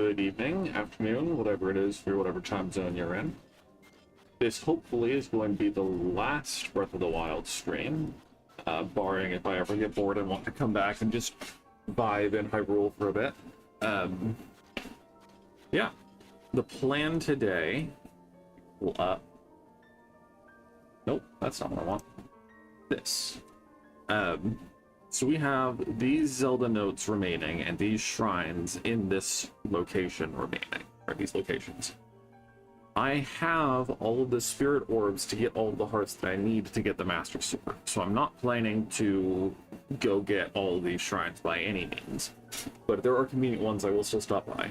good evening, afternoon, whatever it is for whatever time zone you're in. This hopefully is going to be the last Breath of the Wild stream, barring if I ever get bored and want to come back and just vibe in Hyrule for a bit. Yeah, the plan today will, nope, that's not what I want. This. So we have these Zelda notes remaining and these shrines in this location remaining, or these locations. I have all of the spirit orbs to get all of the hearts that I need to get the Master Sword, so I'm not planning to go get all of these shrines by any means. But if there are convenient ones, I will still stop by.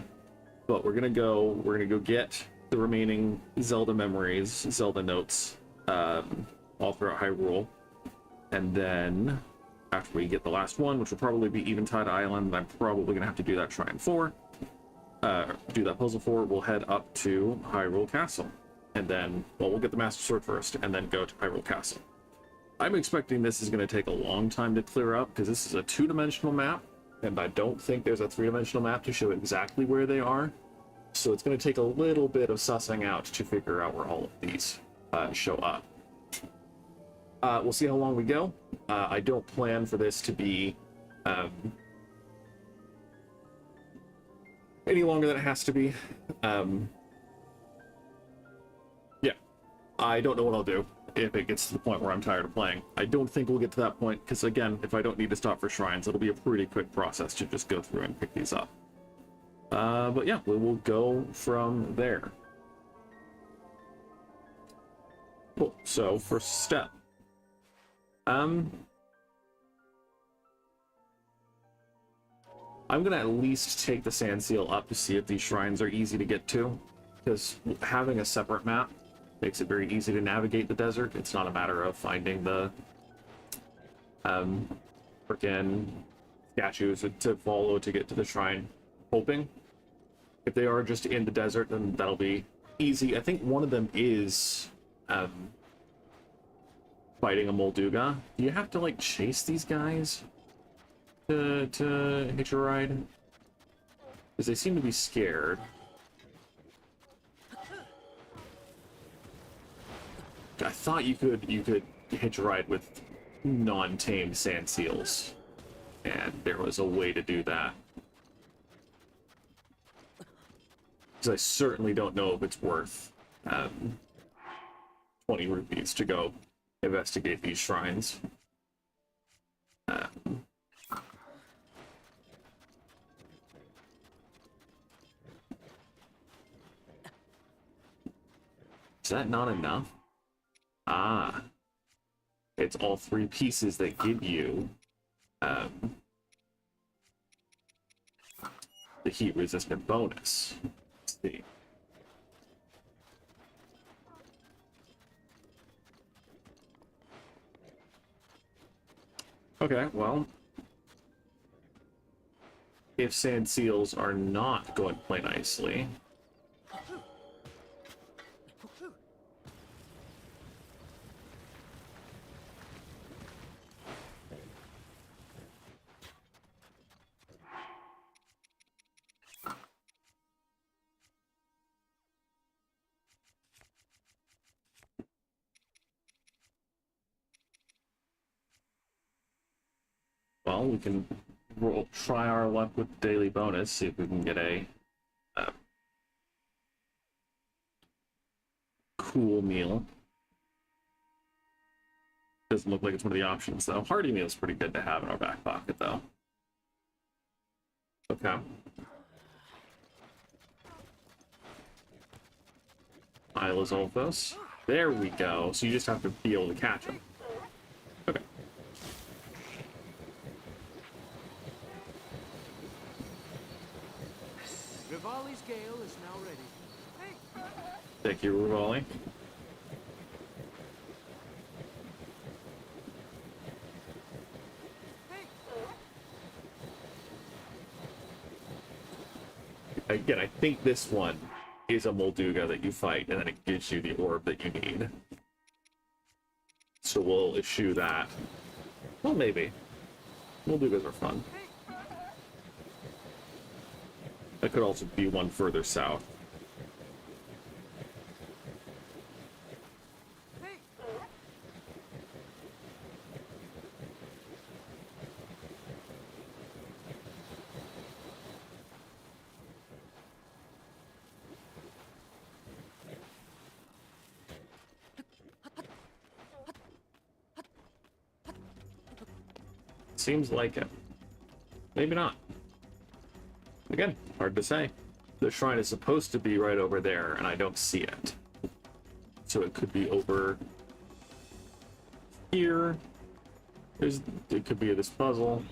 But we're gonna go get the remaining Zelda memories, Zelda notes, all throughout Hyrule, and then after we get the last one, which will probably be Eventide Island, I'm probably gonna have to do that shrine for. Do that puzzle for, we'll head up to Hyrule Castle. And then, well, we'll get the Master Sword first, and then go to Hyrule Castle. I'm expecting this is going to take a long time to clear up, because this is a two-dimensional map, and I don't think there's a three-dimensional map to show exactly where they are. So it's going to take a little bit of sussing out to figure out where all of these show up. We'll see how long we go. I don't plan for this to be any longer than it has to be. Yeah, I don't know what I'll do if it gets to the point where I'm tired of playing. I don't think we'll get to that point, because again, if I don't need to stop for shrines, it'll be a pretty quick process to just go through and pick these up. But yeah, we will go from there. Cool, so first step. I'm gonna at least take the sand seal up to see if these shrines are easy to get to, because having a separate map makes it very easy to navigate the desert. It's not a matter of finding the frickin' statues to follow to get to the shrine, hoping. If they are just in the desert, then that'll be easy. I think one of them is fighting a Molduga. Do you have to like chase these guys to hitch a ride? Because they seem to be scared. I thought you could hitch a ride with non-tamed sand seals, and there was a way to do that. Because I certainly don't know if it's worth 20 rupees to go investigate these shrines. Is that not enough? Ah. It's all three pieces that give you the heat-resistant bonus. Let's see. Okay, well, if sand seals are not going to play nicely, well, we can try our luck with the daily bonus, see if we can get a cool meal. Doesn't look like it's one of the options, though. Hearty meal is pretty good to have in our back pocket, though. Okay. Isla Zolfos. There we go. So you just have to be able to catch him. Okay. Rivali's gale is now ready. Thank you, Rivali. Again, I think this one is a Molduga that you fight, and then it gives you the orb that you need. So we'll eschew that. Well, maybe. Moldugas are fun. That could also be one further south. Hey! Seems like it. Maybe not. Again, hard to say. The shrine is supposed to be right over there, and I don't see it. So it could be over here. It could be this puzzle.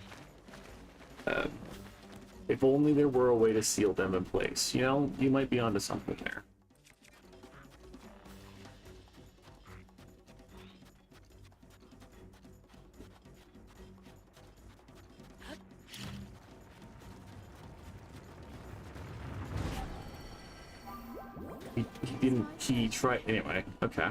If only there were a way to seal them in place. You know, you might be onto something there. He tried anyway. Okay.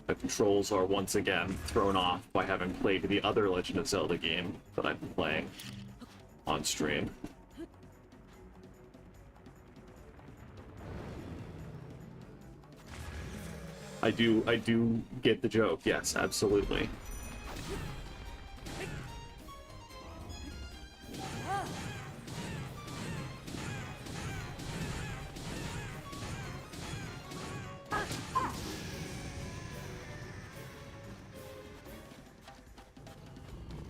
The controls are once again thrown off by having played the other Legend of Zelda game that I've been playing on stream. I do get the joke, yes, absolutely.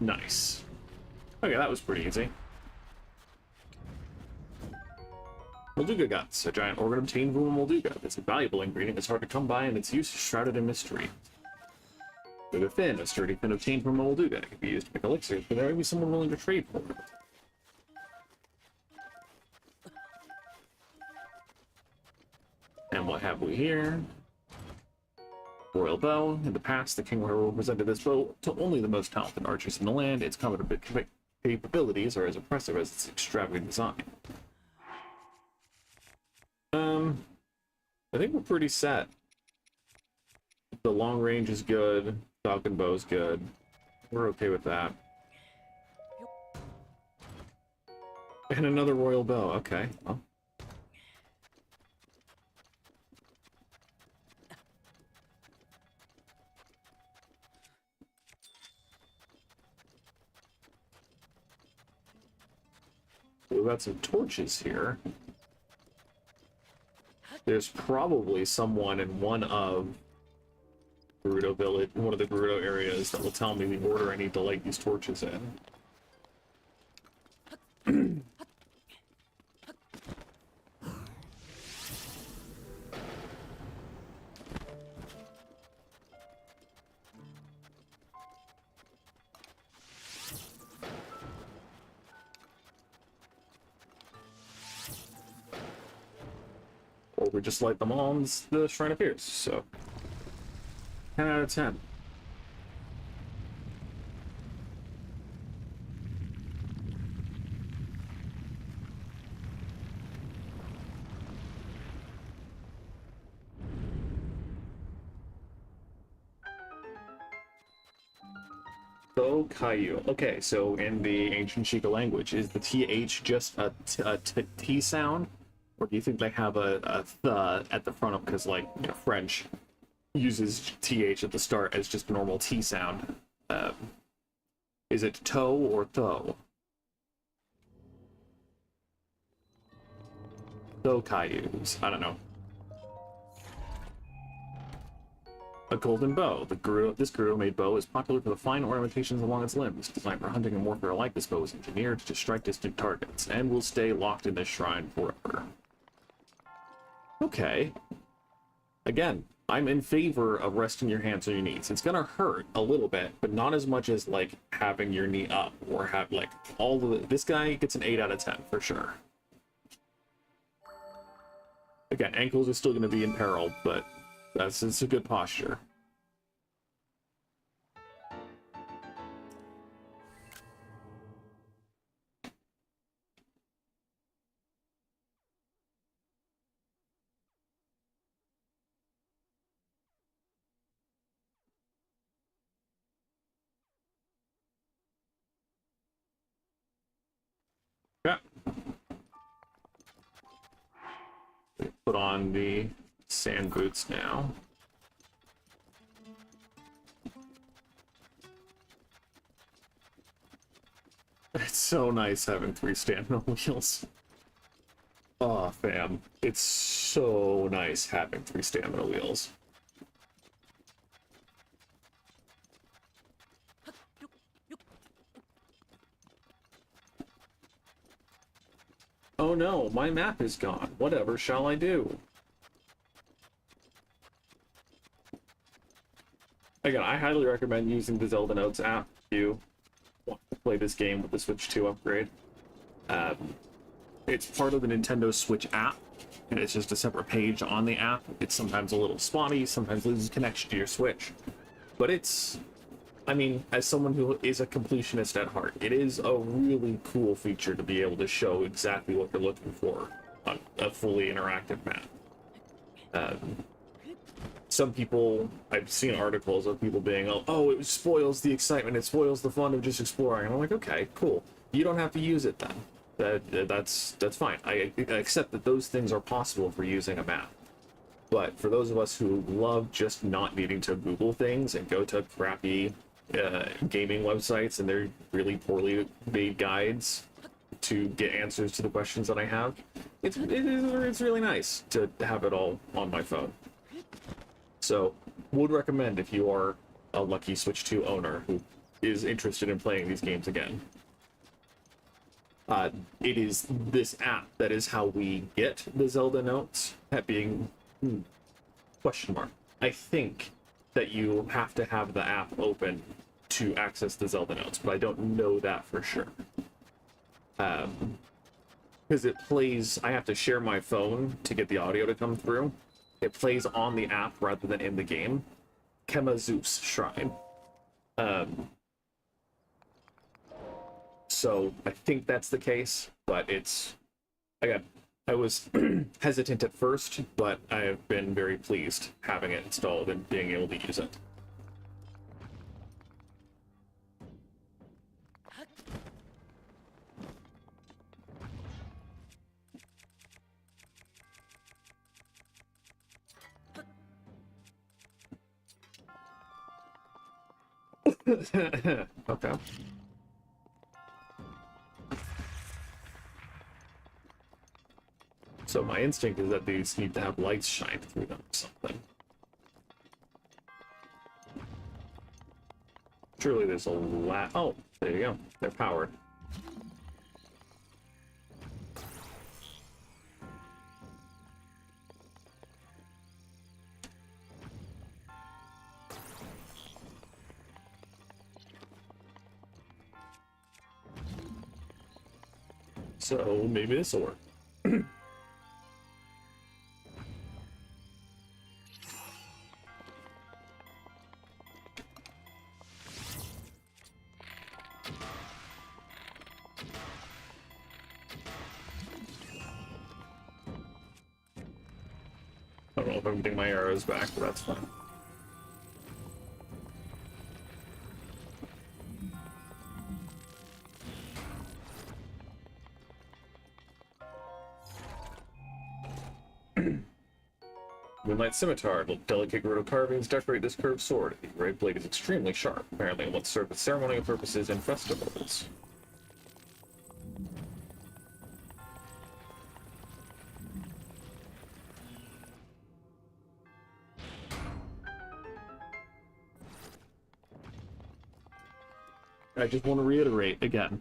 Nice. Okay, that was pretty easy. Molduga guts, a giant organ obtained from a Molduga. It's a valuable ingredient that's hard to come by, and its use is shrouded in mystery. Molduga fin, a sturdy fin obtained from a Molduga. It can be used to make elixirs, but there may be someone willing to trade for it. And what have we here? Royal bow. In the past, the King of Hyrule presented this bow to only the most talented archers in the land. Its coveted capabilities are as impressive as its extravagant design. I think we're pretty set. The long range is good. Falcon bow's good. We're okay with that. And another royal bow. Okay. Well. We've got some torches here. There's probably someone in one of Gerudo Village, one of the Gerudo areas, that will tell me the order I need to light these torches in. Or we just light them all and the shrine appears, so 10 out of 10. So Caillou. Okay, so in the ancient Sheikah language, is the TH just a T sound? Or do you think they have a th at the front of, because like, you know, French uses TH at the start as just a normal T sound. Is it toe or tho? Tho Cailloux. I don't know. A golden bow. This Gerudo-made bow is popular for the fine ornamentations along its limbs. Designed for hunting and warfare alike, this bow is engineered to strike distant targets, and will stay locked in this shrine forever. Okay. Again, I'm in favor of resting your hands on your knees. It's gonna hurt a little bit, but not as much as, like, having your knee up, or have, like, all the... This guy gets an 8 out of 10, for sure. Again, ankles are still gonna be in peril, but it's a good posture. put on the sand boots now. It's so nice having 3 stamina wheels. Oh, fam. It's so nice having 3 stamina wheels. Oh no, my map is gone. Whatever shall I do? Again, I highly recommend using the Zelda Notes app if you want to play this game with the Switch 2 upgrade. It's part of the Nintendo Switch app, and it's just a separate page on the app. It's sometimes a little spotty, sometimes loses connection to your Switch. But it's, I mean, as someone who is a completionist at heart, it is a really cool feature to be able to show exactly what you're looking for on a fully interactive map. Some people, I've seen articles of people being, oh, it spoils the excitement, it spoils the fun of just exploring. And I'm like, okay, cool. You don't have to use it then. That's fine. I accept that those things are possible for using a map. But for those of us who love just not needing to Google things and go to crappy gaming websites and they're really poorly made guides to get answers to the questions that I have, it's really nice to have it all on my phone. So, would recommend if you are a lucky Switch 2 owner who is interested in playing these games again. It is this app that is how we get the Zelda notes. That being, question mark. I think that you have to have the app open to access the Zelda notes, but I don't know that for sure. Because it plays, I have to share my phone to get the audio to come through. It plays on the app rather than in the game. Kema Zeus Shrine. So I think that's the case, but it's, again, I was hesitant at first, but I have been very pleased having it installed and being able to use it. Okay. So my instinct is that these need to have lights shine through them or something. Surely there's a oh, there you go. They're powered. So maybe this will work. I don't know if I'm getting my arrows back, but that's fine. Moonlight Scimitar, delicate Gerudo carvings decorate this curved sword. The right blade is extremely sharp, apparently it will serve with ceremonial purposes and festivals. I just want to reiterate again.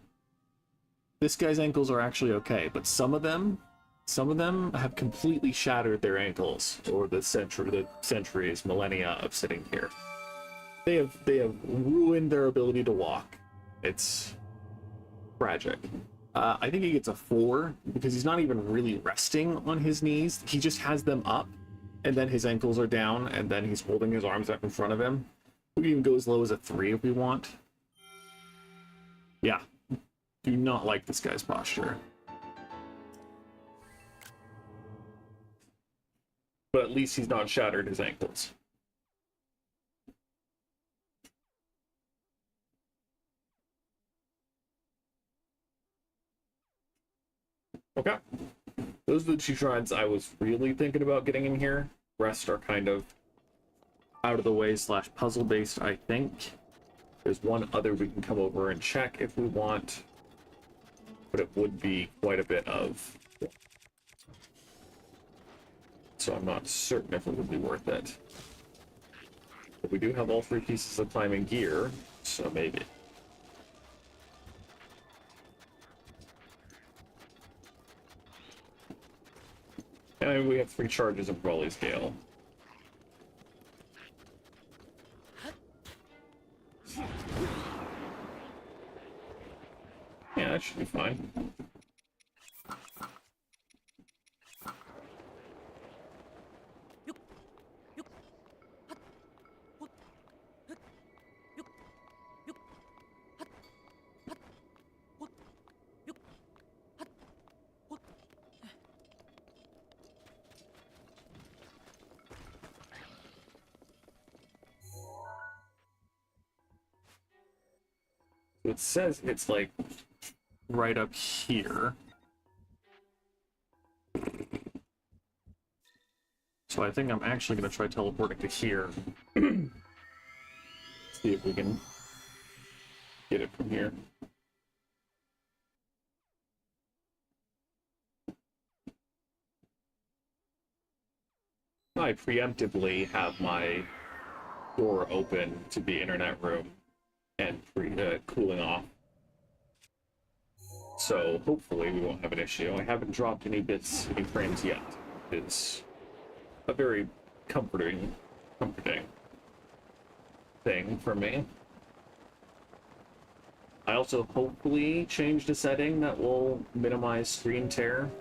This guy's ankles are actually okay, but some of them have completely shattered their ankles over the centuries, millennia of sitting here. They have ruined their ability to walk. It's tragic. I think he gets a 4 because he's not even really resting on his knees. He just has them up, and then his ankles are down, and then he's holding his arms up in front of him. We can even go as low as a 3 if we want. Yeah, do not like this guy's posture. But at least he's not shattered his ankles. Okay. those are the two shrines I was really thinking about getting in here. Rest are kind of out of the way / puzzle based, I think. There's one other we can come over and check if we want, but it would be quite a bit of. So I'm not certain if it would be worth it. But we do have all 3 pieces of climbing gear, so maybe. And we have 3 charges of Brawly's Gale. Yeah, that should be fine. It says it's like right up here. So I think I'm actually going to try teleporting to here. See if we can get it from here. I preemptively have my door open to the internet room and cooling off. So hopefully we won't have an issue. I haven't dropped any frames yet. It's a very comforting thing for me. I also hopefully changed a setting that will minimize screen tear.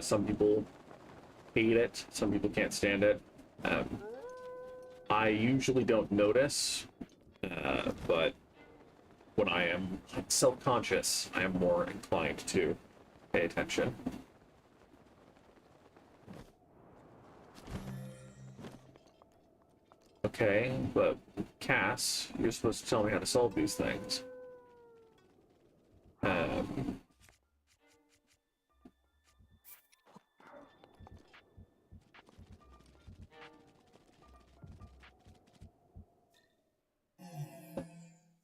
Some people hate it, some people can't stand it. I usually don't notice, but when I am self-conscious, I am more inclined to pay attention. Okay, but Cass, you're supposed to tell me how to solve these things.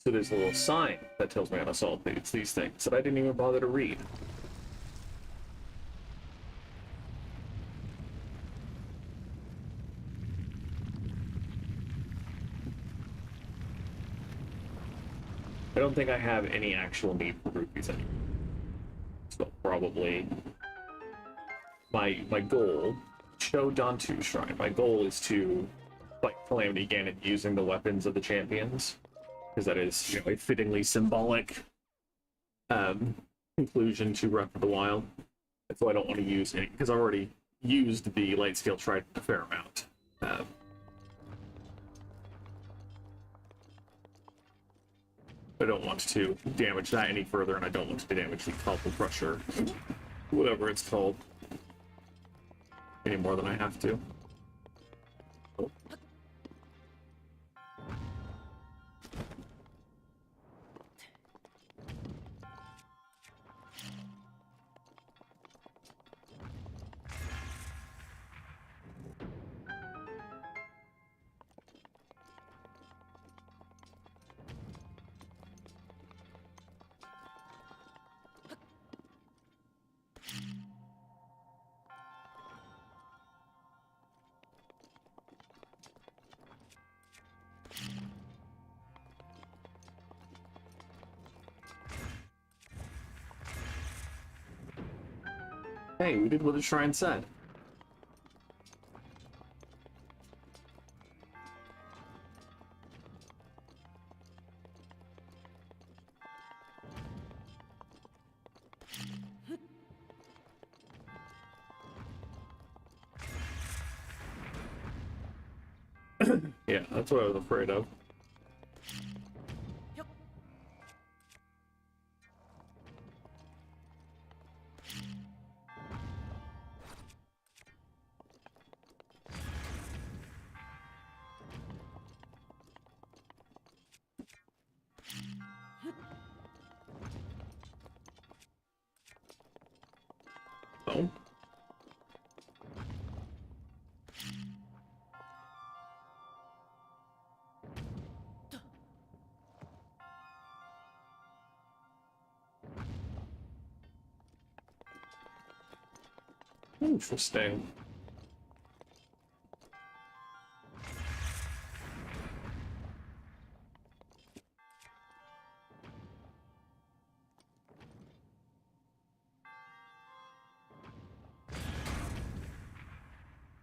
So there's a little sign that tells me how to solve these things that I didn't even bother to read. I don't think I have any actual need for rupees anymore. So probably my goal, Show Dantu Shrine, my goal is to fight Calamity Ganon using the weapons of the champions. Because that is, you know, a fittingly symbolic conclusion to Breath of the Wild. So I don't want to use any, because I already used the light scale trident a fair amount. I don't want to damage that any further, and I don't want to damage the Palpable Crusher, whatever it's called, any more than I have to. Oh. Hey, we did what the shrine said. Yeah, that's what I was afraid of. Oh. Interesting.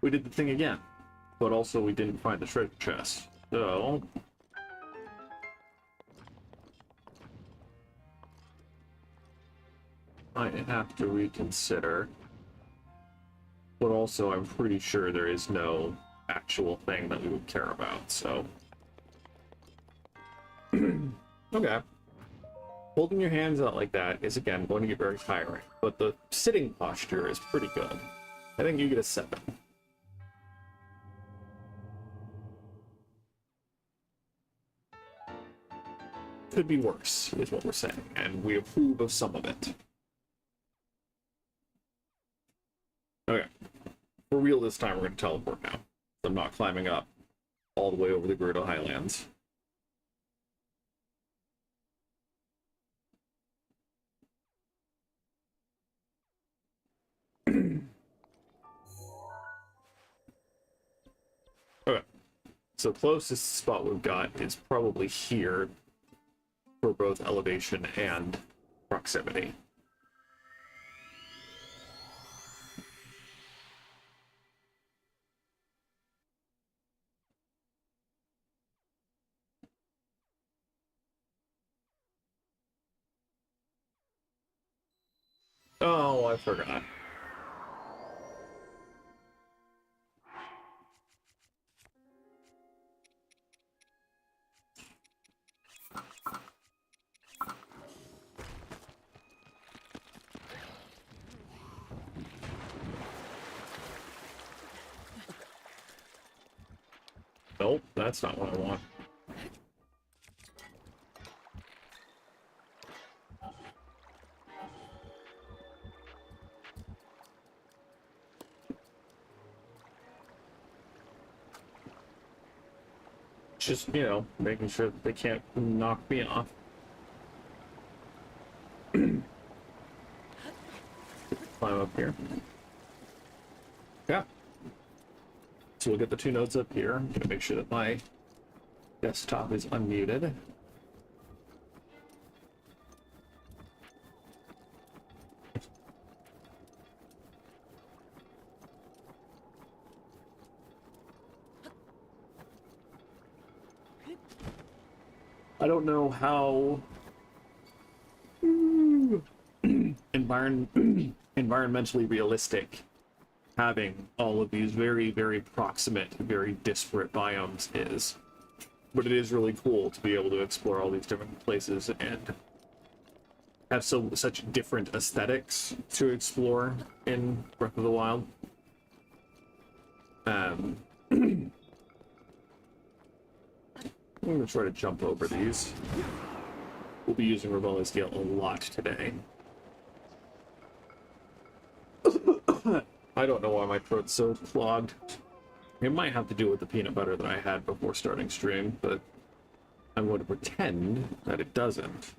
We did the thing again, but also we didn't find the treasure chest. So I have to reconsider. But also, I'm pretty sure there is no actual thing that we would care about, so. Okay. Holding your hands out like that is, again, going to get very tiring, but the sitting posture is pretty good. I think you get a 7. Could be worse, is what we're saying, and we approve of some of it. Okay. For real this time, we're going to teleport now. I'm not climbing up all the way over the Gerudo Highlands. Okay. So closest spot we've got is probably here for both elevation and proximity. Oh, I forgot. Nope, that's not what I want. Just, you know, making sure that they can't knock me off. Climb up here. Yeah. So we'll get the 2 nodes up here. I'm gonna make sure that my desktop is unmuted. I don't know how environmentally realistic having all of these very, very proximate, very disparate biomes is. But it is really cool to be able to explore all these different places and have such different aesthetics to explore in Breath of the Wild. I'm gonna try to jump over these. We'll be using Rivali's Gale a lot today. I don't know why my throat's so clogged. It might have to do with the peanut butter that I had before starting stream, but I'm going to pretend that it doesn't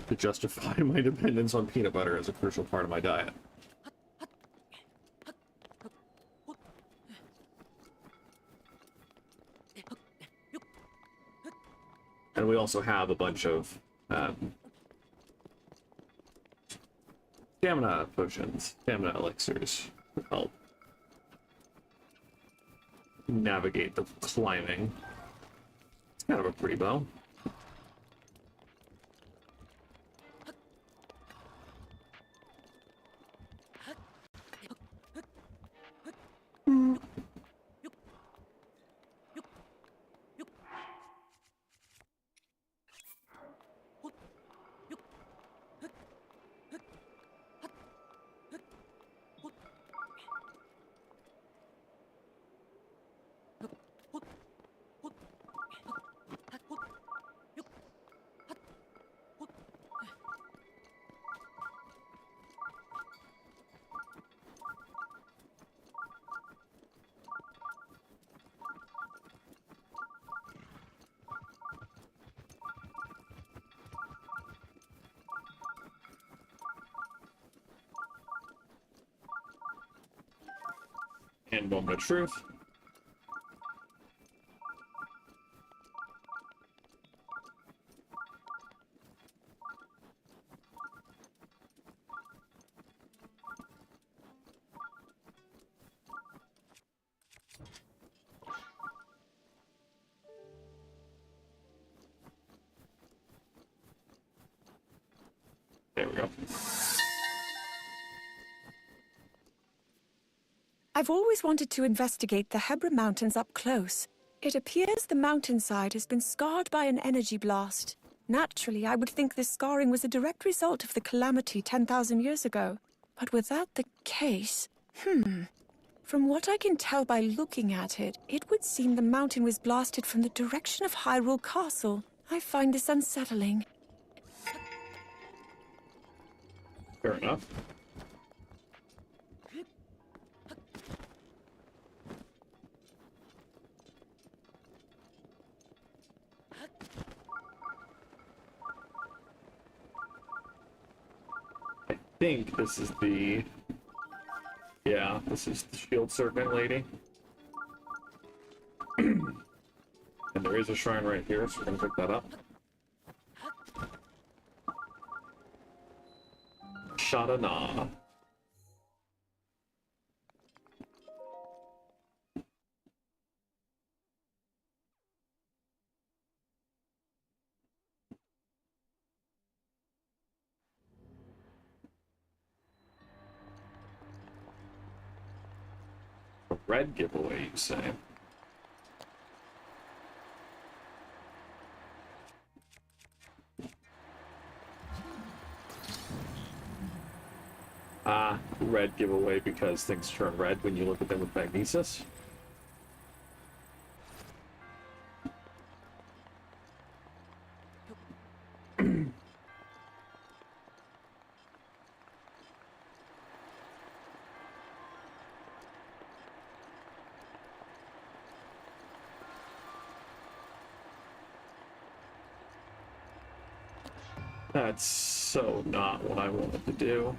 to justify my dependence on peanut butter as a crucial part of my diet. And we also have a bunch of stamina potions, stamina elixirs to help navigate the climbing. It's kind of a pretty bow. And moment of truth. There we go. I've always wanted to investigate the Hebra Mountains up close. It appears the mountainside has been scarred by an energy blast. Naturally, I would think this scarring was a direct result of the calamity 10,000 years ago. But was that the case? From what I can tell by looking at it, it would seem the mountain was blasted from the direction of Hyrule Castle. I find this unsettling. Fair enough. I think this is the... Yeah, this is the shield serpent lady. And there is a shrine right here, so we're gonna pick that up. Shadana. A red giveaway, you say? Red giveaway because things turn red when you look at them with magnesis. That's so not what I wanted to do.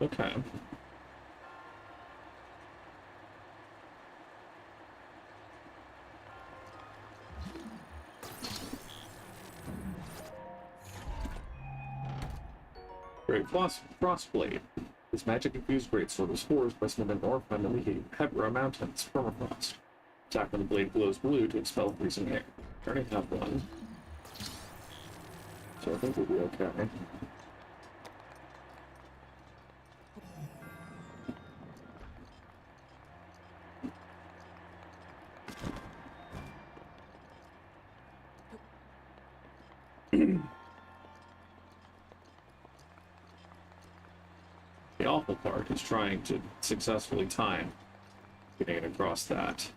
Okay. Great Frostblade. This magic-infused greatsword was forged by some of the North Family Hebra Mountains, permafrost. Attack when the blade glows blue to expel freezing air. I already have one. So I think we'll be okay. The awful part is trying to successfully time getting it across that.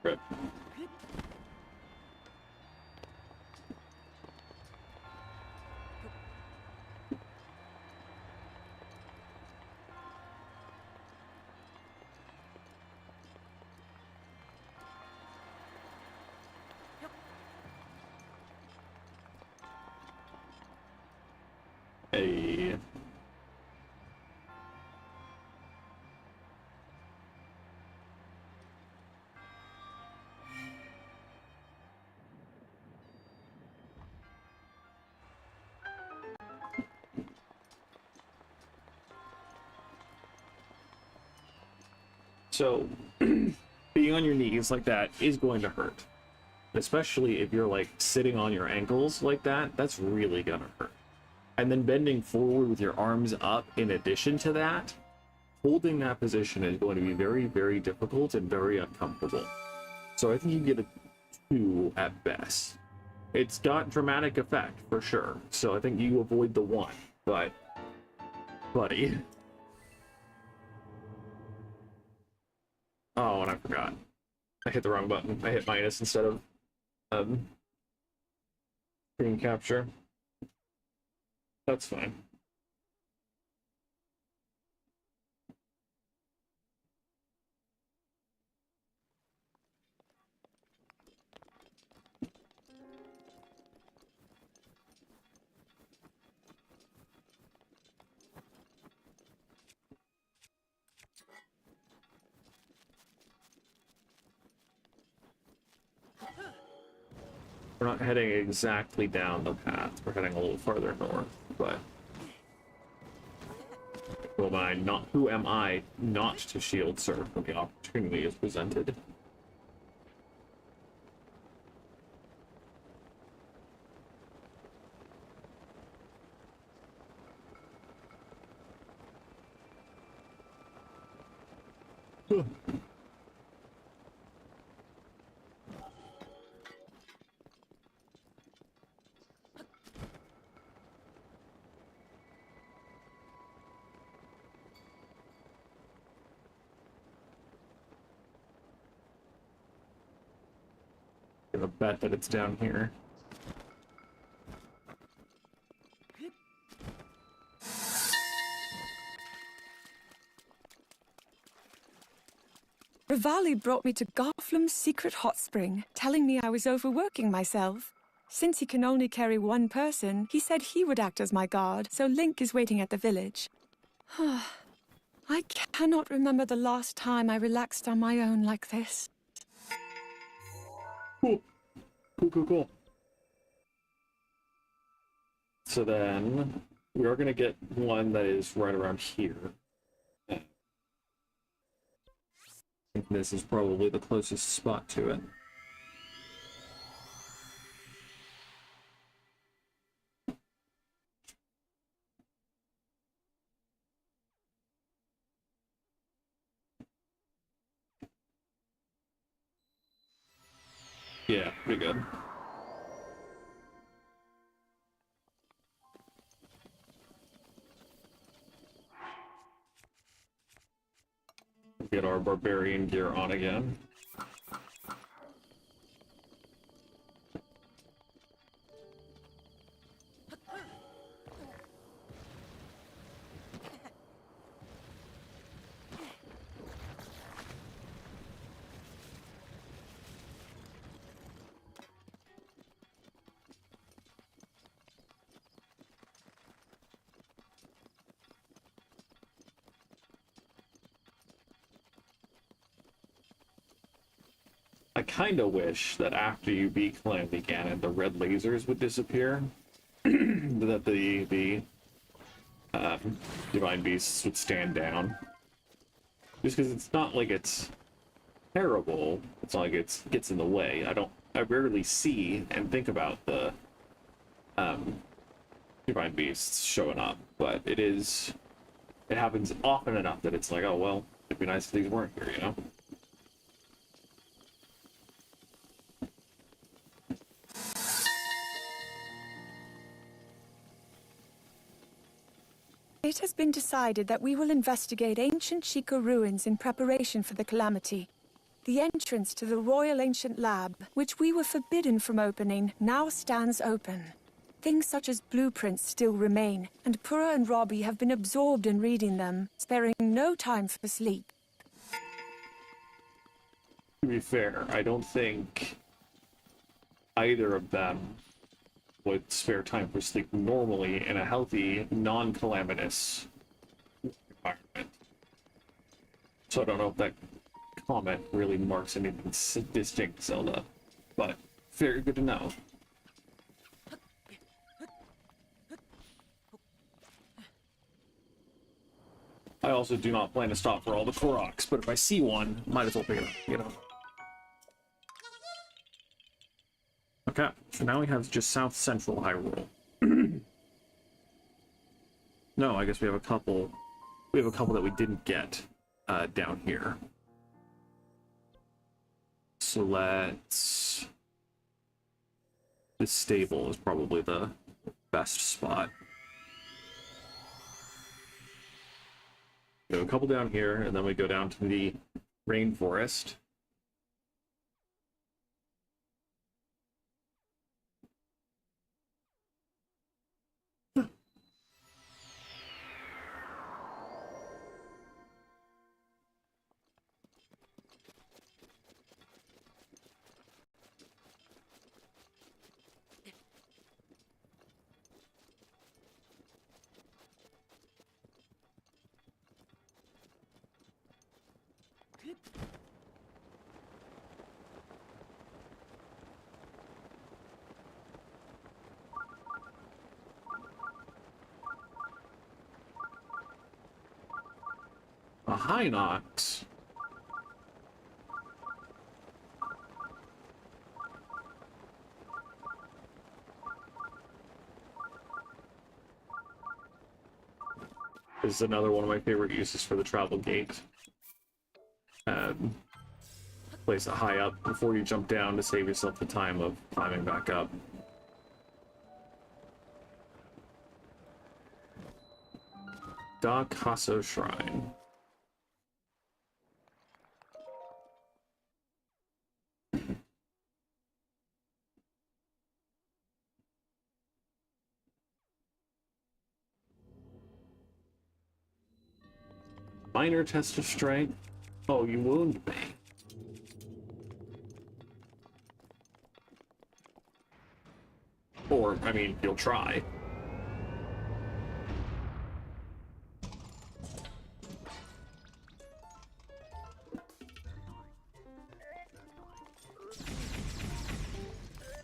Rip. Hey. So, being on your knees like that is going to hurt. Especially if you're like sitting on your ankles like that, that's really gonna hurt. And then bending forward with your arms up in addition to that, holding that position is going to be very, very difficult and very uncomfortable. So I think you get a 2 at best. It's got dramatic effect for sure. So I think you avoid the 1, but buddy. Oh, and I forgot. I hit the wrong button. I hit minus instead of screen capture. That's fine. We're not heading exactly down the path. We're heading a little farther north, but who am I not to shield serve when the opportunity is presented? I'm gonna bet that it's down here. Rivali brought me to Garflam's secret hot spring, telling me I was overworking myself. Since he can only carry one person, he said he would act as my guard, so Link is waiting at the village. I cannot remember the last time I relaxed on my own like this. Cool. Cool. So then, we are going to get one that is right around here. I think this is probably the closest spot to it. Yeah, pretty good. Get our barbarian gear on again. I kind of wish that after you beat Calamity Ganon, the red lasers would disappear. That the divine beasts would stand down. Just because it's not like it's terrible. It's not like it gets in the way. I rarely see and think about the divine beasts showing up, but it happens often enough that it's like, oh well, it'd be nice if these weren't here, you know? It has been decided that we will investigate ancient Sheikah ruins in preparation for the calamity. The entrance to the Royal Ancient Lab, which we were forbidden from opening, now stands open. Things such as blueprints still remain, and Purah and Robbie have been absorbed in reading them, sparing no time for sleep. To be fair, I don't think either of them would spare time for sleep normally in a healthy, non-calamitous environment. So I don't know if that comment really marks anything distinct, Zelda, but very good to know. I also do not plan to stop for all the Koroks, but if I see one, might as well pick it up, you know? Okay, so now we have just South Central Hyrule. No, I guess we have a couple. We have a couple that we didn't get down here. So let's. This stable is probably the best spot. We have a couple down here, and then we go down to the rainforest. A Hinox. This is another one of my favorite uses for the travel gate. Place it high up before you jump down to save yourself the time of climbing back up. Da Caso Shrine. Minor test of strength. Oh, you wound me. Or, I mean, you'll try.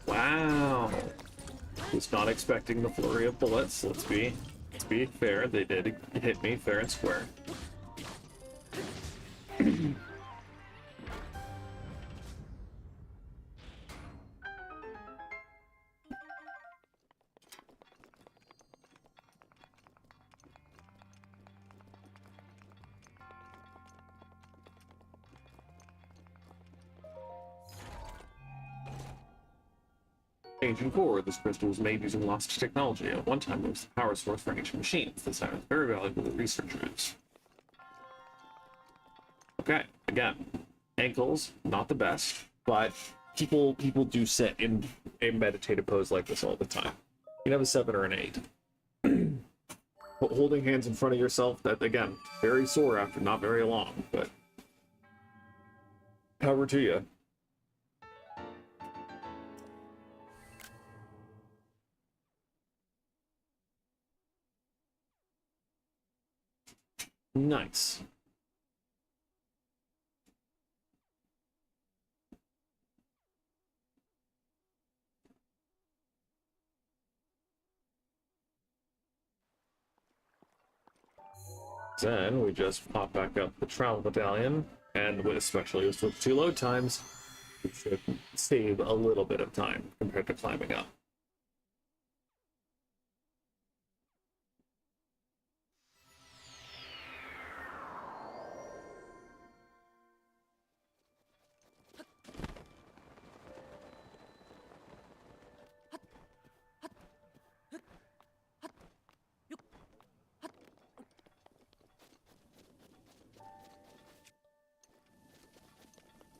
Wow. Was not expecting the flurry of bullets. Let's be fair. They did hit me fair and square. Ancient core, this crystal was made using lost technology. At one time, it was the power source for ancient machines. This item is very valuable to researchers. Okay, again, ankles, not the best, but people do sit in a meditative pose like this all the time. You can have a 7 or an 8. Holding hands in front of yourself, that, again, very sore after not very long, but power to you. Nice. Then we just pop back up the travel medallion, and especially with 2 load times, we should save a little bit of time compared to climbing up.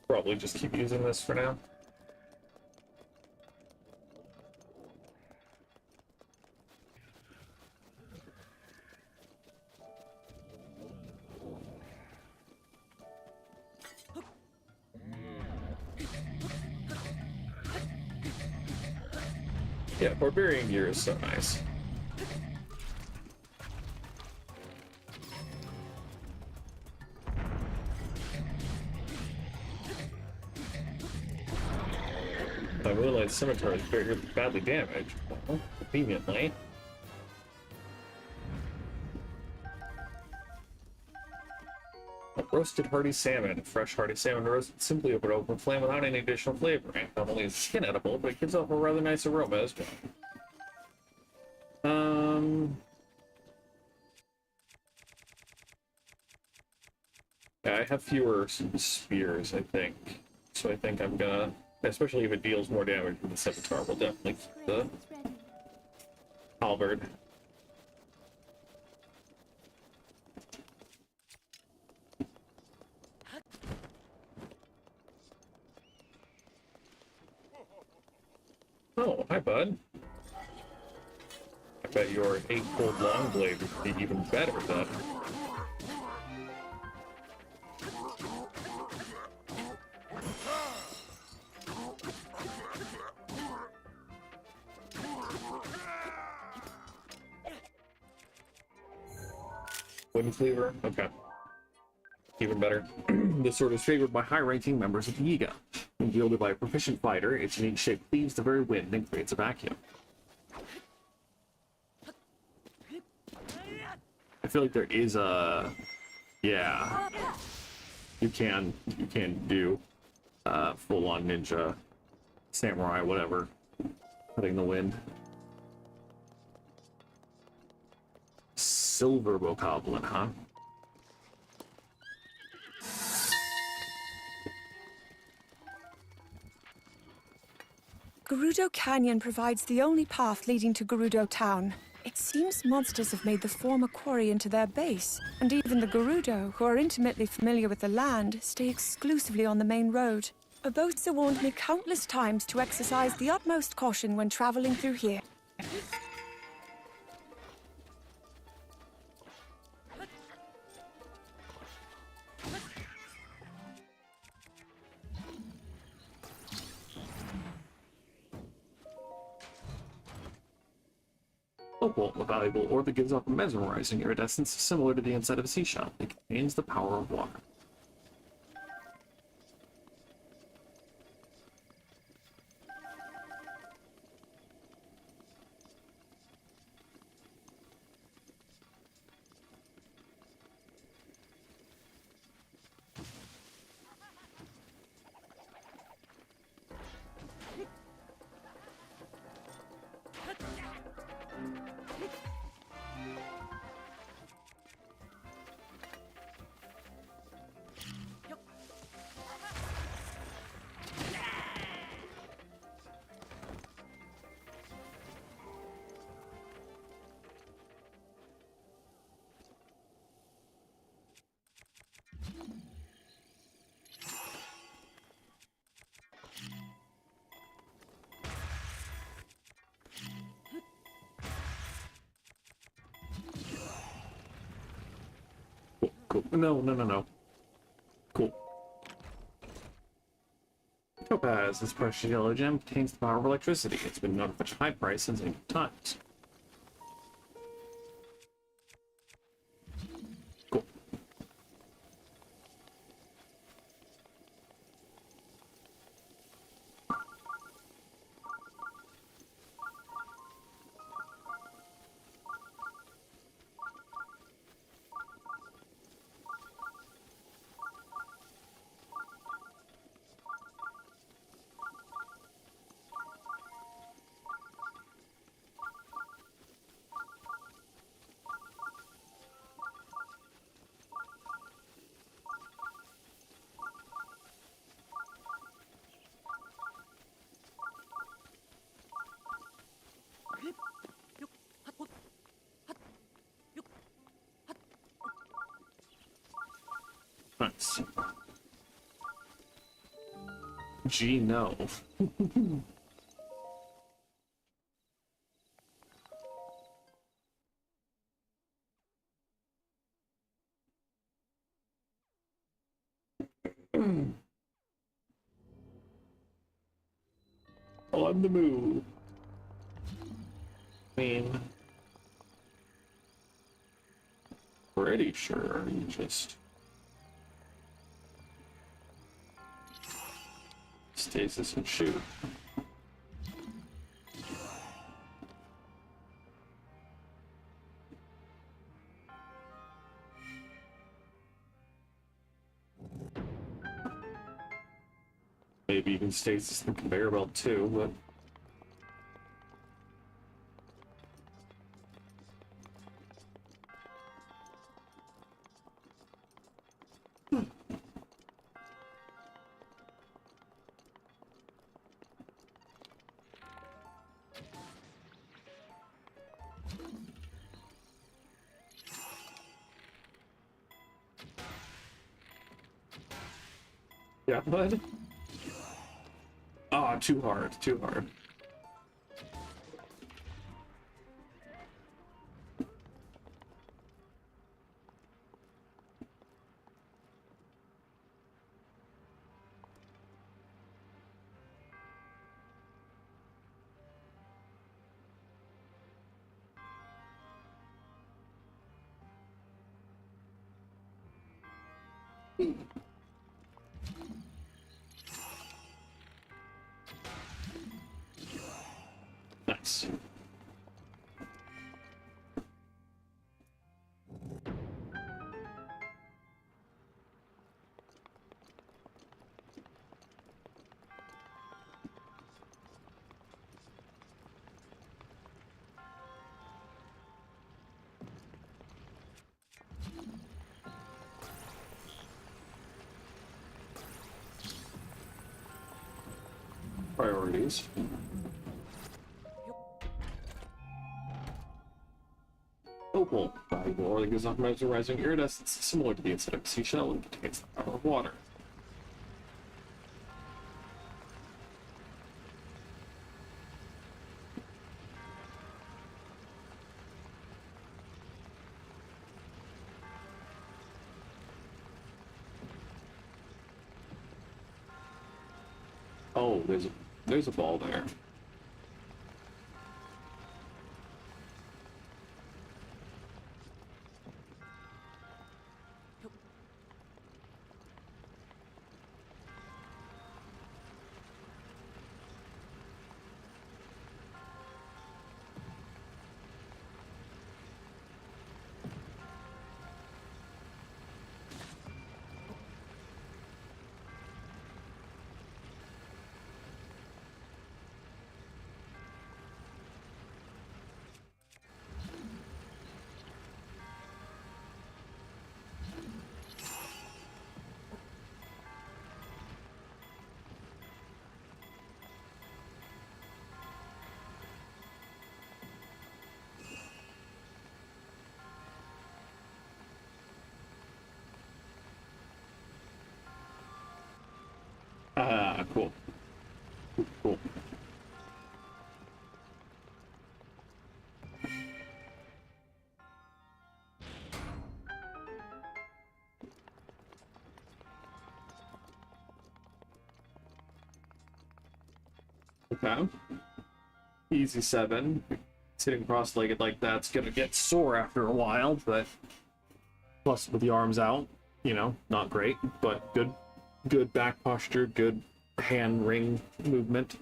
Probably just keep using this for now. Yeah, Barbarian gear is so nice. My Moonlight Scimitar is very badly damaged. Well, conveniently. Roasted hearty salmon. Fresh hearty salmon roasted simply over an open flame without any additional flavoring. Not only is the skin edible, but it gives off a rather nice aroma as well. Yeah, I have fewer spears, I think. So I think I'm gonna, especially if it deals more damage than the scimitar, we'll definitely keep the halberd. Oh, hi, bud. I bet your 8-fold long blade would be even better then. Wooden cleaver? Okay. Even better. This sword is favored by high-ranking members of the Yiga. When wielded by a proficient fighter, its unique shape cleaves the very wind and creates a vacuum. I feel like there is a... Yeah. You can do full-on ninja, samurai, whatever. Cutting the wind. Silver bokoblin, huh? Gerudo Canyon provides the only path leading to Gerudo Town. It seems monsters have made the former quarry into their base, and even the Gerudo, who are intimately familiar with the land, stay exclusively on the main road. Abosa warned me countless times to exercise the utmost caution when traveling through here. Opal, a valuable ore that gives off a mesmerizing iridescence similar to the inside of a seashell. It contains the power of water. Cool. No. Cool. Topaz, this precious yellow gem contains the power of electricity. It's been known at such a high price since ancient times. Cool. Nice. Gee, no. On the move. I mean, pretty sure you just stasis and shoot. Maybe you can stasis the conveyor belt too, but... Yeah, bud. Ah, too hard, too hard. Nice. Priorities. Opal, valuable ore that gives off mesmerizing iridescence similar to the acidic seashell and contains the power of water. Oh, there's a ball there. Ah, cool. Cool. Okay. Easy 7. Sitting cross-legged like that's gonna get sore after a while, but plus with the arms out, you know, not great, but good back posture, good hand ring movement.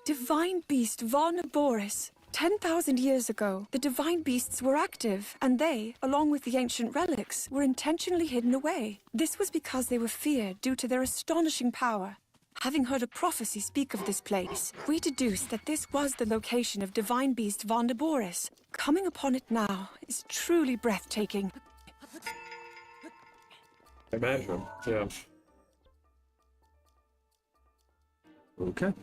Divine Beast Varnaboris. 10,000 years ago, the Divine Beasts were active, and they, along with the ancient relics, were intentionally hidden away. This was because they were feared due to their astonishing power. Having heard a prophecy speak of this place, we deduced that this was the location of Divine Beast Varnaboris. Coming upon it now is truly breathtaking. Imagine, yeah. Okay.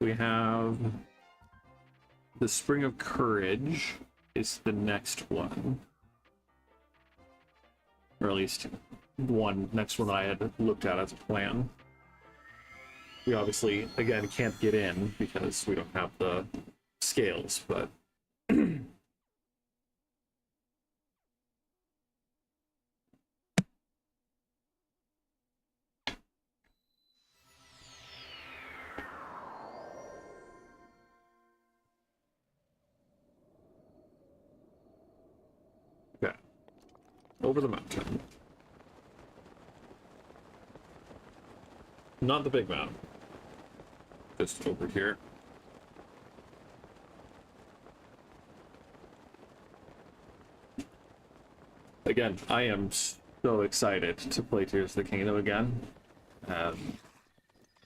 We have the Spring of Courage. is the next one. Or at least next one that I had looked at as a plan. We obviously, again, can't get in because we don't have the scales, but... Okay. Over the mountain. Not the big mountain. Just over here. Again, I am so excited to play Tears of the Kingdom again.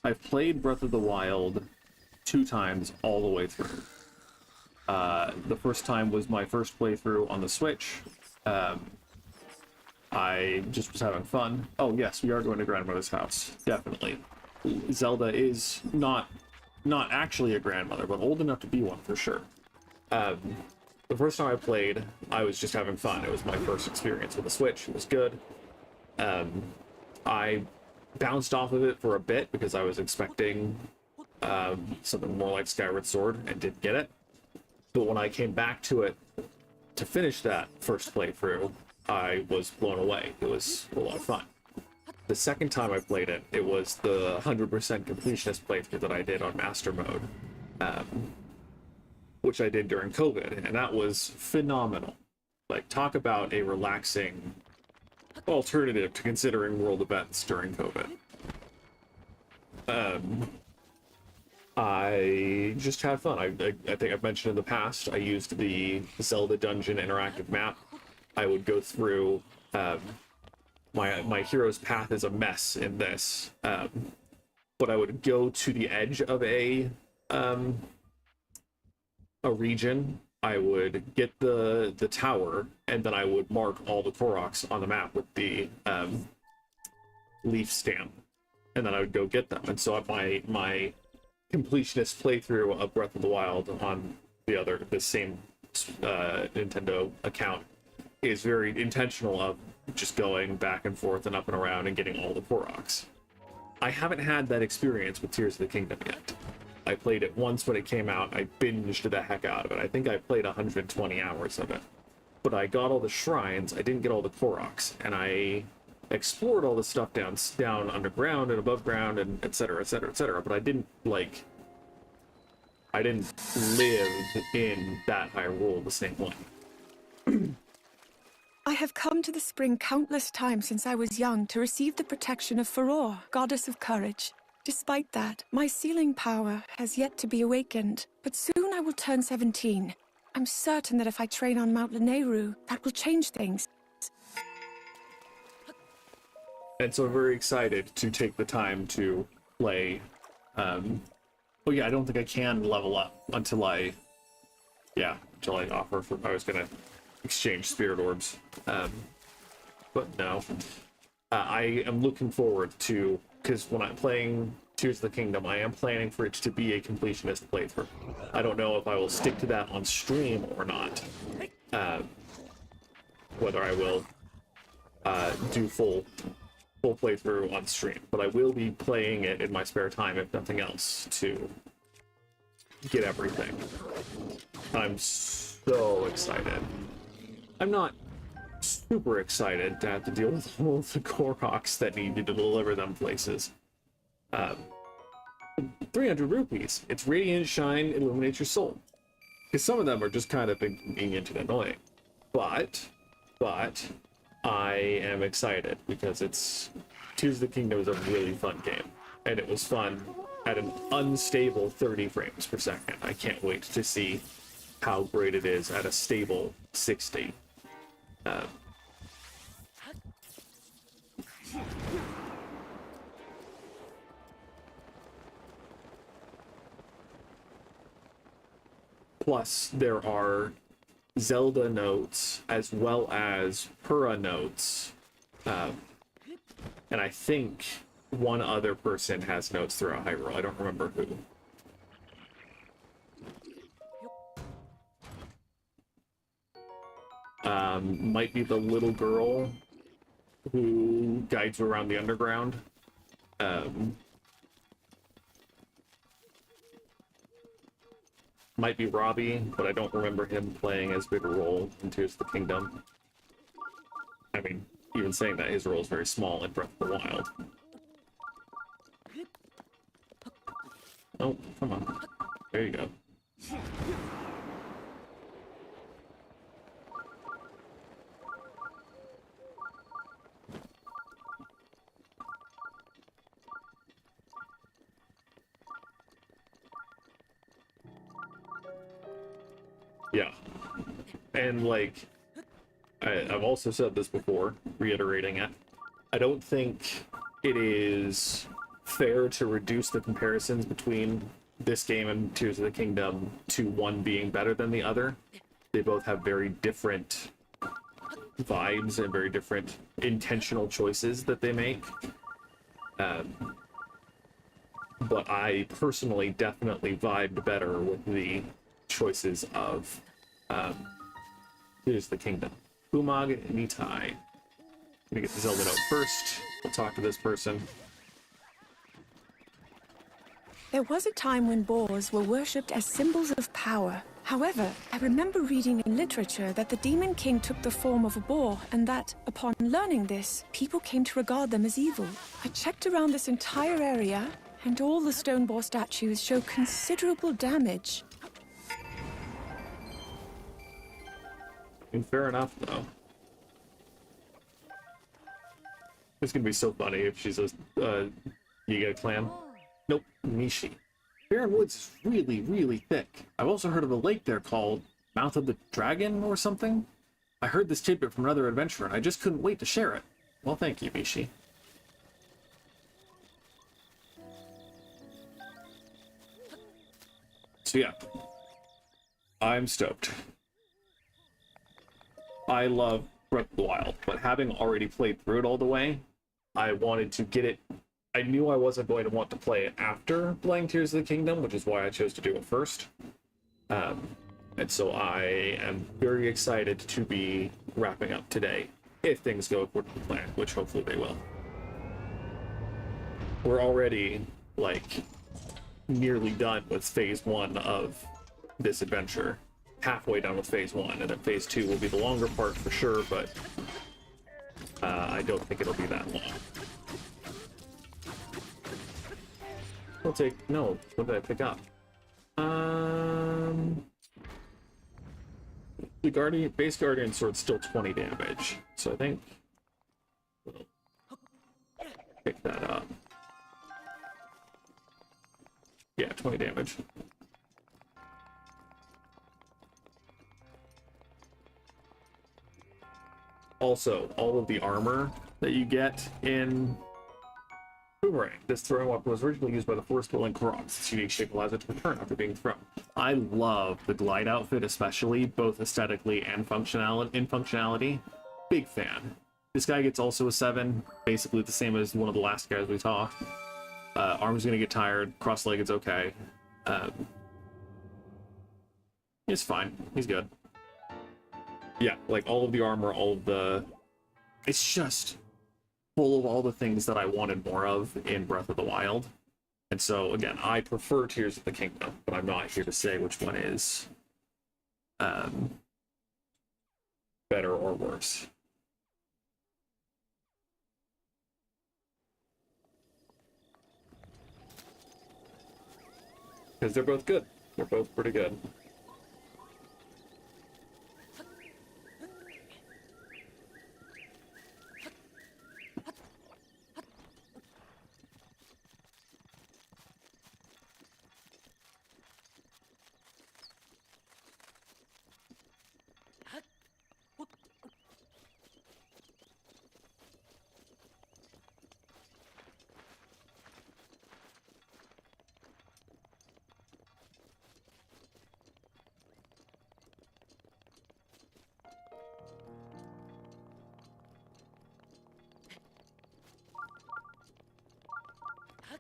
I've played Breath of the Wild 2 times all the way through. The first time was my first playthrough on the Switch. I just was having fun. Oh yes, we are going to grandmother's house, definitely. Zelda is not actually a grandmother, but old enough to be one for sure. The first time I played, I was just having fun. It was my first experience with the Switch. It was good. I bounced off of it for a bit because I was expecting something more like Skyward Sword and didn't get it. But when I came back to it to finish that first playthrough, I was blown away. It was a lot of fun. The second time I played it, it was the 100% completionist playthrough that I did on Master Mode, which I did during COVID, and that was phenomenal. Like, talk about a relaxing alternative to considering world events during COVID. I just had fun. I think I've mentioned in the past, I used the Zelda Dungeon interactive map. I would go through, my hero's path is a mess in this, but I would go to the edge of a region. I would get the tower, and then I would mark all the Koroks on the map with the leaf stamp, and then I would go get them. And so my completionist playthrough of Breath of the Wild on the same Nintendo account is very intentional of just going back and forth and up and around and getting all the Koroks. I haven't had that experience with Tears of the Kingdom yet. I played it once when it came out. I binged the heck out of it. I think I played 120 hours of it. But I got all the shrines, I didn't get all the Koroks, and I explored all the stuff down underground and above ground and etc, etc, etc, but I didn't live in that Hyrule the same way. I have come to the spring countless times since I was young to receive the protection of Furore, goddess of courage. Despite that, my sealing power has yet to be awakened, but soon I will turn 17. I'm certain that if I train on Mount Lanayru, that will change things. And so I'm very excited to take the time to play. Oh yeah, I don't think I can level up until I offer for. I was gonna exchange spirit orbs, but no. I am looking forward to, because when I'm playing Tears of the Kingdom, I am planning for it to be a completionist playthrough. I don't know if I will stick to that on stream or not. Whether I will do full playthrough on stream, but I will be playing it in my spare time, if nothing else, to get everything. I'm so excited. I'm not super excited to have to deal with all of the Koroks that need to deliver them places. 300 rupees. It's Radiant Shine, illuminates your soul. Because some of them are just kind of inconvenient and annoying. But I am excited because Tears of the Kingdom is a really fun game. And it was fun at an unstable 30 frames per second. I can't wait to see how great it is at a stable 60. Plus, there are Zelda notes as well as Pura notes. And I think one other person has notes throughout Hyrule. I don't remember who. I'm Might be the little girl who guides you around the underground. Might be Robbie, but I don't remember him playing as big a role in Tears of the Kingdom. I mean, even saying that, his role is very small in Breath of the Wild. Oh, come on. There you go. Yeah. And, like, I've also said this before, reiterating it. I don't think it is fair to reduce the comparisons between this game and Tears of the Kingdom to one being better than the other. They both have very different vibes and very different intentional choices that they make. But I personally definitely vibed better with the choices of Tears of the Kingdom. Umag Nitai. Gonna get the Zelda note first. We'll talk to this person. There was a time when boars were worshipped as symbols of power. However, I remember reading in literature that the Demon King took the form of a boar, and that, upon learning this, people came to regard them as evil. I checked around this entire area, and all the stone boar statues show considerable damage. And fair enough, though. It's gonna be so funny if she's a Yiga clan. Nope, Nishi. Barren Woods is really, really thick. I've also heard of a lake there called Mouth of the Dragon or something. I heard this tidbit from another adventurer, and I just couldn't wait to share it. Well, thank you, Mishi. So yeah, I'm stoked. I love Breath of the Wild, but having already played through it all the way, I wanted to get it. I knew I wasn't going to want to play it after playing Tears of the Kingdom, which is why I chose to do it first. And so I am very excited to be wrapping up today, if things go according to plan, which hopefully they will. We're already, like, nearly done with phase 1 of this adventure. Halfway done with phase 1, and then phase 2 will be the longer part for sure, but I don't think it'll be that long. We'll take... No, what did I pick up? The Guardian, base Guardian Sword's still 20 damage, so I think we'll pick that up. Yeah, 20 damage. Also, all of the armor that you get in Boomerang. This throwing weapon was originally used by the Forest Dwelling Korans. Its unique shape allows it to return after being thrown. I love the glide outfit, especially, both aesthetically and functionality. Big fan. This guy gets also a 7, basically the same as one of the last guys we saw. Arm's gonna get tired, cross-legged's okay. He's fine, he's good. Yeah, like all of the armor, all of the... It's just full of all the things that I wanted more of in Breath of the Wild. And so, again, I prefer Tears of the Kingdom, but I'm not here to say which one is better or worse. Because they're both good. They're both pretty good.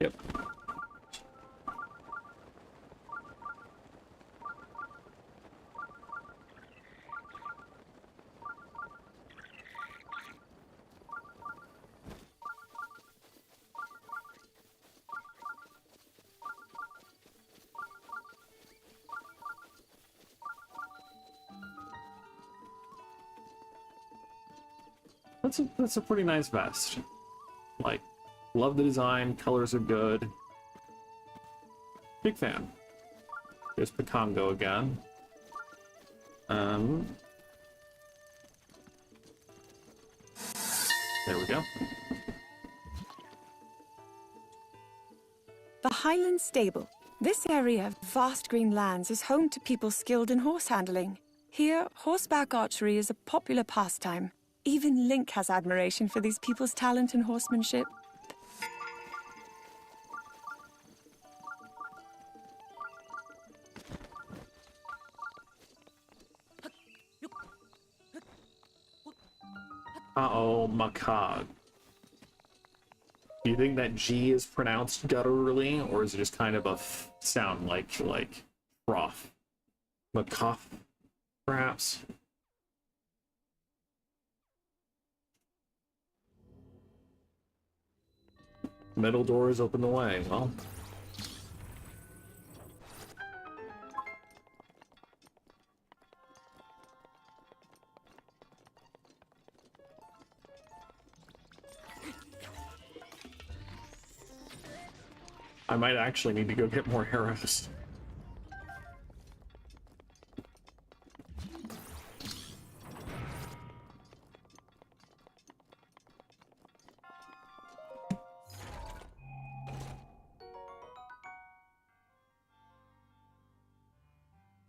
Yep. That's a pretty nice vest. Like, love the design, colors are good. Big fan. There's Picongo again. There we go. The Highland Stable. This area of vast green lands is home to people skilled in horse handling. Here, horseback archery is a popular pastime. Even Link has admiration for these people's talent in horsemanship. Uh-oh, Macog. Do you think that G is pronounced gutturally, or is it just kind of a sound like froth? Macoff, perhaps? Metal doors open the way. Well, I might actually need to go get more arrows.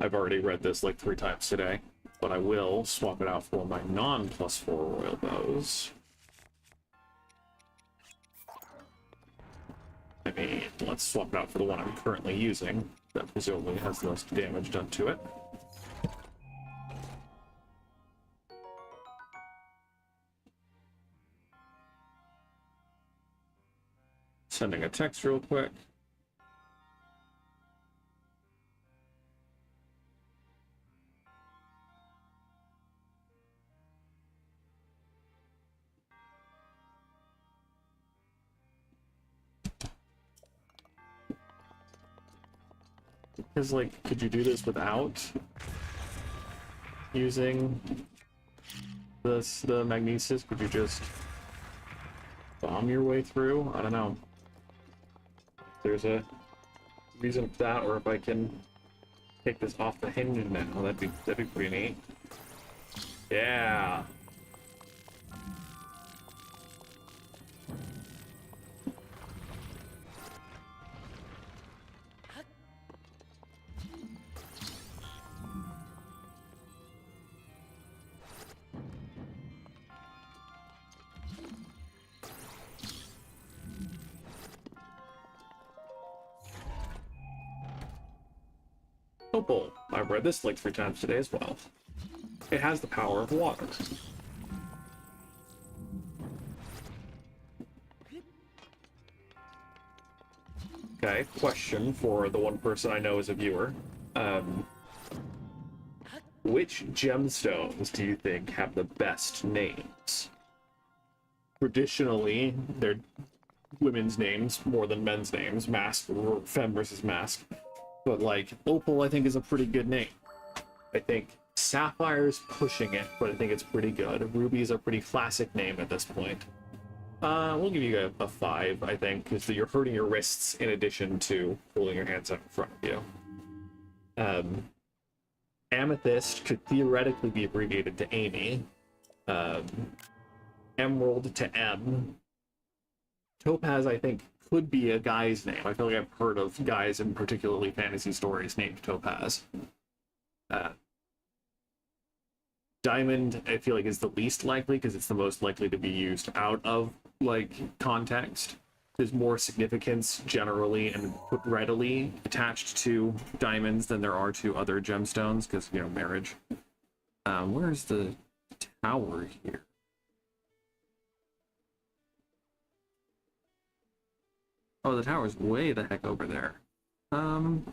I've already read this like 3 times today, but I will swap it out for my non-+4 royal bows. I mean, let's swap it out for the one I'm currently using, that presumably has the most damage done to it. Sending a text real quick. Because, like, could you do this without using the magnesis? Could you just bomb your way through? I don't know. If there's a reason for that, or if I can take this off the hinge now, that'd be pretty neat. Yeah. Opal. I've read this like 3 times today as well. It has the power of water. Okay, question for the one person I know as a viewer. Which gemstones do you think have the best names? Traditionally, they're women's names more than men's names. Mask, femme versus mask. But, like, Opal, I think, is a pretty good name. I think Sapphire's pushing it, but I think it's pretty good. Ruby's a pretty classic name at this point. We'll give you a 5, I think, because you're hurting your wrists in addition to pulling your hands up in front of you. Amethyst could theoretically be abbreviated to Amy. Emerald to M. Topaz, I think, could be a guy's name. I feel like I've heard of guys in particularly fantasy stories named Topaz. Diamond, I feel like, is the least likely because it's the most likely to be used out of, like, context. There's more significance generally and readily attached to diamonds than there are to other gemstones because, you know, marriage. Where's the tower here? Oh, the tower's way the heck over there. Arguably,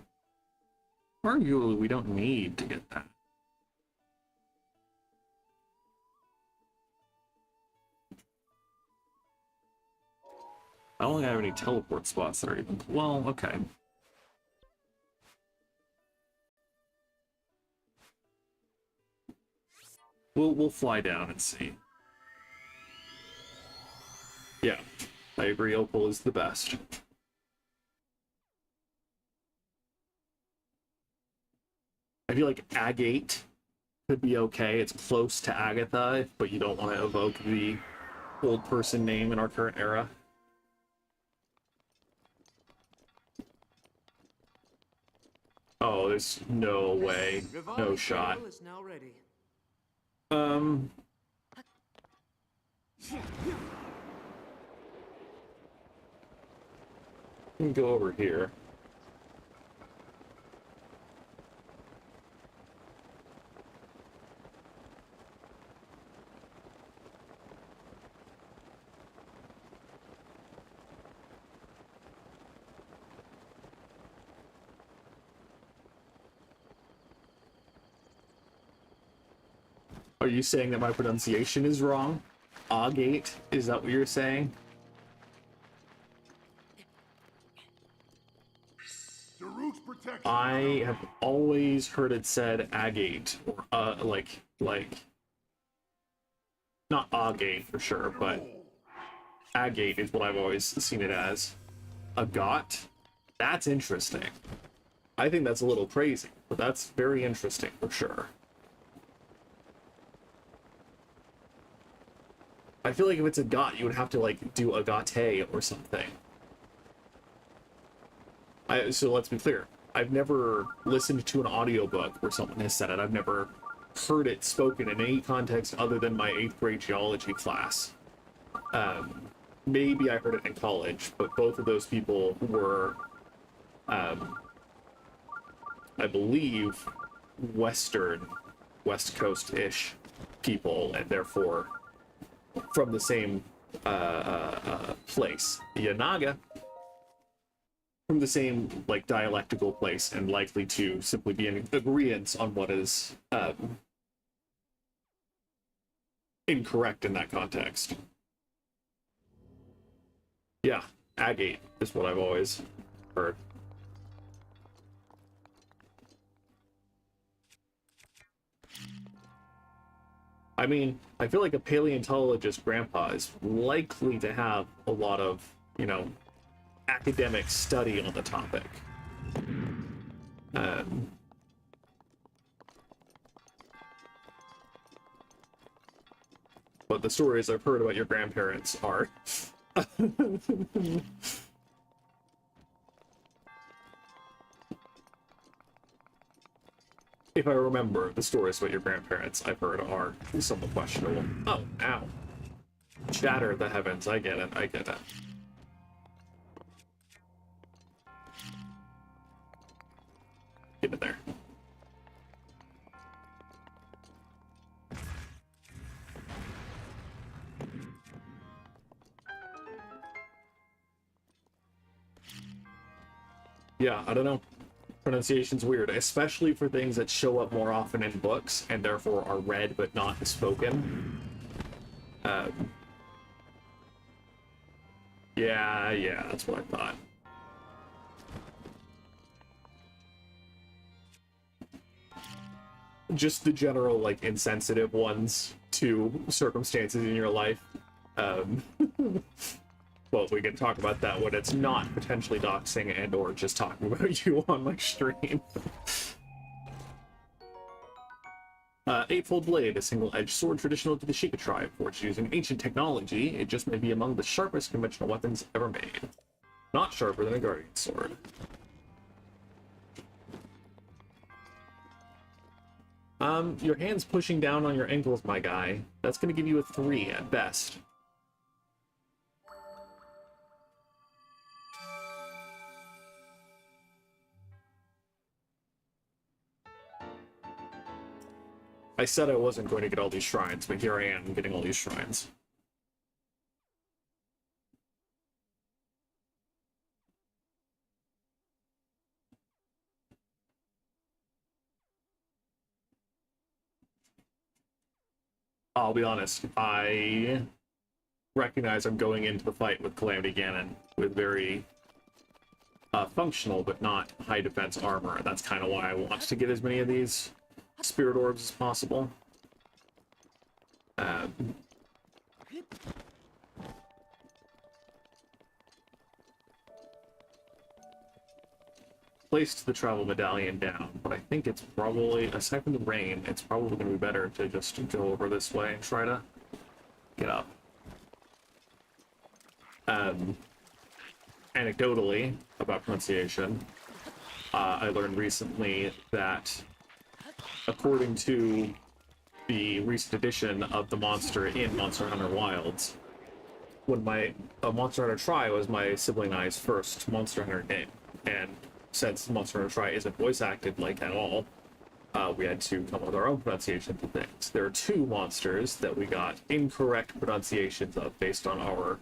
we don't need to get that. I don't think I have any teleport spots that are even... Well, okay. We'll fly down and see. Yeah, I agree. Opal is the best. I feel like Agate could be okay. It's close to Agatha, but you don't want to evoke the old person name in our current era. Oh, there's no way. No Rivali's shot. gale is now ready. We can go over here. Are you saying that my pronunciation is wrong? Agate? Is that what you're saying? I have always heard it said agate, or like not agate for sure, but agate is what I've always seen it as. Agot? That's interesting. I think that's a little crazy, but that's very interesting for sure. I feel like if it's a got, you would have to like do agate or something. So let's be clear. I've never listened to an audiobook where someone has said it. I've never heard it spoken in any context other than my 8th grade geology class. Maybe I heard it in college, but both of those people were, I believe, West Coast-ish people, and therefore from the same place. Yanaga, from the same like dialectical place, and likely to simply be in agreement on what is incorrect in that context. Yeah, agate is what I've always heard. I mean, I feel like a paleontologist grandpa is likely to have a lot of, you know, academic study on the topic. But the stories I've heard about your grandparents are... If I remember, the stories about your grandparents I've heard are somewhat questionable. Oh, ow. Shatter the heavens. I get it. I get it. Get in there. Yeah, I don't know. Pronunciation's weird, especially for things that show up more often in books and therefore are read but not spoken. Yeah, that's what I thought. Just the general, like, insensitive ones to circumstances in your life. Well, we can talk about that when it's not potentially doxing and or just talking about you on my stream. Eightfold Blade, a single-edged sword traditional to the Sheikah tribe, forged using ancient technology. It just may be among the sharpest conventional weapons ever made. Not sharper than a guardian sword. Your hand's pushing down on your ankles, my guy. That's gonna give you a 3 at best. I said I wasn't going to get all these shrines, but here I am getting all these shrines. I'll be honest, I recognize I'm going into the fight with Calamity Ganon with very functional but not high defense armor. That's kind of why I want to get as many of these spirit orbs as possible. placed the travel medallion down, but I think it's probably, aside from the rain, it's probably going to be better to just go over this way and try to get up. Anecdotally, about pronunciation, I learned recently that according to the recent edition of the monster in Monster Hunter Wilds, when Monster Hunter Tri was my sibling and I's first Monster Hunter game, and since Monster Hunter Tri isn't voice acted like at all, we had to come up with our own pronunciation for things. There are two monsters that we got incorrect pronunciations of based on our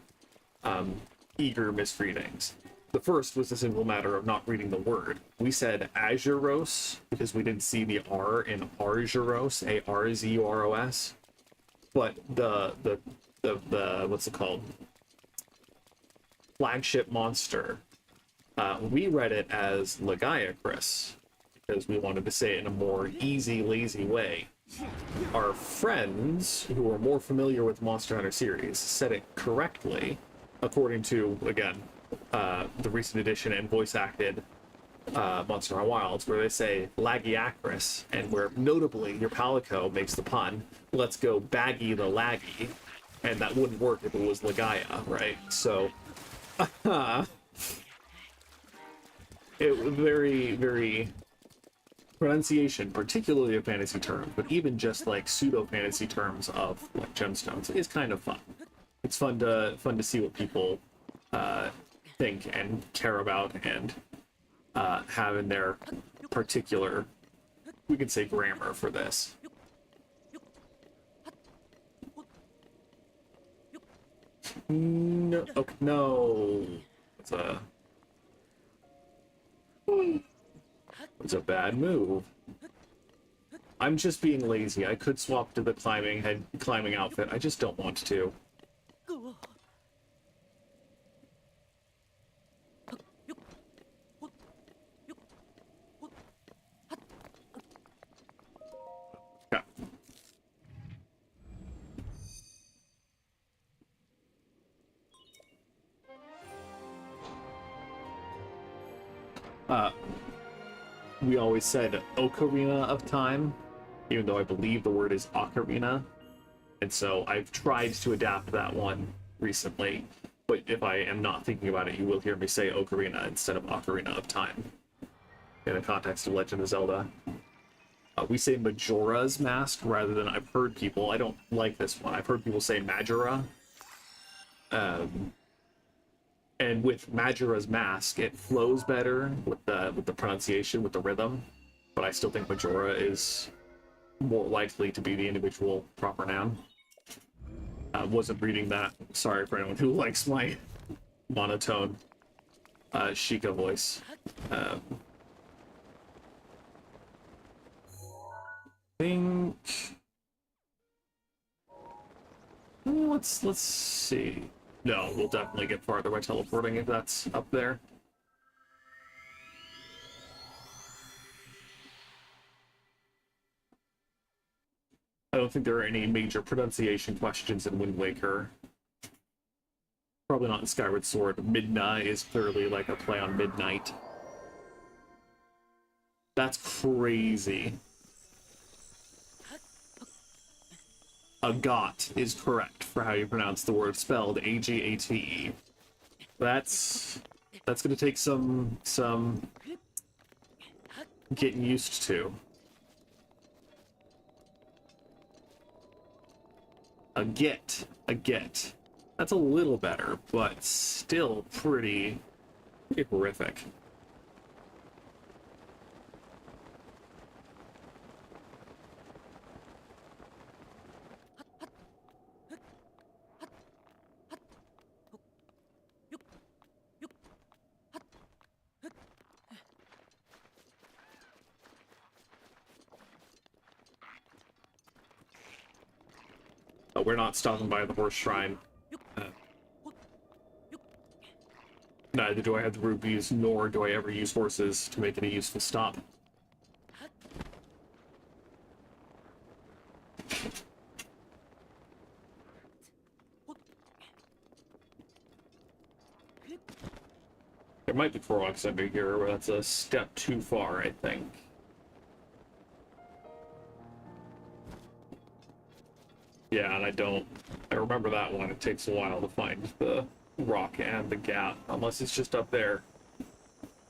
eager misreadings. The first was a simple matter of not reading the word. We said Azuros because we didn't see the R in Arzuros, Arzuros. But the what's it called? Flagship monster. We read it as Lagiacrus because we wanted to say it in a more easy, lazy way. Our friends who are more familiar with Monster Hunter series said it correctly, according to, again, the recent edition and voice acted Monster Hunter Wilds, where they say Lagiacrus, and where notably your Palico makes the pun, let's go baggy the laggy, and that wouldn't work if it was Lagaia, right? So, it was very, very pronunciation, particularly of fantasy terms, but even just like pseudo fantasy terms of like gemstones, is kind of fun. It's fun to see what people think and care about and have in their particular, we could say, grammar for this. No, okay, no. It's a bad move. I'm just being lazy. I could swap to the climbing outfit. I just don't want to. We always said Ocarina of Time, even though I believe the word is Ocarina, and so I've tried to adapt that one recently, but if I am not thinking about it, you will hear me say Ocarina instead of Ocarina of Time in the context of Legend of Zelda. We say Majora's Mask rather than, I've heard people, I don't like this one, I've heard people say Majora. And with Majora's Mask, it flows better with the pronunciation, with the rhythm. But I still think Majora is more likely to be the individual proper noun. I wasn't reading that. Sorry for anyone who likes my monotone Sheikah voice. Think. Let's see. No, we'll definitely get farther by teleporting if that's up there. I don't think there are any major pronunciation questions in Wind Waker. Probably not in Skyward Sword. Midna is clearly like a play on midnight. That's crazy. Agat is correct for how you pronounce the word, spelled A-G-A-T-E. That's gonna take some getting used to. A get. That's a little better, but still pretty horrific. We're not stopping by the horse shrine. Neither do I have the rupees, nor do I ever use horses to make it a useful stop. There might be Koroks under here, but that's a step too far, I think. Yeah, and I remember that one. It takes a while to find the rock and the gap, unless it's just up there.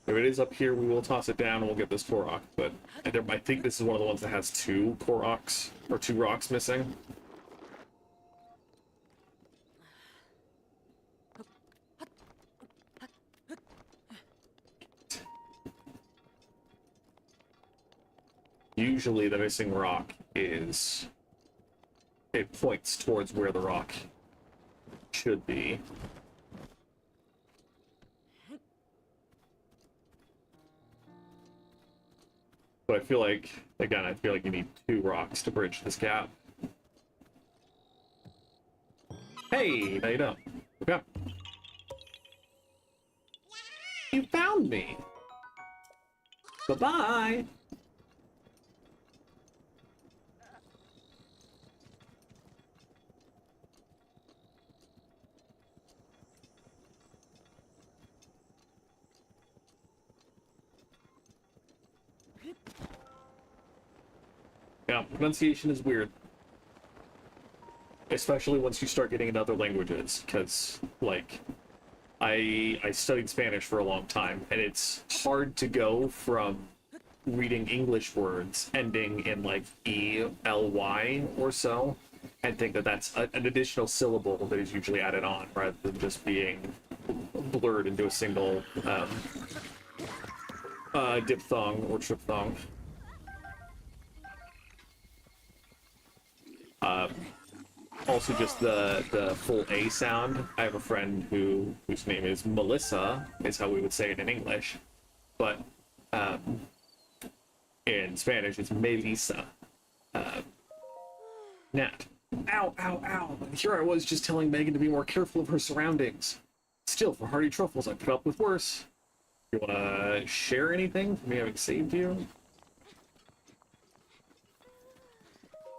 If it is up here, we will toss it down and we'll get this Korok, but I think this is one of the ones that has 2 Koroks, or 2 rocks missing. Usually the missing rock is... it points towards where the rock should be. But I feel like, again, I feel like you need 2 rocks to bridge this gap. Hey, no you don't. Okay. You found me! Bye-bye! Yeah, pronunciation is weird. Especially once you start getting into other languages, because, like, I studied Spanish for a long time, and it's hard to go from reading English words ending in, like, E-L-Y or so, and think that that's an additional syllable that is usually added on, rather than just being blurred into a single diphthong or triphthong. Also, just the full A sound. I have a friend whose name is Melissa, is how we would say it in English, but in Spanish it's Melissa. Nat. Ow, ow, ow! Here I was just telling Megan to be more careful of her surroundings. Still, for hearty truffles, I put up with worse. You wanna share anything from me having saved you?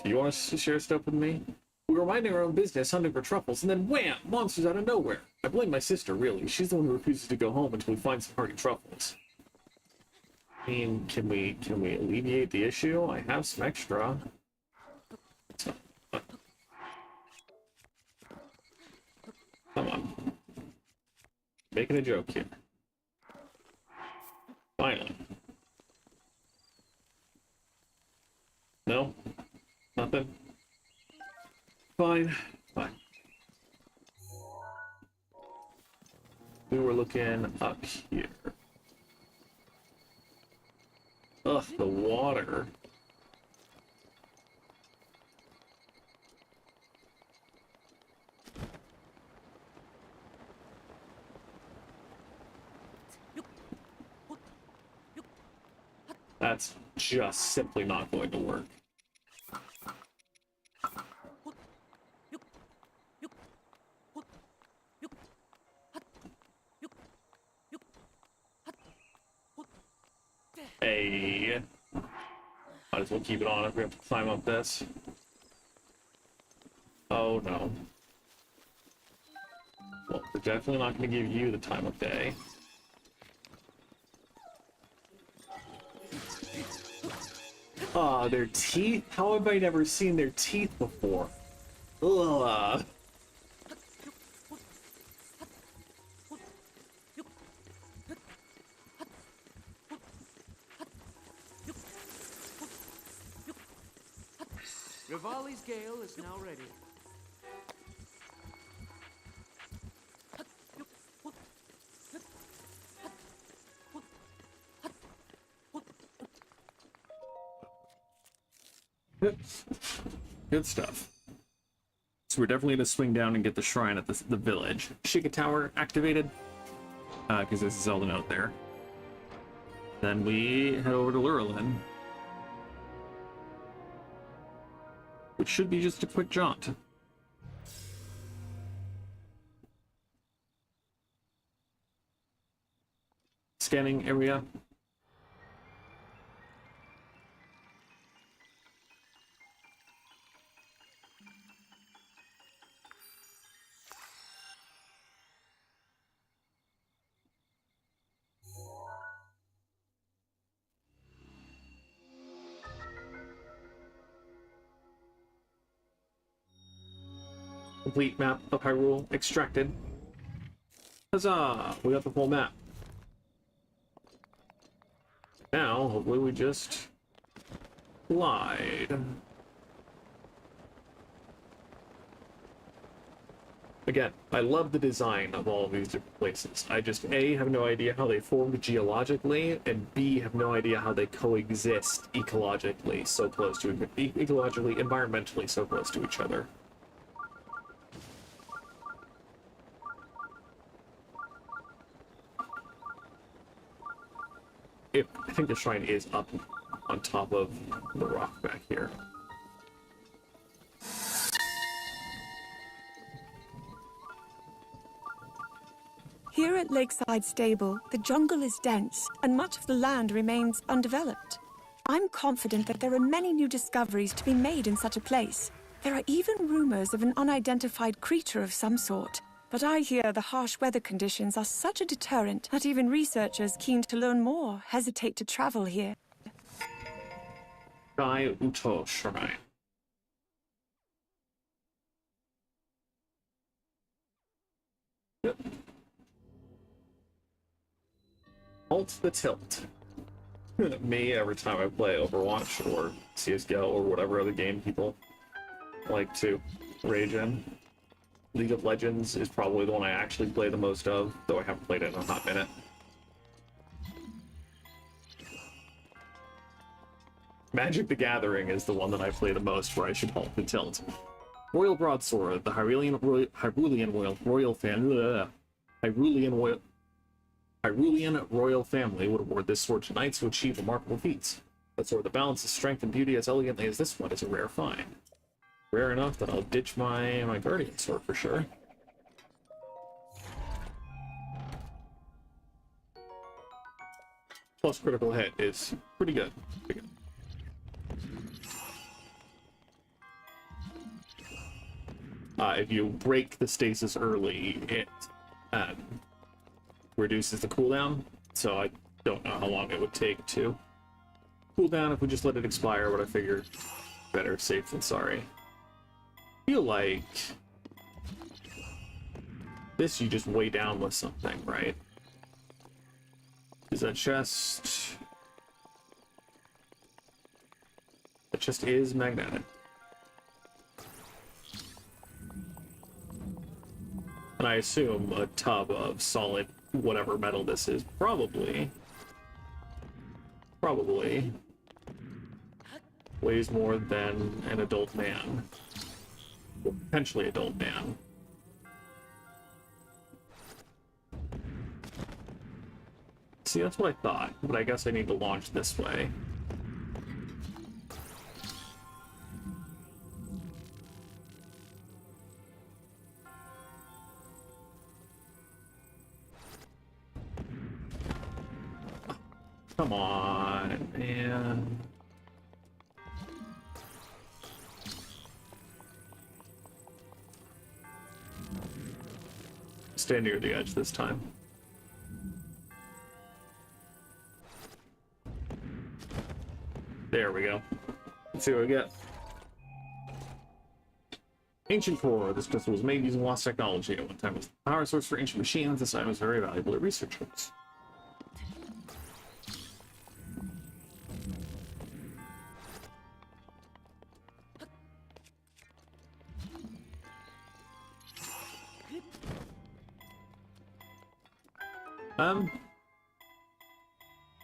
Do you want to share stuff with me? We were minding our own business, hunting for truffles, and then wham! Monsters out of nowhere. I blame my sister, really. She's the one who refuses to go home until we find some hearty truffles. I mean, can we alleviate the issue? I have some extra. Come on. Making a joke here. Finally. No? Nothing? Fine. Fine. We were looking up here. Ugh, the water. That's just simply not going to work. Hey. Might as well keep it on if we have to climb up this. Oh no. Well, we're definitely not going to give you the time of day. Ah, their teeth? How have I never seen their teeth before? Ugh. Rivali's gale is now ready. Good stuff. So we're definitely going to swing down and get the shrine at the village. Shika Tower activated, because there's a Zelda note there. Then we head over to Lurelin, which should be just a quick jaunt. Scanning area. Complete map of Hyrule extracted. Huzzah! We got the full map. Now, hopefully we just glide. Again, I love the design of all of these different places. I just, A, have no idea how they formed geologically, and B, have no idea how they coexist ecologically so close to, ecologically, environmentally so close to each other. I think the shrine is up on top of the rock back here. Here at Lakeside Stable, the jungle is dense, and much of the land remains undeveloped. I'm confident that there are many new discoveries to be made in such a place. There are even rumors of an unidentified creature of some sort. But I hear the harsh weather conditions are such a deterrent that even researchers keen to learn more hesitate to travel here. Sky Uto Shrine. Yep. Alt the tilt. Me, every time I play Overwatch or CSGO or whatever other game people like to rage in. League of Legends is probably the one I actually play the most of, though I haven't played it in a hot minute. Magic the Gathering is the one that I play the most, where I should halt the tilt. Royal Broadsword, the Hyrulean royal family would award this sword to knights who achieve remarkable feats. That sword that balances strength and beauty as elegantly as this one is a rare find. Rare enough that I'll ditch my guardian sword for sure. Plus critical hit is pretty good. Pretty good. If you break the stasis early, it reduces the cooldown, so I don't know how long it would take to cool down if we just let it expire, but I figured better safe than sorry. I feel like this you just weigh down with something, right? Is that chest? The chest is magnetic. And I assume a tub of solid whatever metal this is probably weighs more than an adult man. Or potentially adult man. See, that's what I thought, but I guess I need to launch this way. Come on, man. Stay near the edge this time. There we go. Let's see what we get. Ancient core. This crystal was made using lost technology. At one time it was the power source for ancient machines. This item was very valuable to researchers.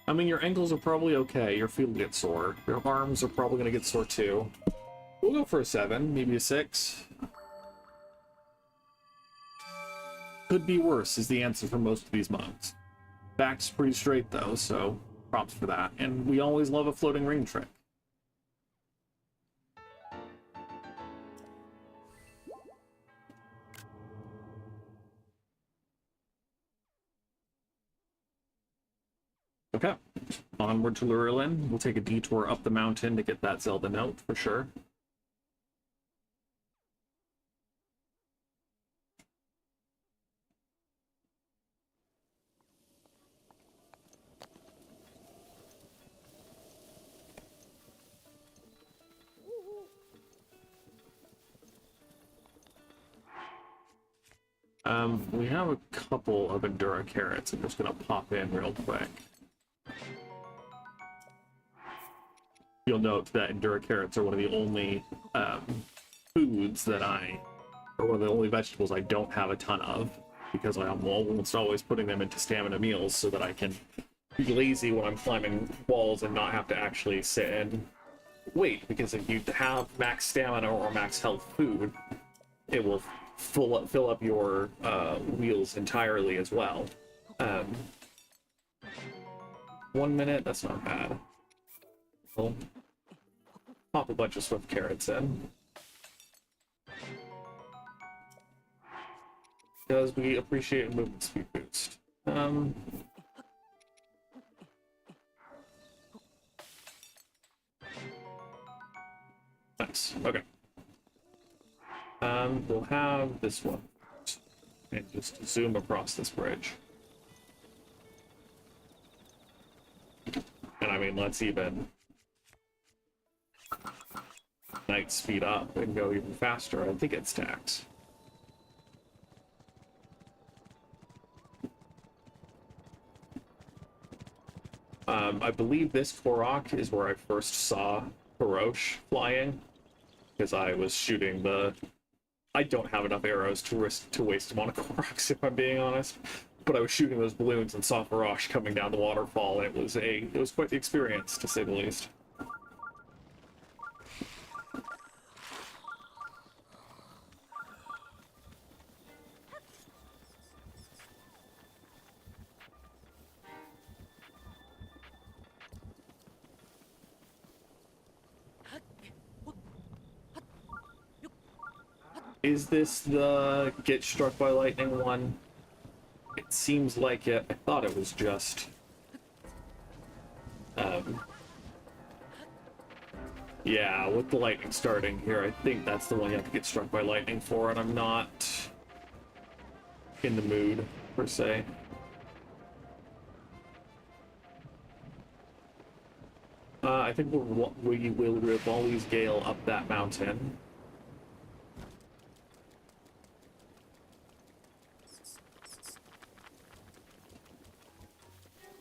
I mean, your ankles are probably okay. Your feet will get sore. Your arms are probably going to get sore too. We'll go for a 7, maybe a 6. Could be worse is the answer for most of these modes. Back's pretty straight though, so props for that. And we always love a floating ring trick. Okay, onward to Lurelin. We'll take a detour up the mountain to get that Zelda note for sure. We have a couple of Endura carrots. I'm just gonna pop in real quick. You'll note that Endura carrots are one of the only foods that or one of the only vegetables I don't have a ton of, because I'm almost always putting them into stamina meals so that I can be lazy when I'm climbing walls and not have to actually sit and wait, because if you have max stamina or max health food, it will fill up your wheels entirely as well. 1 minute, that's not bad. We'll pop a bunch of swift carrots in. Because we appreciate a movement speed boost. Nice, okay. We'll have this one. And just zoom across this bridge. And I mean, let's even night speed up and go even faster. I think it stacks. I believe this Korok is where I first saw Hirosh flying, because I was shooting I don't have enough arrows to waste them on a Koroks, if I'm being honest. But I was shooting those balloons and saw Hirosh coming down the waterfall, and it was quite the experience, to say the least. Is this the get struck by lightning one? It seems like it. I thought it was just... yeah, with the lightning starting here, I think that's the one you have to get struck by lightning for, and I'm not in the mood, per se. I think we will Rivali's Gale up that mountain.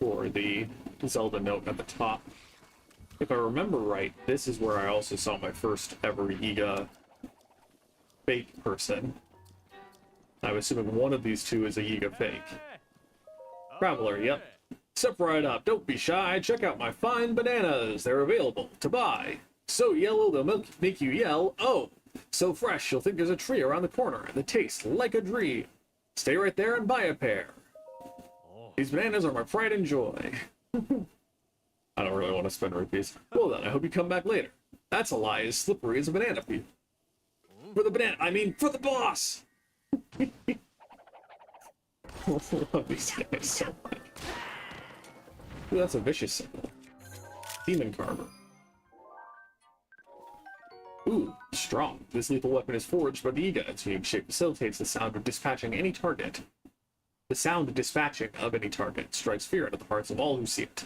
For the Zelda note at the top. If I remember right, this is where I also saw my first ever Yiga fake person. I'm assuming one of these two is a Yiga fake. Traveler, yep. Step right up, don't be shy, check out my fine bananas. They're available to buy. So yellow they'll make you yell, oh! So fresh you'll think there's a tree around the corner, and they taste like a dream. Stay right there and buy a pair. These bananas are my pride and joy. I don't really want to spend rupees. Well then, I hope you come back later. That's a lie as slippery as a banana peel. For the boss! I love these guys so much. Ooh, that's a vicious symbol. Demon Carver. Ooh, strong. This lethal weapon is forged by the Yiga. Its unique shape facilitates the sound of dispatching any target. The sound of dispatching of any target strikes fear into the hearts of all who see it.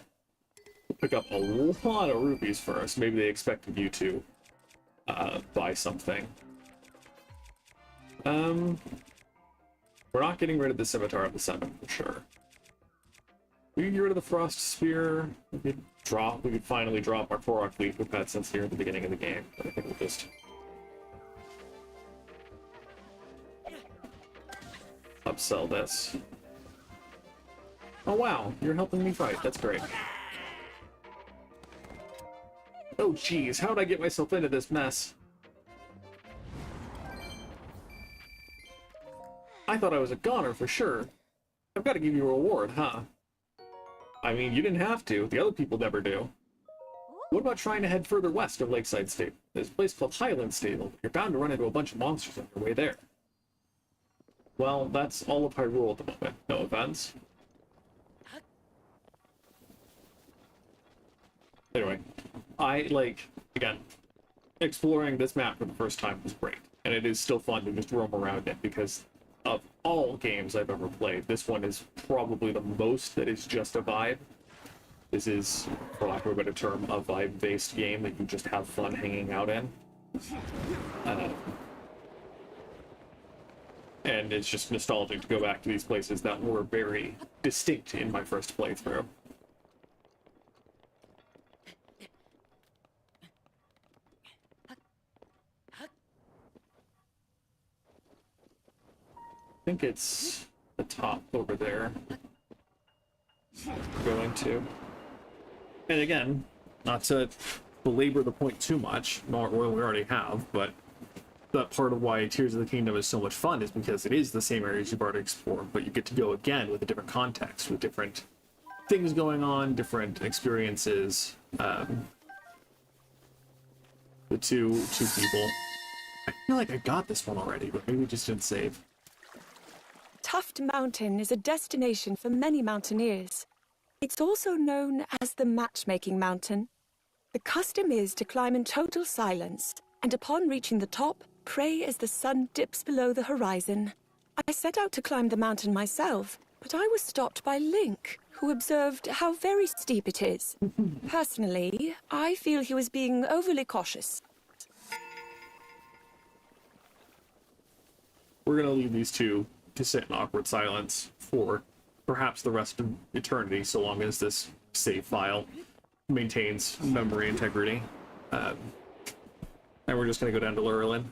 We'll pick up a lot of rupees first. Maybe they expected you to buy something. We're not getting rid of the Scimitar of the Seven, for sure. We can get rid of the Frost Spear. We could finally drop our Korok Leaf we've had since here at the beginning of the game. But I think we'll just upsell this. Oh wow, you're helping me fight. That's great. Oh geez, how'd I get myself into this mess? I thought I was a goner for sure. I've got to give you a reward, huh? I mean, you didn't have to. The other people never do. What about trying to head further west of Lakeside Stable? There's a place called Highland Stable. You're bound to run into a bunch of monsters on your way there. Well, that's all of Hyrule at the moment. No offense. Anyway, again, exploring this map for the first time was great. And it is still fun to just roam around it, because of all games I've ever played, this one is probably the most that is just a vibe. This is, for lack of a better term, a vibe-based game that you just have fun hanging out in. and it's just nostalgic to go back to these places that were very distinct in my first playthrough. I think it's the top over there. Going to. And again, not to belabor the point too much, nor we already have, but that part of why Tears of the Kingdom is so much fun is because it is the same areas you've already explored, but you get to go again with a different context, with different things going on, different experiences. The two people. I feel like I got this one already, but maybe we just didn't save. Tuft Mountain is a destination for many mountaineers. It's also known as the Matchmaking Mountain. The custom is to climb in total silence, and upon reaching the top, pray as the sun dips below the horizon. I set out to climb the mountain myself, but I was stopped by Link, who observed how very steep it is. Personally, I feel he was being overly cautious. We're gonna leave these two to sit in awkward silence for perhaps the rest of eternity, so long as this save file maintains memory integrity. And we're just gonna go down to Lurelin.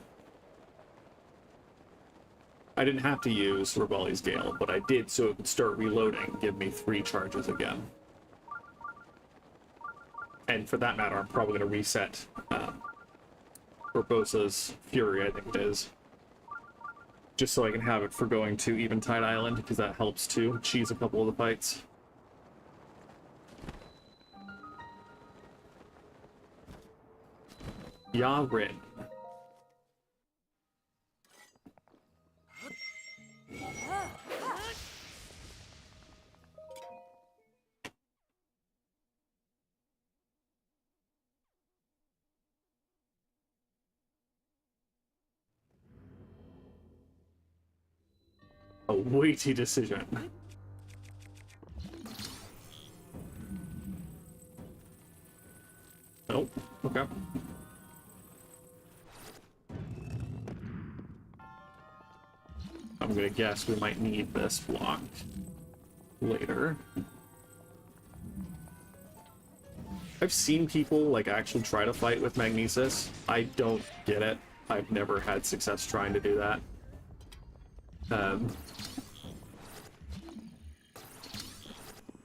I didn't have to use Rebelli's Gale, but I did so it would start reloading, give me 3 charges again. And for that matter, I'm probably gonna reset Urbosa's Fury, I think it is. Just so I can have it for going to Eventide Island, because that helps to cheese a couple of the fights. Yarin. A weighty decision. Nope. Okay. I'm gonna guess we might need this block later. I've seen people like actually try to fight with Magnesis. I don't get it. I've never had success trying to do that.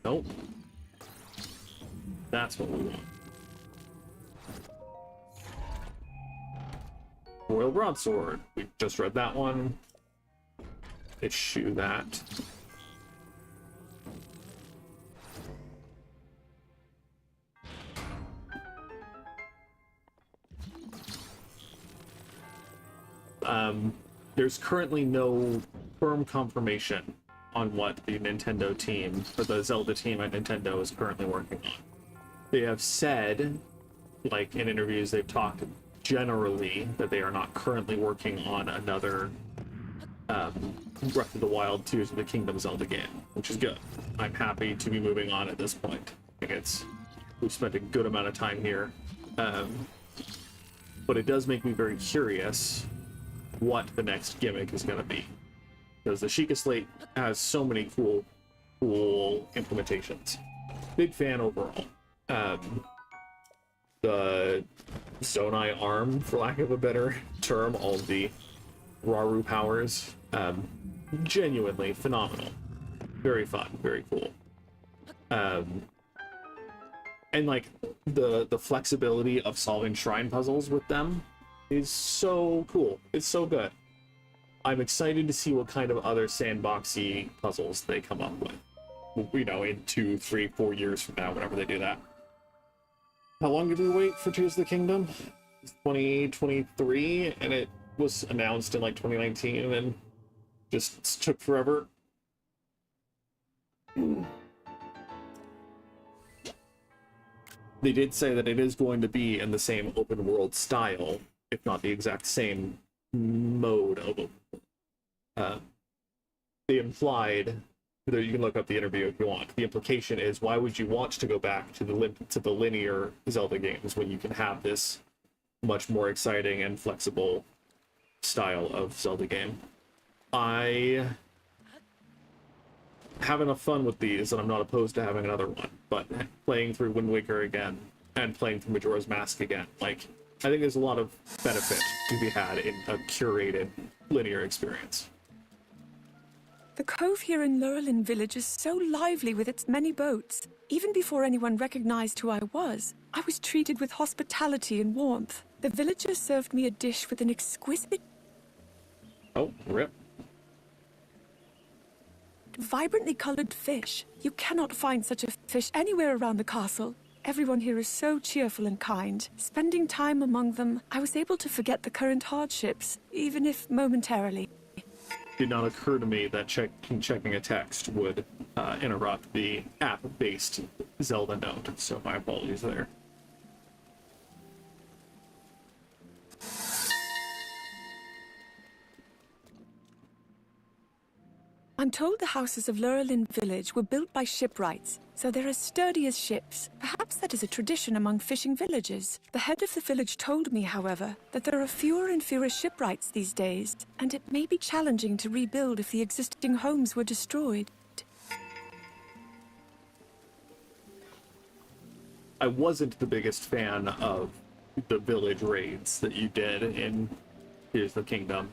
Nope. That's what we want. Royal Broadsword. We just read that one. Issue that. There's currently no firm confirmation on what the Nintendo team, or the Zelda team at Nintendo, is currently working on. They have said, like in interviews, they've talked generally that they are not currently working on another Breath of the Wild Tears of the Kingdom Zelda game, which is good. I'm happy to be moving on at this point. I think we've spent a good amount of time here. But it does make me very curious what the next gimmick is going to be. Because the Sheikah Slate has so many cool implementations. Big fan overall. The Zonai arm, for lack of a better term, all of the Raru powers, genuinely phenomenal. Very fun, very cool. And like the flexibility of solving shrine puzzles with them is so cool. It's so good. I'm excited to see what kind of other sandboxy puzzles they come up with. You know, in 2, 3, 4 years from now, whenever they do that. How long did we wait for Tears of the Kingdom? 2023, and it was announced in like 2019, and just took forever. They did say that it is going to be in the same open world style, if not the exact same mode of they implied, you can look up the interview if you want. The implication is, why would you want to go back to the linear Zelda games when you can have this much more exciting and flexible style of Zelda game? I have enough fun with these, and I'm not opposed to having another one. But playing through Wind Waker again and playing through Majora's Mask again, like, I think there's a lot of benefit to be had in a curated linear experience. The cove here in Lurelin Village is so lively with its many boats. Even before anyone recognized who I was treated with hospitality and warmth. The villagers served me a dish with an exquisite, Oh, rip. vibrantly colored fish. You cannot find such a fish anywhere around the castle. Everyone here is so cheerful and kind. Spending time among them, I was able to forget the current hardships, even if momentarily. Did not occur to me that checking a text would interrupt the app-based Zelda note, so my apologies there. I'm told the houses of Lurelin Village were built by shipwrights, so they're as sturdy as ships. Perhaps that is a tradition among fishing villages. The head of the village told me, however, that there are fewer and fewer shipwrights these days, and it may be challenging to rebuild if the existing homes were destroyed. I wasn't the biggest fan of the village raids that you did in Here's the Kingdom.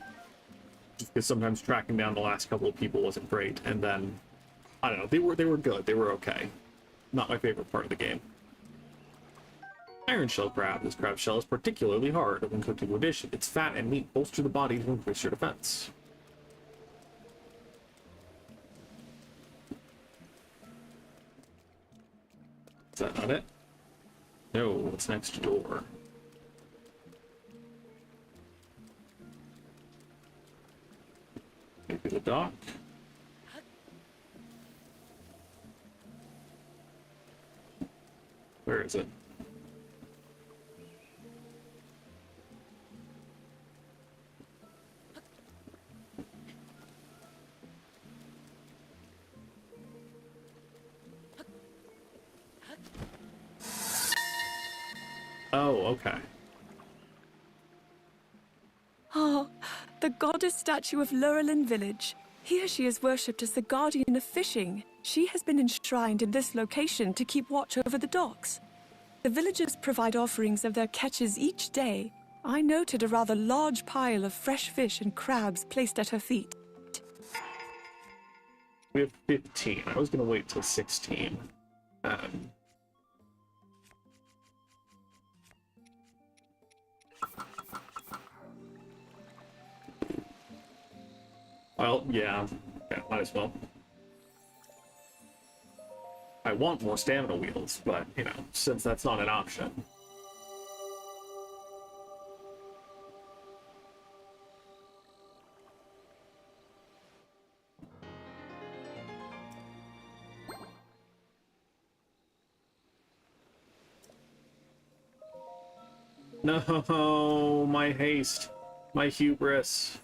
Just because sometimes tracking down the last couple of people wasn't great, and then I don't know, they were good, they were okay. Not my favorite part of the game. Iron shell crab. This crab shell is particularly hard when cooked into a dish. Its fat and meat bolster the body to increase your defense. Is that not it? No, it's next door. Maybe the dock. Where is it? Oh, okay. Ah, the goddess statue of Lurelin Village. Here she is worshipped as the guardian of fishing. She has been enshrined in this location to keep watch over the docks. The villagers provide offerings of their catches each day. I noted a rather large pile of fresh fish and crabs placed at her feet. We have 15. I was going to wait till 16. Well, yeah, might as well. I want more stamina wheels, but, you know, since that's not an option. No, my haste, my hubris.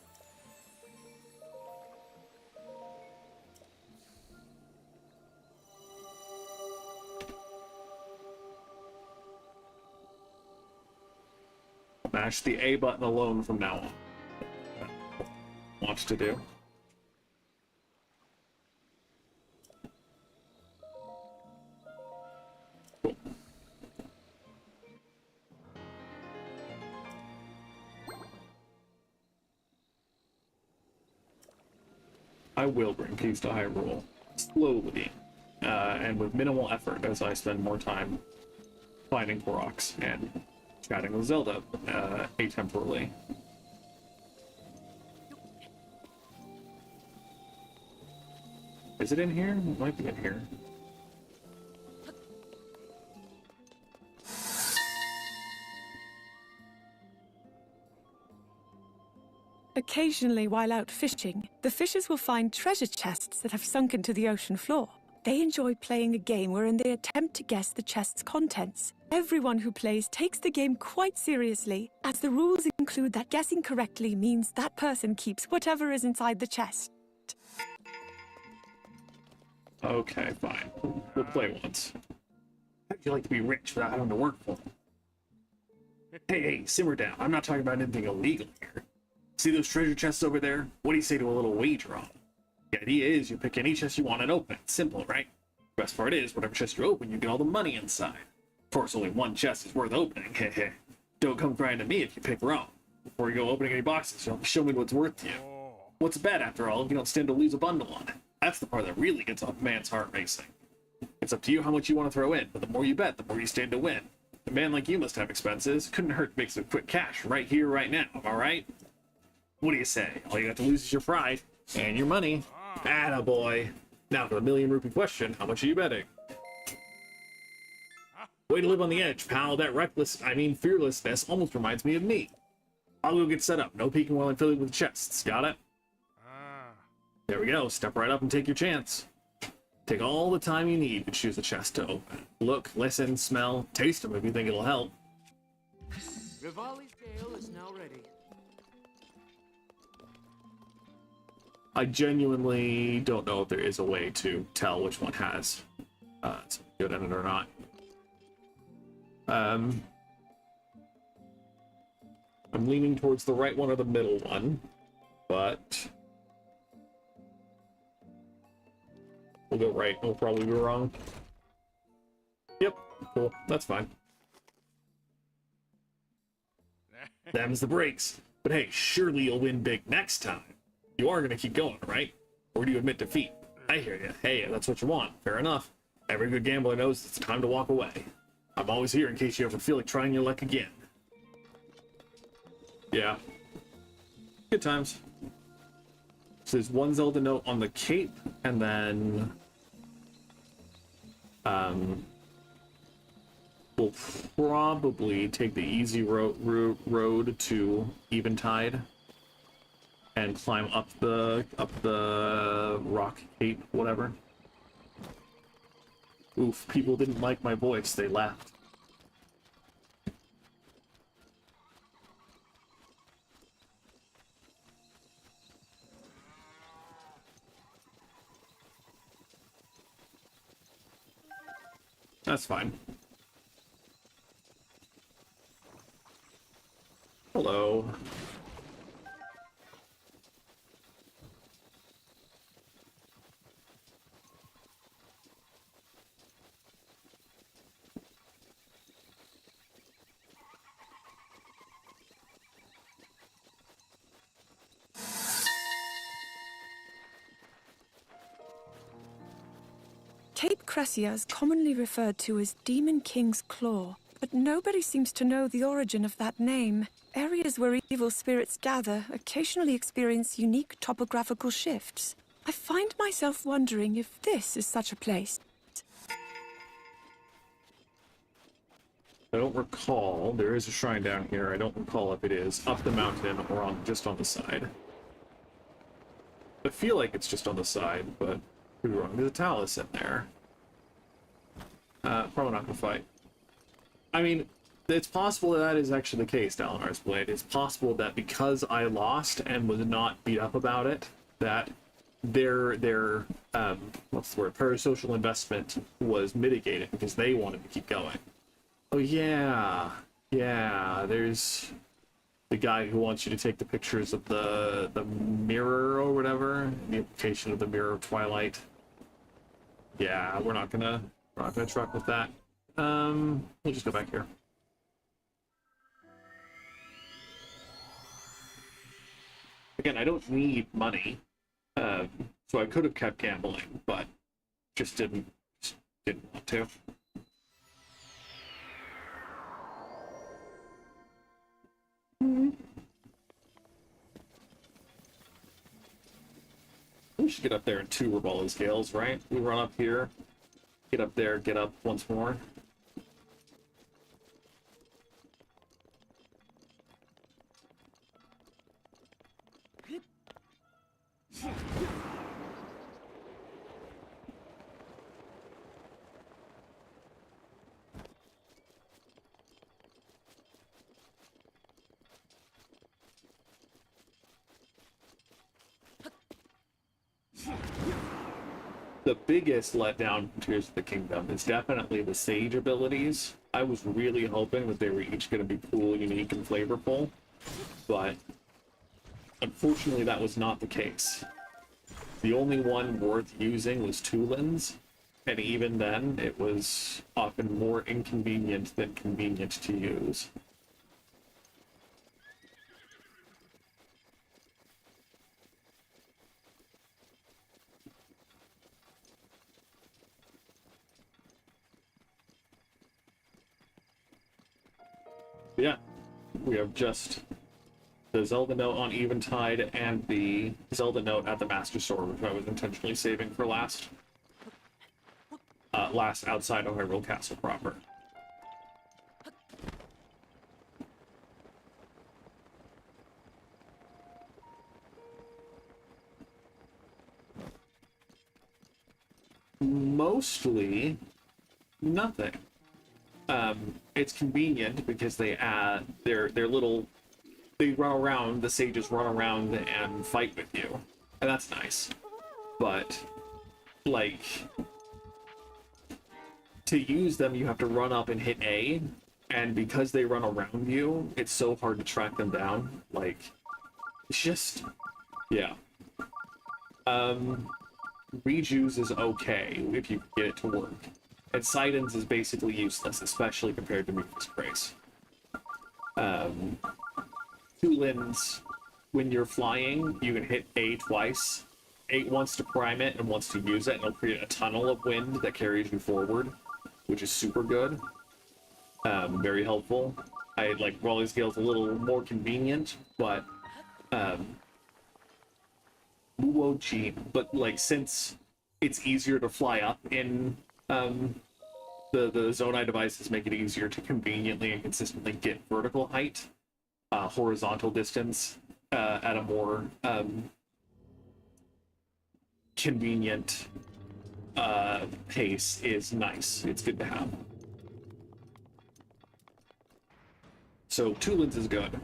Mash the A button alone from now on. Wants to do. Cool. I will bring peace to Hyrule slowly and with minimal effort as I spend more time finding Koroks and chatting with Zelda atemporally. Is it in here? It might be in here. Occasionally, while out fishing, the fishers will find treasure chests that have sunk into the ocean floor. They enjoy playing a game wherein they attempt to guess the chest's contents. Everyone who plays takes the game quite seriously, as the rules include that guessing correctly means that person keeps whatever is inside the chest. Okay, fine. We'll play once. How'd you like to be rich without having to work for it? Hey, simmer down. I'm not talking about anything illegal here. See those treasure chests over there? What do you say to a little wager on 'em? The idea is you pick any chest you want and open it. Simple, right? The best part is, whatever chest you open, you get all the money inside. Of course, only one chest is worth opening. Heh. Don't come crying to me if you pick wrong. Before you go opening any boxes, you'll show me what's worth to you. What's a bet, after all, if you don't stand to lose a bundle on it? That's the part that really gets a man's heart racing. It's up to you how much you want to throw in, but the more you bet, the more you stand to win. A man like you must have expenses. Couldn't hurt to make some quick cash right here, right now, am I right? What do you say? All you have to lose is your pride and your money. Attaboy. Now for the million-rupee question, how much are you betting? Way to live on the edge, pal. That fearlessness almost reminds me of me. I'll go get set up. No peeking while I'm filling with chests. Got it? There we go. Step right up and take your chance. Take all the time you need to choose a chest to open. Look, listen, smell, taste them if you think it'll help. Rivali's Gale is now ready. I genuinely don't know if there is a way to tell which one has something good in it or not. I'm leaning towards the right one or the middle one, but we'll go right. We'll probably be wrong. Yep, cool. That's fine. Them's the breaks. But hey, surely you'll win big next time. You are going to keep going, right? Or do you admit defeat? I hear you. Hey, that's what you want. Fair enough. Every good gambler knows it's time to walk away. I'm always here in case you ever feel like trying your luck again. Yeah. Good times. So there's one Zelda note on the cape, and then we'll probably take the easy road to Eventide and climb up the rock cape, whatever. Oof, people didn't like my voice, they left. That's fine. Hello. Cape Cressia is commonly referred to as Demon King's Claw, but nobody seems to know the origin of that name. Areas where evil spirits gather occasionally experience unique topographical shifts. I find myself wondering if this is such a place. I don't recall. There is a shrine down here. I don't recall if it is up the mountain or just on the side. I feel like it's just on the side, but could be wrong. There's a talus in there. Probably not gonna fight. I mean, it's possible that is actually the case, Dalinar's Blade. It's possible that because I lost and was not beat up about it, that their what's the word, parasocial investment was mitigated because they wanted to keep going. Oh yeah, there's the guy who wants you to take the pictures of the mirror or whatever, the implication of the Mirror of Twilight. Yeah, we're not gonna truck with that. We'll just go back here. Again, I don't need money, so I could have kept gambling, but just didn't want to. We should get up there in 2 Rivali scales, right? We run up here, get up there, get up once more. The biggest letdown in Tears of the Kingdom is definitely the Sage abilities. I was really hoping that they were each going to be cool, unique, and flavorful, but Unfortunately, that was not the case. The only one worth using was Tulin's, and even then, it was often more inconvenient than convenient to use. Yeah, we have just the Zelda note on Eventide and the Zelda note at the Master Sword, which I was intentionally saving for last. Last outside of Hyrule Castle proper. Mostly nothing. It's convenient because they add their little, they run around, the sages run around and fight with you, and that's nice. But like, to use them you have to run up and hit A, and because they run around you, it's so hard to track them down. Like, it's just, yeah. Reju's is okay if you get it to work. And Sidon's is basically useless, especially compared to Mufa's Grace. Tulin's, when you're flying, you can hit A twice. A once to prime it and once to use it, and it'll create a tunnel of wind that carries you forward, which is super good. Very helpful. I like Raleigh Scale's a little more convenient, but Wuoji, but like since it's easier to fly up in the Zonai devices make it easier to conveniently and consistently get vertical height, horizontal distance at a more convenient pace is nice. It's good to have. So Tulin's is good.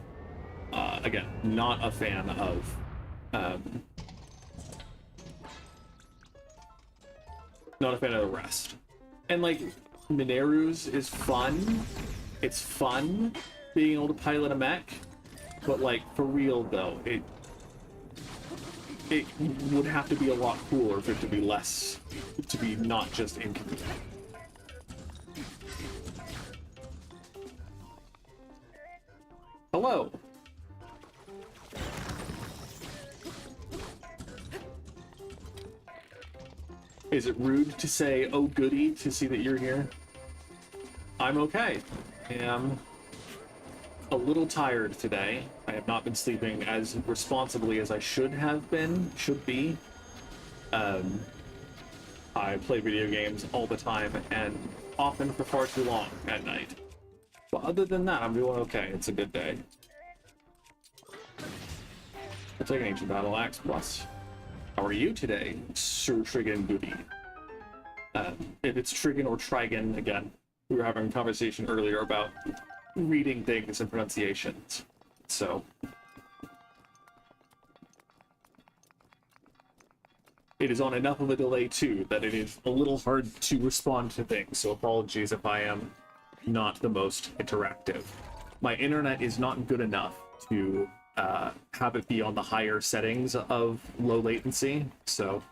Again, not a fan of not a fan of the rest. And like Mineru's is fun. It's fun being able to pilot a mech, but like for real though, it would have to be a lot cooler for it to be less, to be not just inconvenient. Hello. Is it rude to say, oh goody, to see that you're here? I'm okay. I am a little tired today. I have not been sleeping as responsibly as I should be. I play video games all the time and often for far too long at night. But other than that, I'm doing okay. It's a good day. I'll take an Ancient Battle Axe plus. How are you today, Sir Trigon Goody? If it's Trigon or Trigon, again, we were having a conversation earlier about reading things and pronunciations. So, it is on enough of a delay, too, that it is a little hard to respond to things, so apologies if I am not the most interactive. My internet is not good enough to have it be on the higher settings of low latency, so...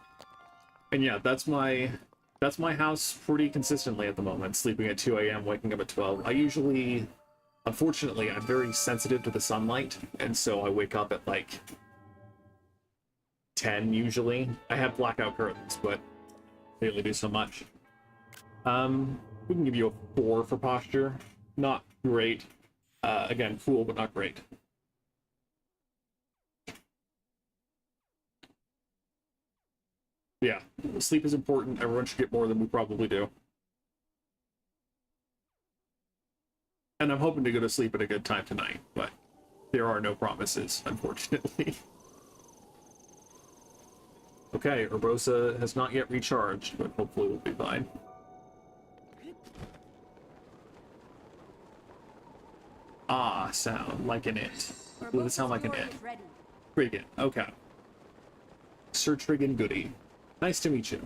And yeah, that's my house pretty consistently at the moment, sleeping at 2 a.m., waking up at 12. I usually, unfortunately, I'm very sensitive to the sunlight, and so I wake up at like 10 usually. I have blackout curtains, but they only do so much. We can give you a 4 for posture. Not great. Again, cool, but not great. Yeah, sleep is important. Everyone should get more than we probably do. And I'm hoping to go to sleep at a good time tonight, but there are no promises, unfortunately. Okay, Urbosa has not yet recharged, but hopefully we'll be fine. Ah, sound like an it. Does it sound like an it? Trigon, okay. Sir Trigon Goody. Nice to meet you.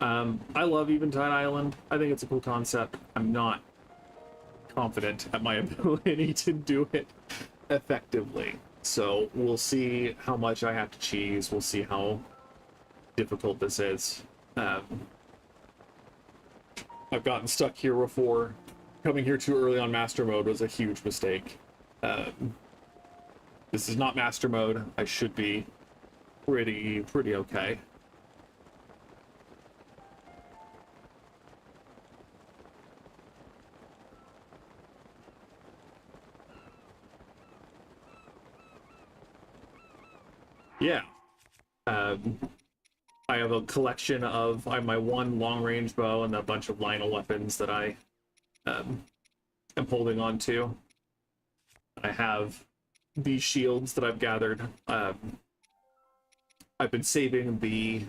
I love Eventide Island. I think it's a cool concept. I'm not confident at my ability to do it effectively. So we'll see how much I have to cheese. We'll see how difficult this is. I've gotten stuck here before. Coming here too early on Master Mode was a huge mistake. This is not Master Mode. I should be pretty okay. Yeah. I have a collection of my one long-range bow and a bunch of Lionel weapons that I am holding on to. I have these shields that I've gathered. I've been saving the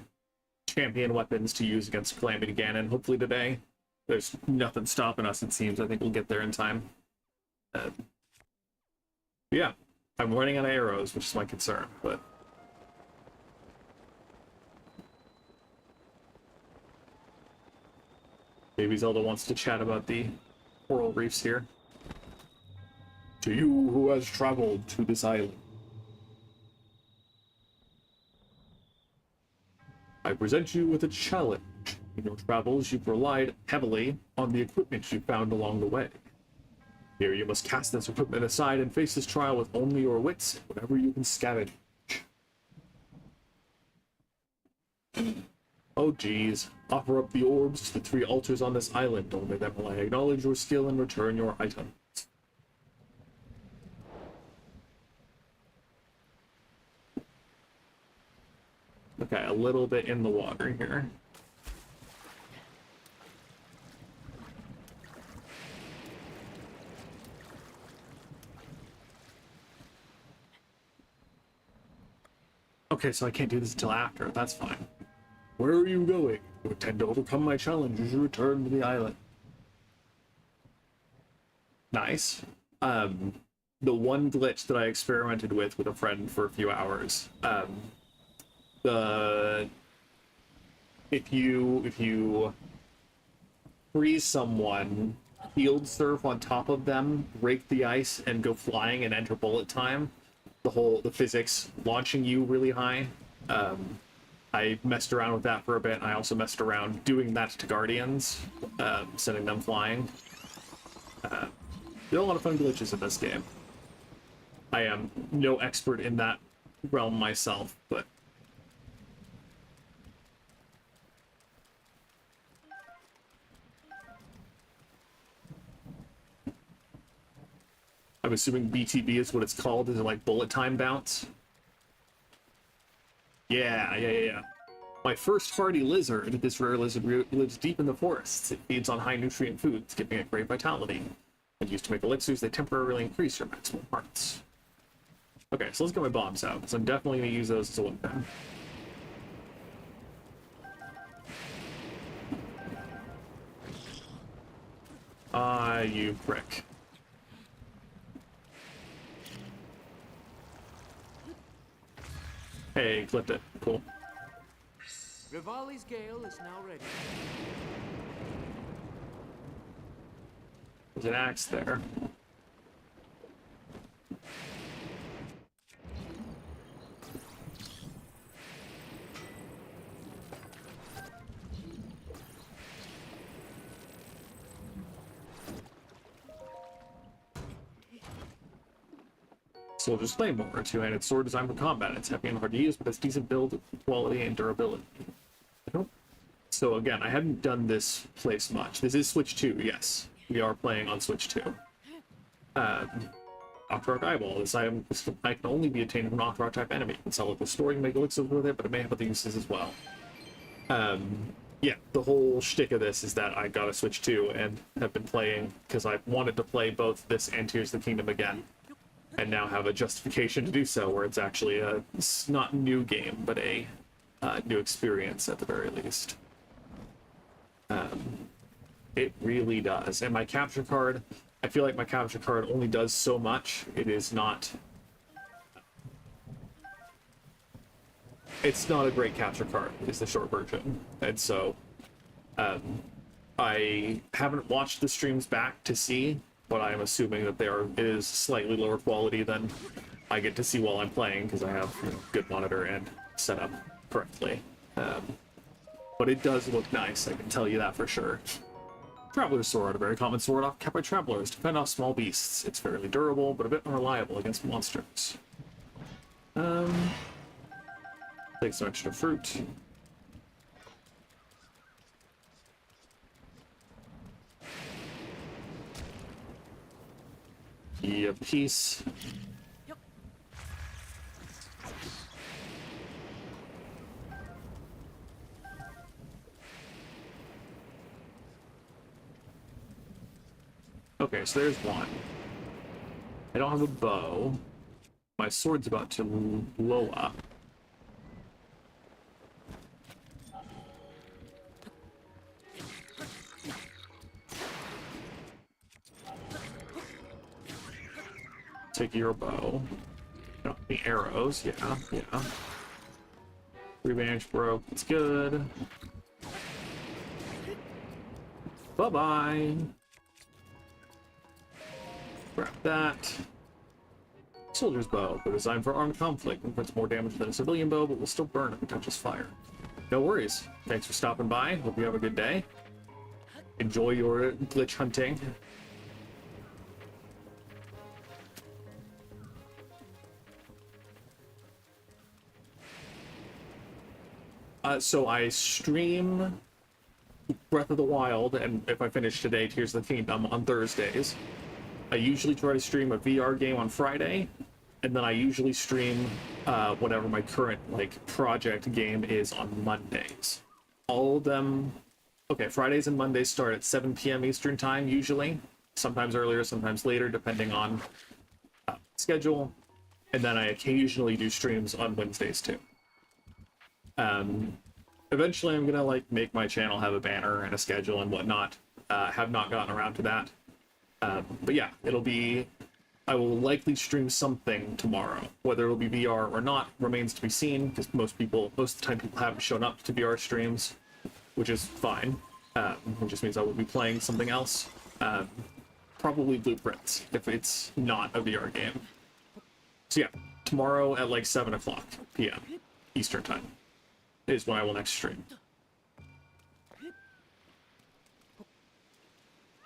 champion weapons to use against Calamity Ganon, hopefully today. There's nothing stopping us, it seems. I think we'll get there in time. Yeah, I'm running out of arrows, which is my concern, but... Maybe Zelda wants to chat about the coral reefs here. To you who has traveled to this island, I present you with a challenge. In your travels, you've relied heavily on the equipment you found along the way. Here you must cast this equipment aside and face this trial with only your wits and whatever you can scavenge. Oh geez, offer up the orbs to the 3 altars on this island. Only then will I acknowledge your skill and return your items. Okay, a little bit in the water here. Okay, so I can't do this until after. That's fine. Where are you going? You intend to overcome my challenge as you return to the island. Nice. The one glitch that I experimented with a friend for a few hours. If you freeze someone, field surf on top of them, break the ice, and go flying and enter bullet time, the physics launching you really high. I messed around with that for a bit, and I also messed around doing that to Guardians, sending them flying. There are a lot of fun glitches in this game. I am no expert in that realm myself, but... I'm assuming BTB is what it's called. Is it like bullet time bounce? Yeah. My first hardy lizard. This rare lizard lives deep in the forests. It feeds on high nutrient foods, giving it great vitality. And used to make elixirs, they temporarily increase your maximum hearts. Okay, so let's get my bombs out, because I'm definitely going to use those as a weapon. You prick. Hey, clipped it. Cool. Rivali's Gale is now ready. There's an axe there. Soldier's Claymore, two-handed sword designed for combat. It's heavy and hard to use, but it's decent build, quality, and durability. So again, I haven't done this place much. This is Switch 2, yes. We are playing on Switch 2. Octorok Eyeball. This item can only be obtained from an Octorok type enemy. You can sell it with storing, make elixirs with it, but it may have other uses as well. Yeah, the whole shtick of this is that I got a Switch 2 and have been playing because I wanted to play both this and Tears of the Kingdom again. And now have a justification to do so, where it's actually a not new game, but a new experience at the very least. It really does. And my capture card, I feel like my capture card only does so much. It is not... It's not a great capture card, is the short version. And so I haven't watched the streams back to see, but I'm assuming that it is slightly lower quality than I get to see while I'm playing, because I have good monitor and set up correctly. But it does look nice, I can tell you that for sure. Traveler's Sword, a very common sword kept by travelers to fend off small beasts. It's fairly durable, but a bit unreliable against monsters. Take some extra fruit. Yeah, peace. Okay, so there's one. I don't have a bow. My sword's about to blow up. Take your bow. No, the arrows, yeah. 3 bandage broke, it's good. Bye-bye. Grab that. Soldier's bow, but designed for armed conflict. Inflicts more damage than a civilian bow, but will still burn if it touches fire. No worries. Thanks for stopping by. Hope you have a good day. Enjoy your glitch hunting. So I stream Breath of the Wild, and if I finish today, Tears of the Kingdom on Thursdays. I usually try to stream a VR game on Friday, and then I usually stream whatever my current project game is on Mondays. All of them, okay, Fridays and Mondays start at 7 p.m. Eastern time usually, sometimes earlier, sometimes later, depending on schedule, and then I occasionally do streams on Wednesdays too. Eventually I'm gonna make my channel have a banner and a schedule and whatnot. Have not gotten around to that. But yeah, I will likely stream something tomorrow. Whether it'll be VR or not remains to be seen, because most of the time people haven't shown up to VR streams, which is fine. It just means I will be playing something else. Probably Blueprints, if it's not a VR game. So yeah, tomorrow at 7 o'clock p.m. Eastern time is when I will next stream.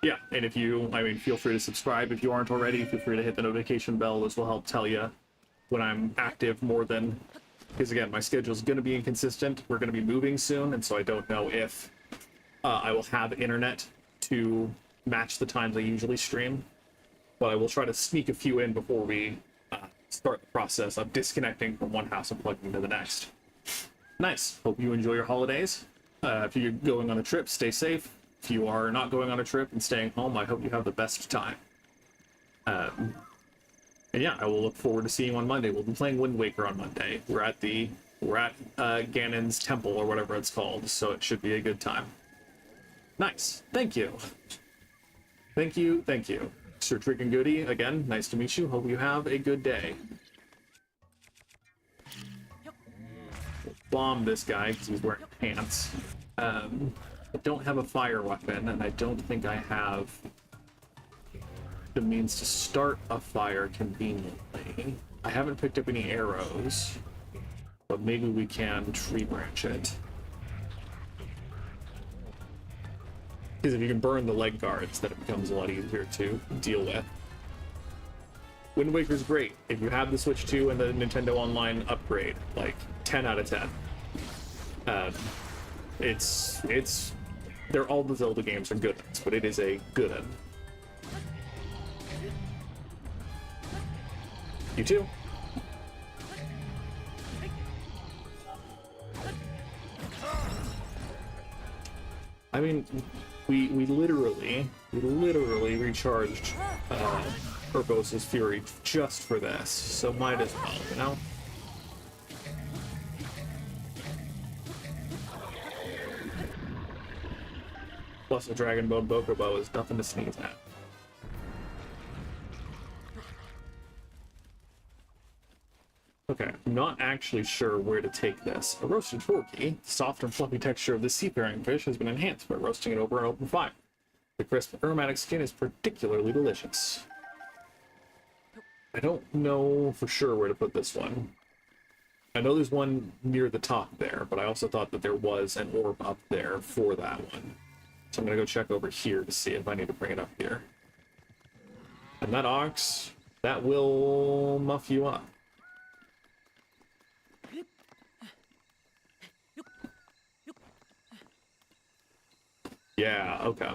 Yeah, and feel free to subscribe if you aren't already. Feel free to hit the notification bell. This will help tell you when I'm active more than... Because again, my schedule is going to be inconsistent. We're going to be moving soon, and so I don't know if I will have internet to match the times I usually stream. But I will try to sneak a few in before we start the process of disconnecting from one house and plugging into the next. Nice. Hope you enjoy your holidays. If you're going on a trip, stay safe. If you are not going on a trip and staying home, I hope you have the best time. And yeah, I will look forward to seeing you on Monday. We'll be playing Wind Waker on Monday. We're at Ganon's Temple or whatever it's called, so it should be a good time. Nice. Thank you. Thank you. Sir Trick and Goody, again, nice to meet you. Hope you have a good day. Bomb this guy because he's wearing pants. I don't have a fire weapon, and I don't think I have the means to start a fire conveniently. I haven't picked up any arrows, but maybe we can tree branch it. Because if you can burn the leg guards, then it becomes a lot easier to deal with. Wind Waker's great. If you have the Switch 2 and the Nintendo Online upgrade, 10 out of 10. All the Zelda games are good, but it is a good one. You too. I mean, we literally recharged Urbosa's Fury just for this, so might as well, you know? Plus, a Dragon Bone Bokobo is nothing to sneeze at. Okay, I'm not actually sure where to take this. A roasted turkey, the soft and fluffy texture of this seafaring fish has been enhanced by roasting it over an open fire. The crisp, aromatic skin is particularly delicious. I don't know for sure where to put this one. I know there's one near the top there, but I also thought that there was an orb up there for that one. So I'm gonna go check over here to see if I need to bring it up here. And that ox, that will muff you up. Yeah, okay.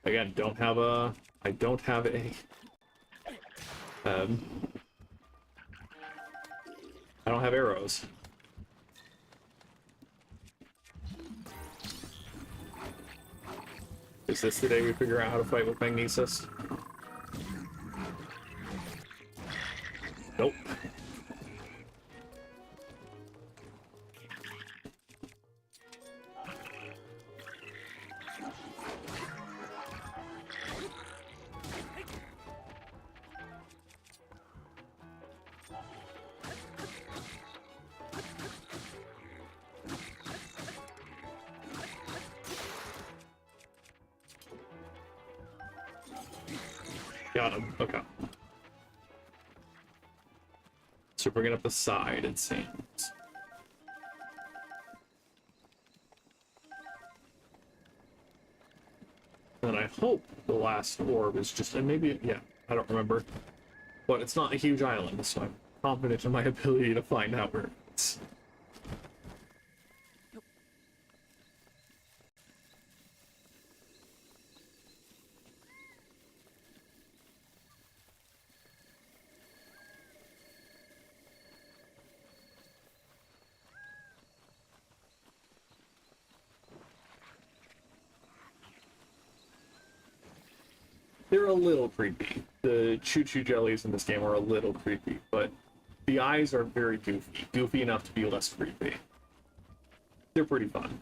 Again, I don't have a I don't have arrows. Is this the day we figure out how to fight with Magnesis? Nope. Got him. Okay. So bringing up the side, it seems. And I hope the last orb is just, and maybe, yeah, I don't remember. But it's not a huge island, so I'm confident in my ability to find out where it's. They're a little creepy. The choo-choo jellies in this game are a little creepy, but the eyes are very goofy. Goofy enough to be less creepy. They're pretty fun.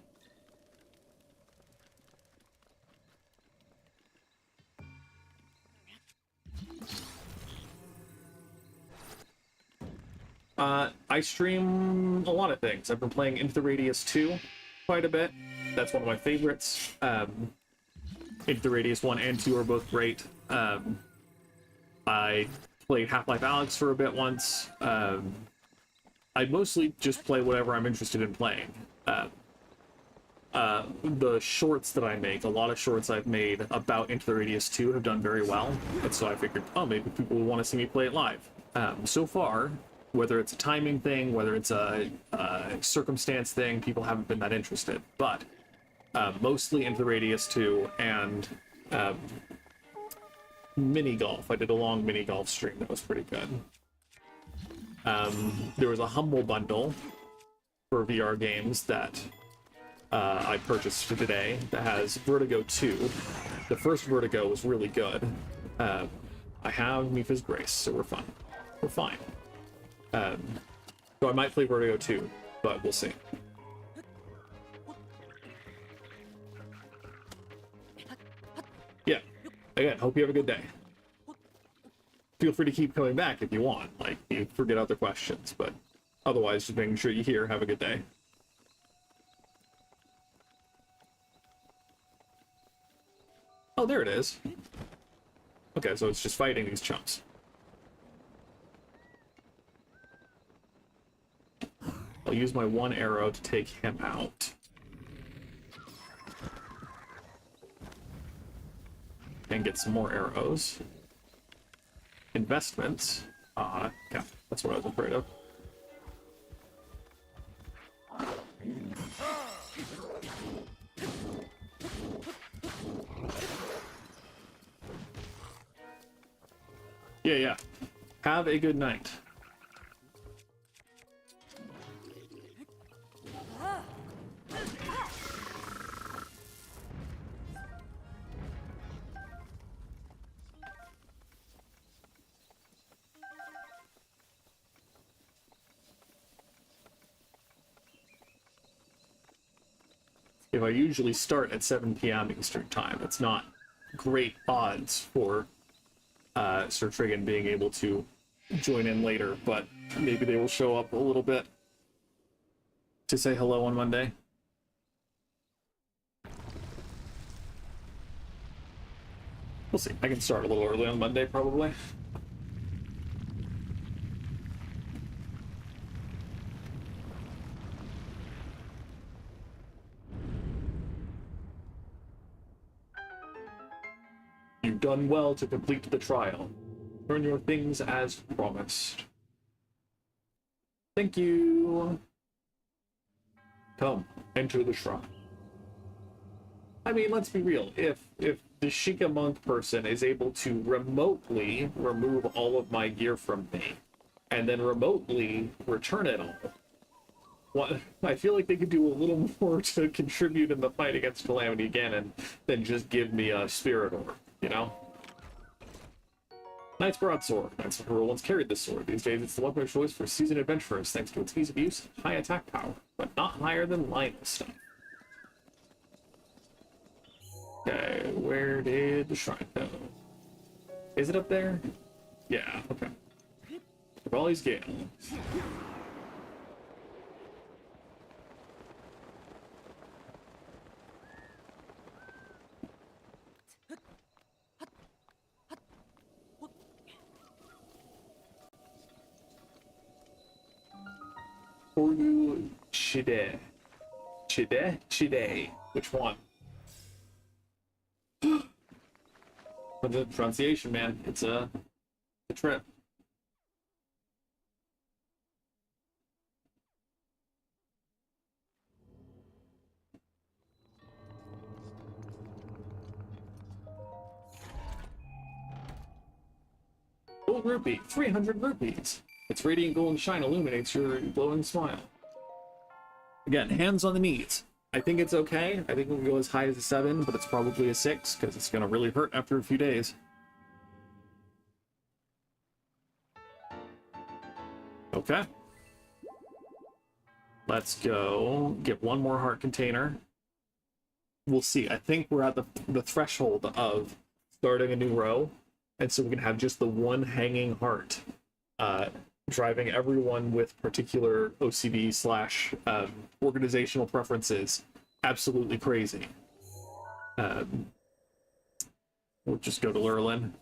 I stream a lot of things. I've been playing Into the Radius 2 quite a bit. That's one of my favorites. Into the Radius 1 and 2 are both great. I played Half-Life Alyx for a bit once. I mostly just play whatever I'm interested in playing. The shorts that I make, a lot of shorts I've made about Into the Radius 2 have done very well, and so I figured, oh, maybe people will want to see me play it live. So far, whether it's a timing thing, whether it's a circumstance thing, people haven't been that interested. But mostly Into the Radius 2 and mini golf. I did a long mini golf stream that was pretty good. There was a Humble bundle for VR games that I purchased today that has Vertigo 2. The first Vertigo was really good. I have Mipha's Grace, so we're fine. We're fine. So I might play Vertigo 2, but we'll see. Yeah. Again, hope you have a good day. Feel free to keep coming back if you want. Like, you forget other questions, but otherwise, just making sure you hear. Have a good day. Oh, there it is. Okay, so it's just fighting these chumps. I'll use my one arrow to take him out. And get some more arrows. Investments. Yeah, that's what I was afraid of. Yeah. Have a good night. If I usually start at 7 p.m. Eastern Time, it's not great odds for Sir Trigon being able to join in later, but maybe they will show up a little bit to say hello on Monday. We'll see. I can start a little early on Monday, probably. You've done well to complete the trial. Turn your things as promised. Thank you. Come, enter the shrine. I mean, let's be real. If the Sheikah monk person is able to remotely remove all of my gear from me, and then remotely return it all, what, I feel like they could do a little more to contribute in the fight against Calamity Ganon than just give me a Spirit Orb, you know? Knight's Broadsword. Knights of Hyrule once carried this sword. These days it's the weapon of choice for seasoned adventurers thanks to its ease of use, high attack power, but not higher than Lionel stuff. Okay, where did the shrine go? Is it up there? Yeah, okay. Raleig's Gale. For you, Chide. Chide? Which one? But the pronunciation, man, it's a trip. Gold rupee, 300 rupees. Its radiant golden shine illuminates your glowing smile. Again, hands on the knees. I think it's okay. I think we can go as high as a 7, but it's probably a 6, because it's going to really hurt after a few days. Okay. Let's go get one more heart container. We'll see. I think we're at the threshold of starting a new row, and so we can have just the one hanging heart, driving everyone with particular OCD slash organizational preferences absolutely crazy. We'll just go to Lurlin.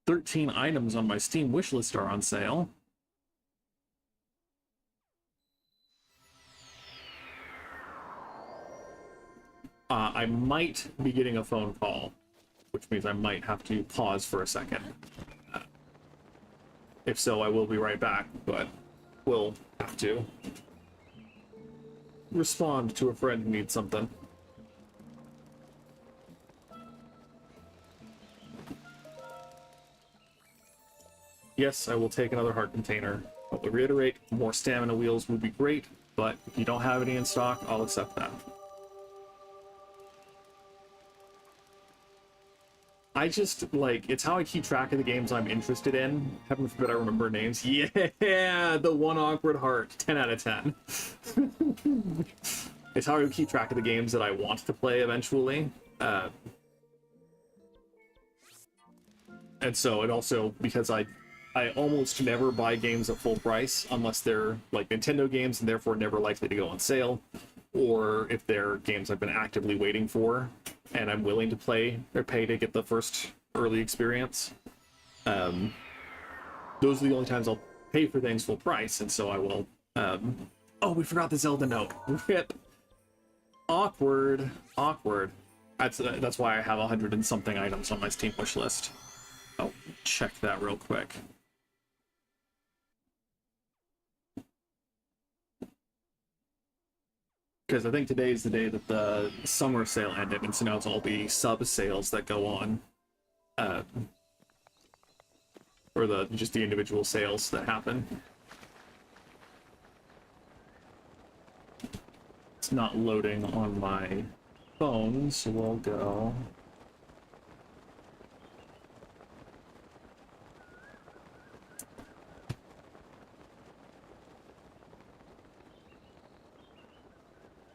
"13 items on my Steam wishlist are on sale." I might be getting a phone call, which means I might have to pause for a second. If so, I will be right back, but we'll have to respond to a friend who needs something. Yes, I will take another heart container. I will reiterate, more stamina wheels would be great, but if you don't have any in stock, I'll accept that. I just, like, it's how I keep track of the games I'm interested in. Heaven forbid I remember names. Yeah, the one awkward heart. 10 out of 10. It's how I keep track of the games that I want to play eventually. And so, it also, because I almost never buy games at full price unless they're, like, Nintendo games and therefore never likely to go on sale. Or if they're games I've been actively waiting for and I'm willing to play or pay to get the first early experience. Those are the only times I'll pay for things full price, and so I will... oh, we forgot the Zelda note. Rip. Awkward. Awkward. That's why I have 100 and something items on my Steam wish list. Oh, check that real quick. Because I think today is the day that the summer sale ended, and so now it's all the sub-sales that go on. Or just the individual sales that happen. It's not loading on my phone, so we'll go...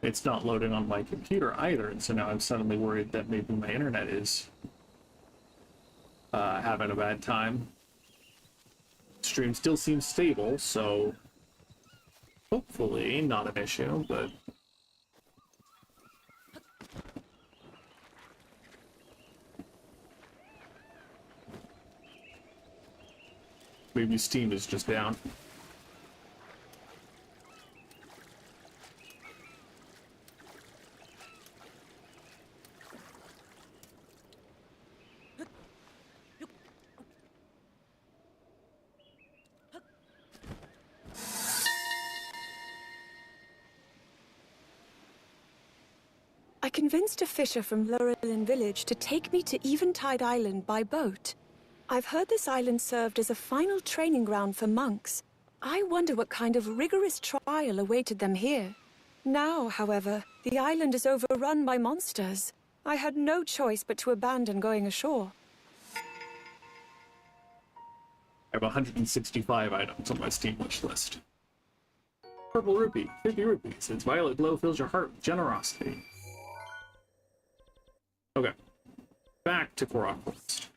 it's not loading on my computer either, and so now I'm suddenly worried that maybe my internet is having a bad time. Stream still seems stable, so hopefully not an issue, but maybe Steam is just down. I convinced a fisher from Lurelin village to take me to Eventide Island by boat. I've heard this island served as a final training ground for monks. I wonder what kind of rigorous trial awaited them here. Now, however, the island is overrun by monsters. I had no choice but to abandon going ashore. I have 165 items on my Steam wish list. Purple rupee, 50 rupees. Its violet glow fills your heart with generosity. Okay, back to Korok Quest.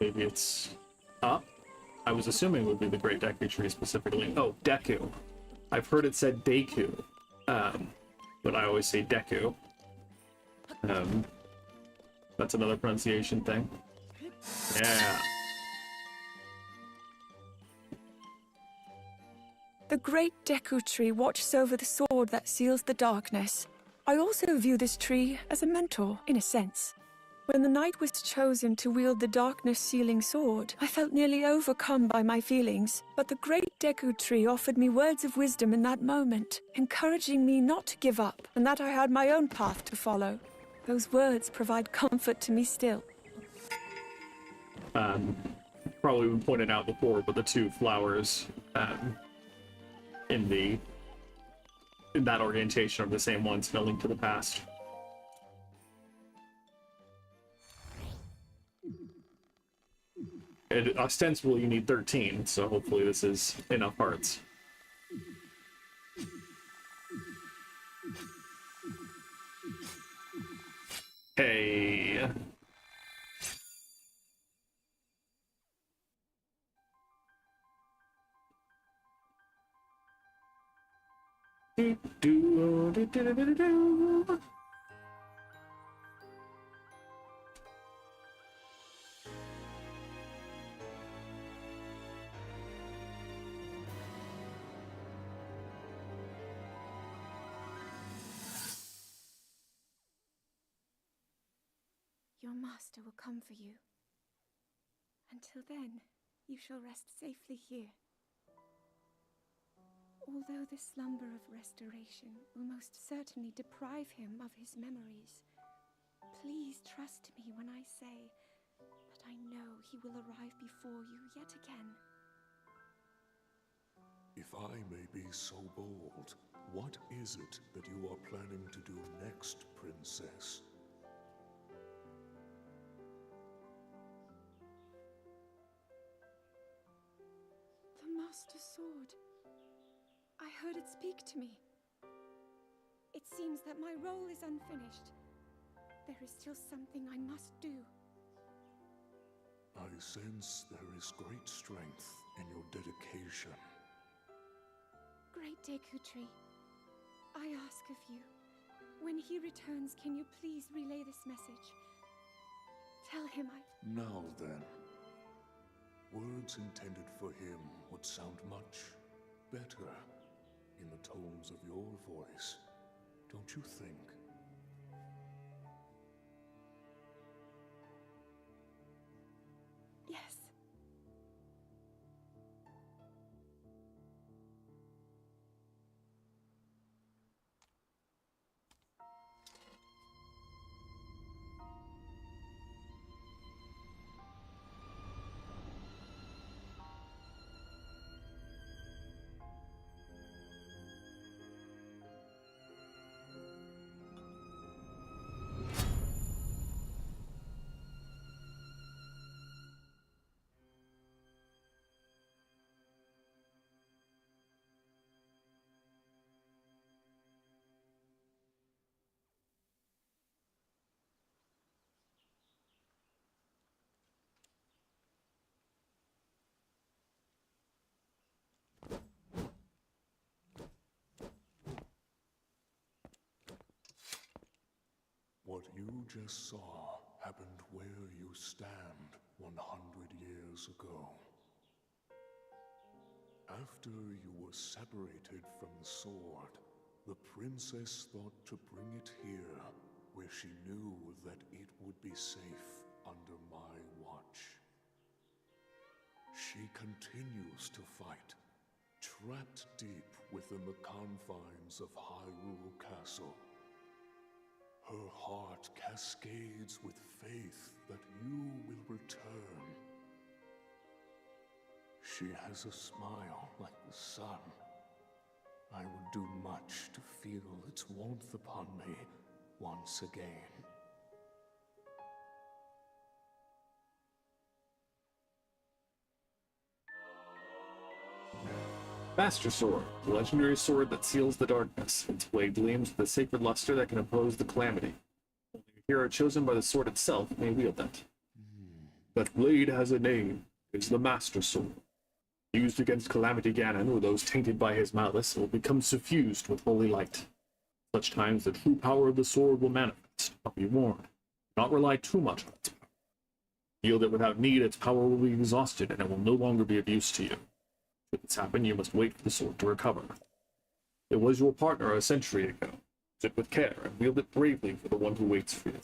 Maybe it's up? I was assuming it would be the Great Deku Tree specifically. Oh, Deku. I've heard it said Deku, but I always say Deku. That's another pronunciation thing. Yeah. The great Deku Tree watches over the sword that seals the darkness. I also view this tree as a mentor, in a sense. When the knight was chosen to wield the darkness-sealing sword, I felt nearly overcome by my feelings. But the great Deku Tree offered me words of wisdom in that moment, encouraging me not to give up, and that I had my own path to follow. Those words provide comfort to me still. Probably been pointed out before, but the two flowers in that orientation are the same ones in A Link to the Past. Ostensibly you need 13, so hopefully this is enough hearts. Hey. Do-do-do-do-do-do-do. Your master will come for you. Until then, you shall rest safely here. Although the slumber of restoration will most certainly deprive him of his memories, please trust me when I say that I know he will arrive before you yet again. If I may be so bold, what is it that you are planning to do next, Princess? The Master Sword. I heard it speak to me. It seems that my role is unfinished. There is still something I must do. I sense there is great strength in your dedication. Great Deku Tree, I ask of you, when he returns, can you please relay this message? Tell him Now then, words intended for him would sound much better in the tones of your voice. don't you think? Yes. What you just saw happened where you stand 100 years ago. After you were separated from the sword, the princess thought to bring it here, where she knew that it would be safe under my watch. She continues to fight, trapped deep within the confines of Hyrule Castle. Her heart cascades with faith that you will return. She has a smile like the sun. I would do much to feel its warmth upon me once again. Master Sword, the legendary sword that seals the darkness. Its blade gleams with a sacred luster that can oppose the calamity. Only a hero chosen by the sword itself may wield it. That blade has a name. It's the Master Sword. Used against Calamity Ganon or those tainted by his malice, it will become suffused with holy light. Such times the true power of the sword will manifest, but be warned. Do not rely too much on its power. Wield it without need, its power will be exhausted, and it will no longer be of use to you. Should this happen, you must wait for the sword to recover. It was your partner a century ago. Use it with care, and wield it bravely for the one who waits for you.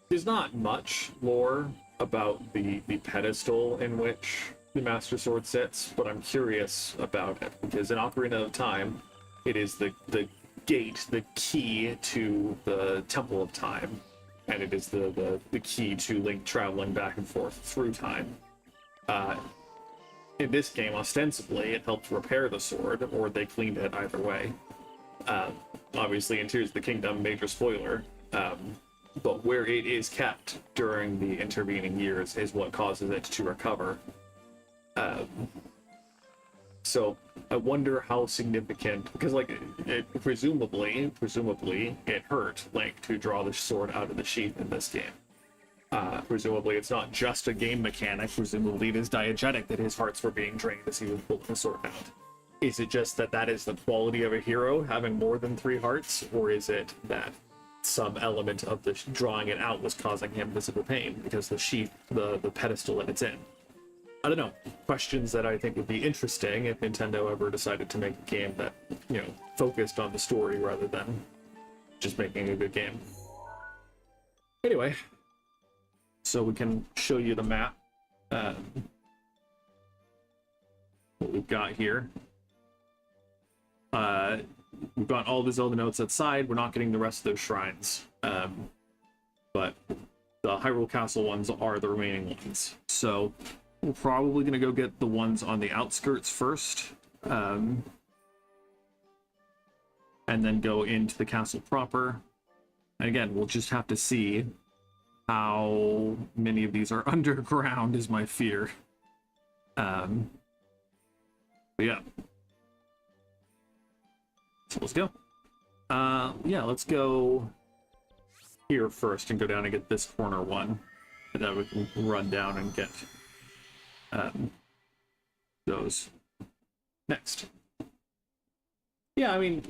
There's not much lore about the pedestal in which the Master Sword sits, but I'm curious about it, because in Ocarina of Time, it is the gate, the key to the Temple of Time, and it is the key to Link traveling back and forth through time. In this game, ostensibly, it helped repair the sword, or they cleaned it either way. Obviously, in Tears of the Kingdom, major spoiler, but where it is kept during the intervening years is what causes it to recover. So I wonder how significant, because like it presumably it hurt Link to draw the sword out of the sheath in this game. Presumably it's not just a game mechanic. Presumably it is diegetic that his hearts were being drained as he was pulling the sword out. Is it just that is the quality of a hero, having more than 3 hearts, or is it that some element of the drawing it out was causing him physical pain because the sheath, the pedestal that it's in? I don't know. Questions that I think would be interesting if Nintendo ever decided to make a game that, you know, focused on the story rather than just making a good game. Anyway, so we can show you the map. What we've got here. We've got all the Zelda notes outside. We're not getting the rest of those shrines. But the Hyrule Castle ones are the remaining ones. So we're probably going to go get the ones on the outskirts first. And then go into the castle proper. And again, we'll just have to see how many of these are underground is my fear. But yeah. So let's go. Yeah, let's go here first and go down and get this corner one. And then we can run down and get those next. Yeah, I mean,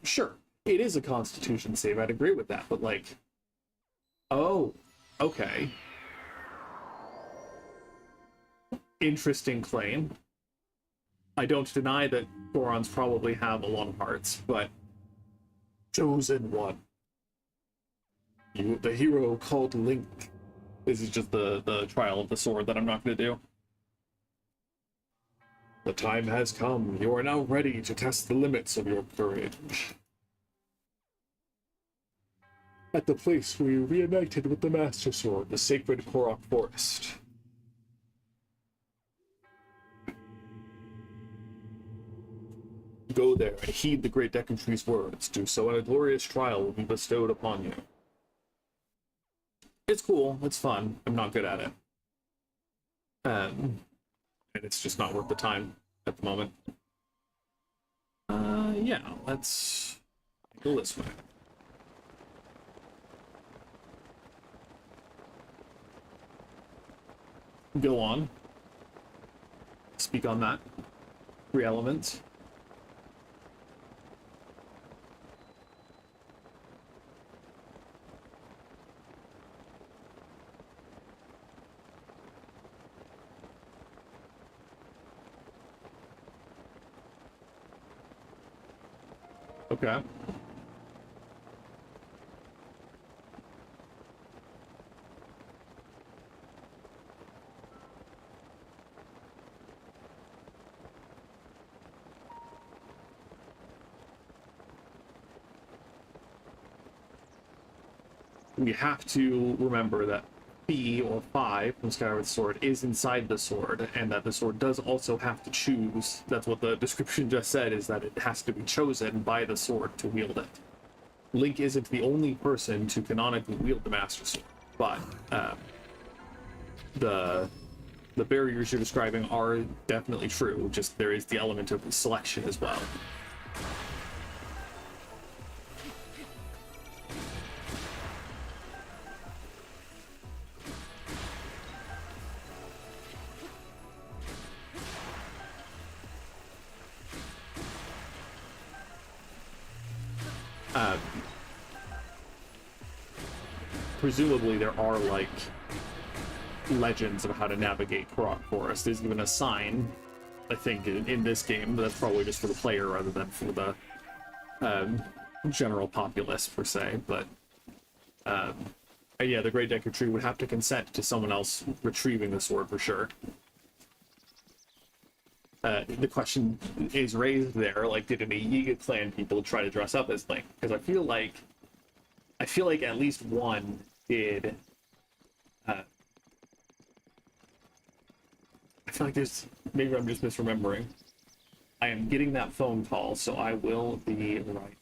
sure, it is a Constitution save. I'd agree with that, but like, oh, okay. Interesting claim. I don't deny that Gorons probably have a lot of hearts, but chosen one. The hero called Link. This is just the trial of the sword that I'm not going to do. The time has come. You are now ready to test the limits of your courage. At the place where you reunited with the Master Sword, the sacred Korok Forest. Go there and heed the great Deku Tree's words. Do so and a glorious trial will be bestowed upon you. It's cool. It's fun. I'm not good at it. And it's just not worth the time at the moment. Yeah, let's go this way. Go on. Speak on that. 3 elements. Okay. We have to remember that B, or 5, from Skyward Sword is inside the sword, and that the sword does also have to choose. That's what the description just said, is that it has to be chosen by the sword to wield it. Link isn't the only person to canonically wield the Master Sword, but the barriers you're describing are definitely true, just there is the element of selection as well. Presumably there are, like, legends of how to navigate Korok Forest. There's even a sign, I think, in this game, but that's probably just for the player rather than for the general populace, per se. But, yeah, the Great Deku Tree would have to consent to someone else retrieving the sword, for sure. The question is raised there, like, did any Yiga clan people try to dress up as Link? Because I feel like at least one did. I feel like there's, maybe I'm just misremembering. I am getting that phone call, so I will be right.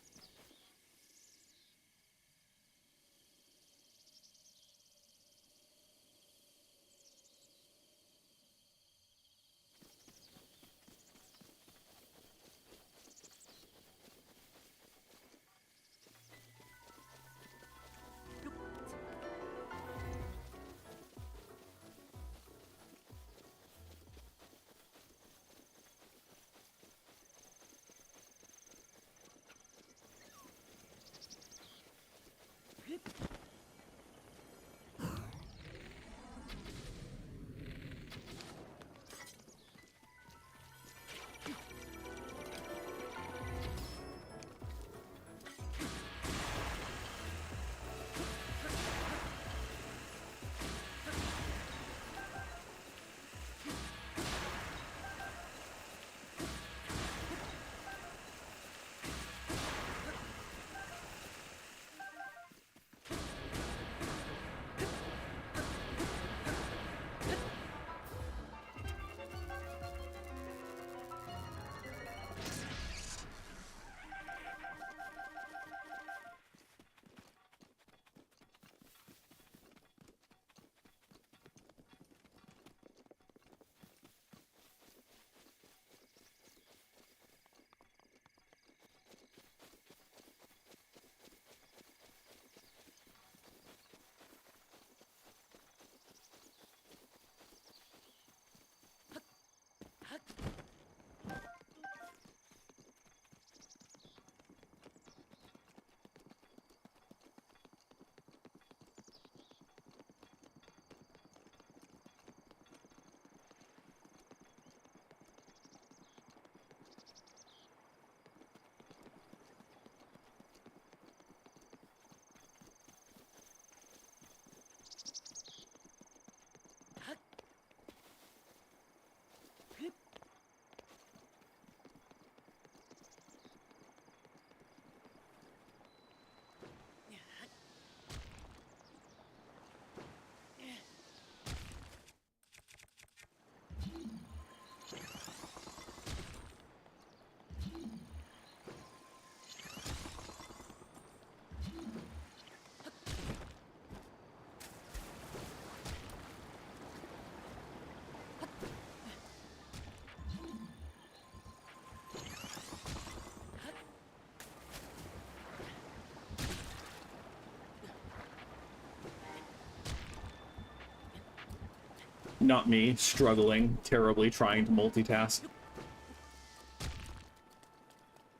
not me, struggling terribly trying to multitask.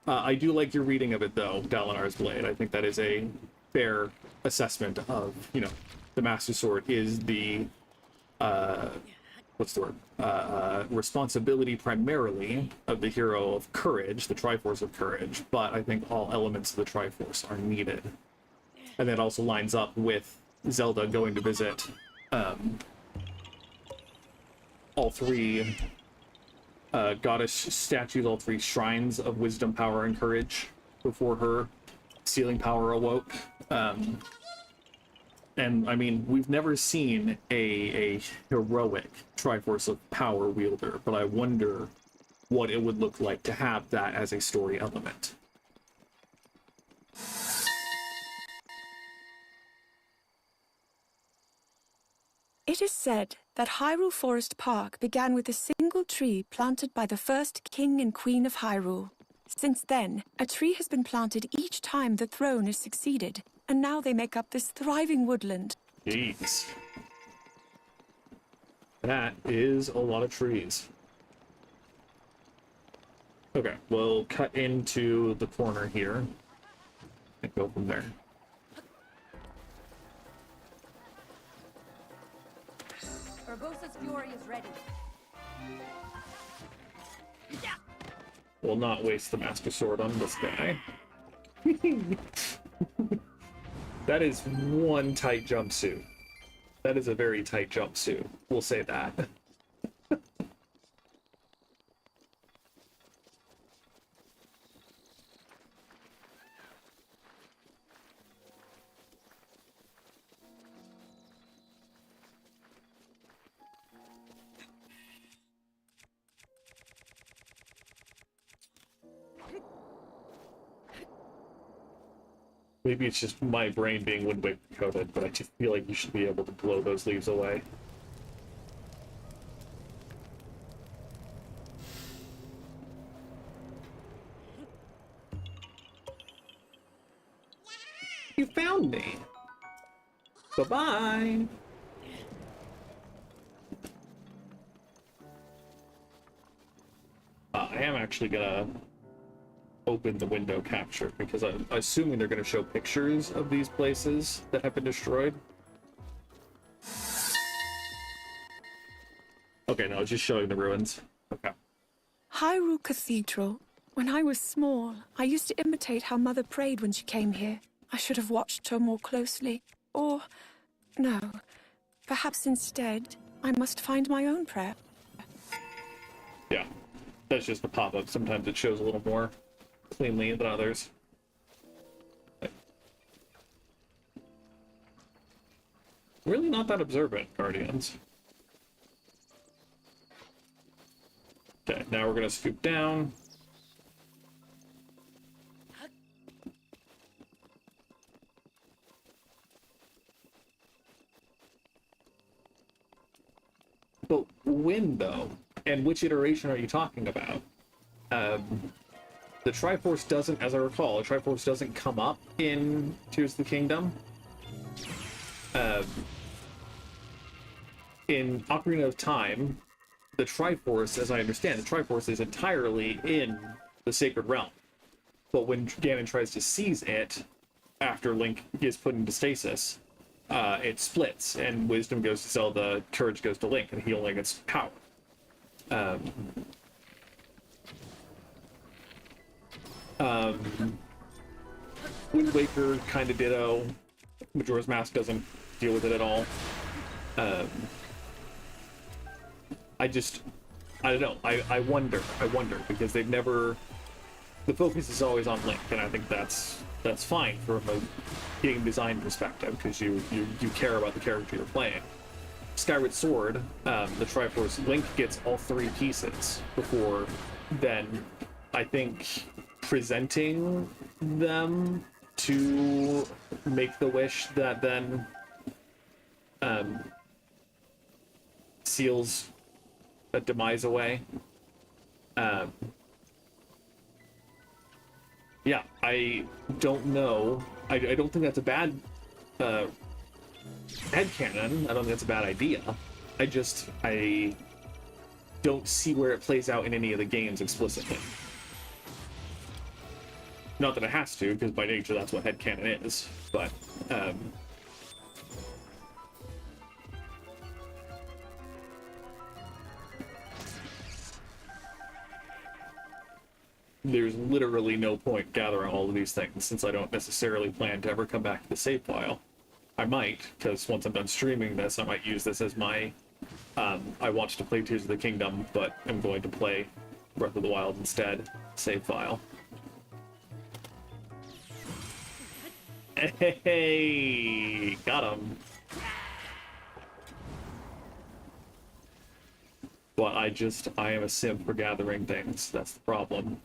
I do like your reading of it, though, Dalinar's Blade. I think that is a fair assessment of, you know, the Master Sword is the, what's the word? Responsibility primarily of the hero of courage, the Triforce of Courage, but I think all elements of the Triforce are needed. And that also lines up with Zelda going to visit all three goddess statues, all three shrines of wisdom, power, and courage before her sealing power awoke. And I mean, we've never seen a heroic Triforce of Power wielder, but I wonder what it would look like to have that as a story element. It is said that Hyrule Forest Park began with a single tree planted by the first king and queen of Hyrule. Since then, a tree has been planted each time the throne is succeeded, and now they make up this thriving woodland. Jeez. That is a lot of trees. Okay, we'll cut into the corner here and go from there. Urbosa's fury is ready. We'll not waste the Master Sword on this guy. That is one tight jumpsuit. That is a very tight jumpsuit. We'll say that. Maybe it's just my brain being Wind Waker coded, but I just feel like you should be able to blow those leaves away. You found me! Bye-bye! I am actually gonna open the window capture because I'm assuming they're going to show pictures of these places that have been destroyed. Okay, no, it's just showing the ruins. Okay. Hyrule Cathedral. When I was small, I used to imitate how Mother prayed when she came here. I should have watched her more closely. Or, no, perhaps instead, I must find my own prayer. Yeah, that's just the pop-up. Sometimes it shows a little more cleanly than others. Really not that observant, Guardians. Okay, now we're gonna scoop down. But when, though? And which iteration are you talking about? The Triforce doesn't, as I recall, the Triforce doesn't come up in Tears of the Kingdom. In Ocarina of Time, the Triforce, as I understand, the Triforce is entirely in the Sacred Realm. But when Ganon tries to seize it, after Link is put into stasis, it splits, and Wisdom goes to Zelda, Courage goes to Link, and he only gets power. Wind Waker kind of ditto. Majora's Mask doesn't deal with it at all. I don't know. I wonder because they've never. The focus is always on Link, and I think that's fine from a game design perspective because you care about the character you're playing. Skyward Sword, the Triforce, Link gets all three pieces before then. I think presenting them to make the wish that then seals a demise away. Yeah, I don't know. I don't think that's a bad headcanon. I don't think that's a bad idea. I don't see where it plays out in any of the games explicitly. Not that it has to, because by nature that's what headcanon is, but there's literally no point gathering all of these things, since I don't necessarily plan to ever come back to the save file. I might, because once I'm done streaming this, I might use this as my I watched to play Tears of the Kingdom, but I'm going to play Breath of the Wild instead. Save file. Hey, got him. But I am a simp for gathering things. That's the problem.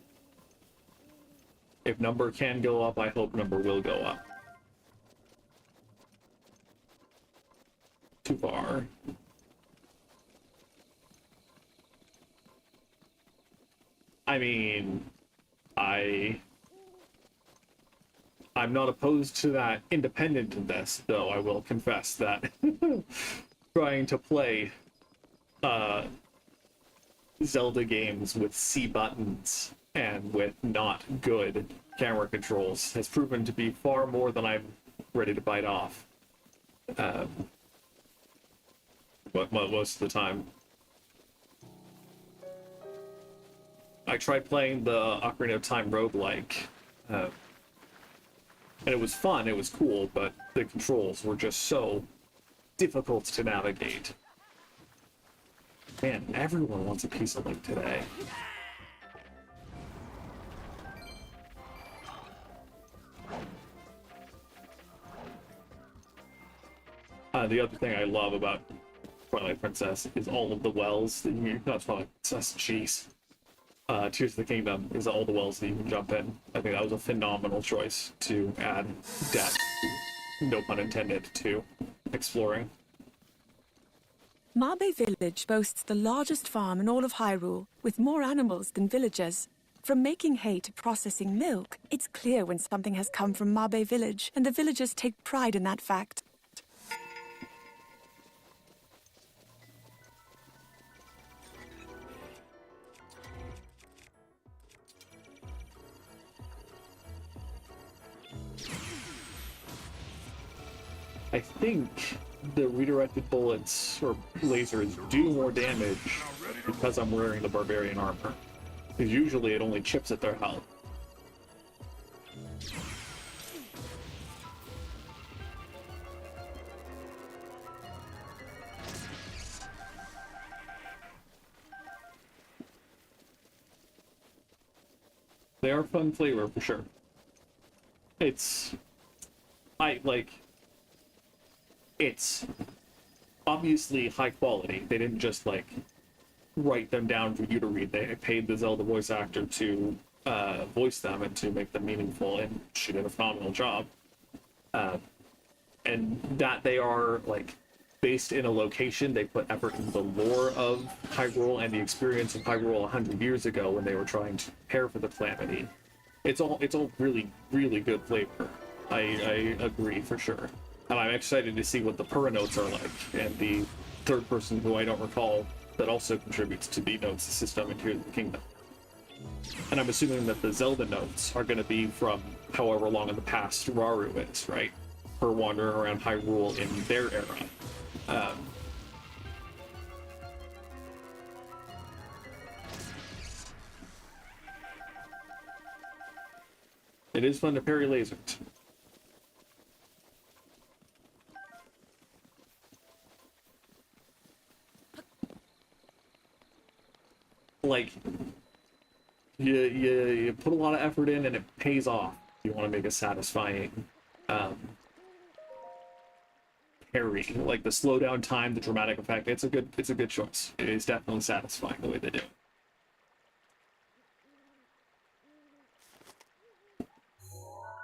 If number can go up, I hope number will go up. Too far. I mean, I'm not opposed to that independent of this, though I will confess that trying to play Zelda games with C buttons and with not good camera controls has proven to be far more than I'm ready to bite off. But most of the time. I tried playing the Ocarina of Time roguelike, and it was fun, it was cool, but the controls were just so difficult to navigate. Man, everyone wants a piece of Link today. The other thing I love about Twilight Princess is all of the wells that you... Not Twilight Princess, jeez. Tears of the Kingdom is all the wells that you can jump in. I think that was a phenomenal choice to add depth, no pun intended, to exploring. Mabe Village boasts the largest farm in all of Hyrule, with more animals than villagers. From making hay to processing milk, it's clear when something has come from Mabe Village, and the villagers take pride in that fact. I think the redirected bullets or lasers do more damage because I'm wearing the barbarian armor. Because usually it only chips at their health. They are fun flavor for sure. It's obviously high quality. They didn't just like write them down for you to read. They paid the Zelda voice actor to voice them and to make them meaningful, and she did a phenomenal job. And that they are like based in a location, they put effort into the lore of Hyrule and the experience of Hyrule 100 years ago when they were trying to prepare for the calamity. It's all really, really good flavor. I agree for sure. And I'm excited to see what the Purah notes are like, and the third person who I don't recall that also contributes to the notes system in Tears of the Kingdom. And I'm assuming that the Zelda notes are going to be from however long in the past Rauru is, right? Her wandering around Hyrule in their era. It is fun to parry lasers. Like, you put a lot of effort in and it pays off. You want to make a satisfying parry, like the slowdown time, the dramatic effect. It's a good choice. It is definitely satisfying the way they do it.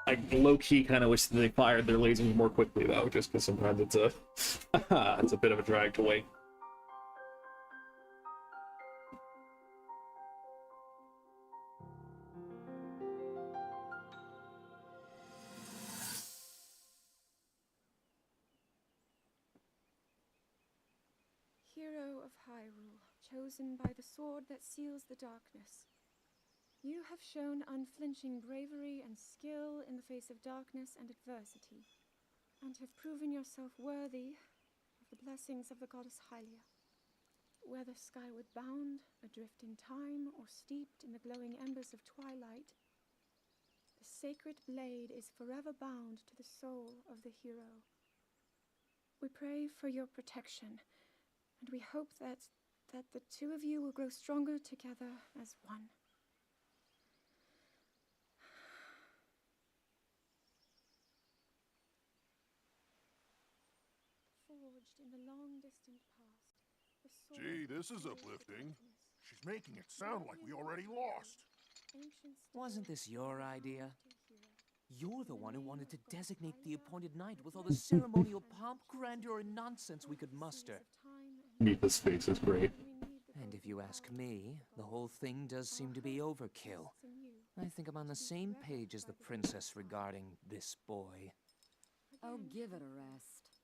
I low-key kind of wish that they fired their lasers more quickly though, just because sometimes it's a it's a bit of a drag to wait. of Hyrule, chosen by the sword that seals the darkness. You have shown unflinching bravery and skill in the face of darkness and adversity, and have proven yourself worthy of the blessings of the goddess Hylia. Whether skyward bound, adrift in time, or steeped in the glowing embers of twilight, the sacred blade is forever bound to the soul of the hero. We pray for your protection, and we hope that the two of you will grow stronger together as one. Forged in the long distant past, the sword Gee, this is seals the uplifting. darkness. She's making it sound like we already lost. Ancient Wasn't stories this your bound idea? to hero. You're the one who wanted to designate the appointed night with all the ceremonial pomp, grandeur, and nonsense we could muster. Meet this face is great. And if you ask me, the whole thing does seem to be overkill. I think I'm on the same page as the princess regarding this boy. Oh, give it a rest.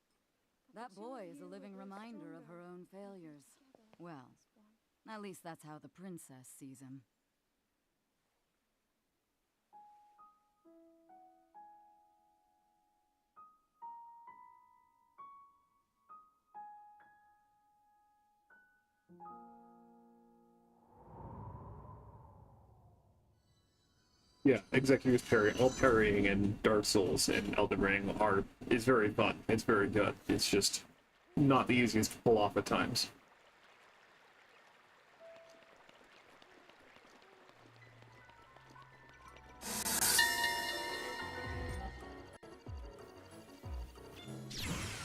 That boy is a living reminder of her own failures. Well, at least that's how the princess sees him. Yeah, executors parrying in Dark Souls and Elden Ring is very fun. It's very good. It's just not the easiest to pull off at times.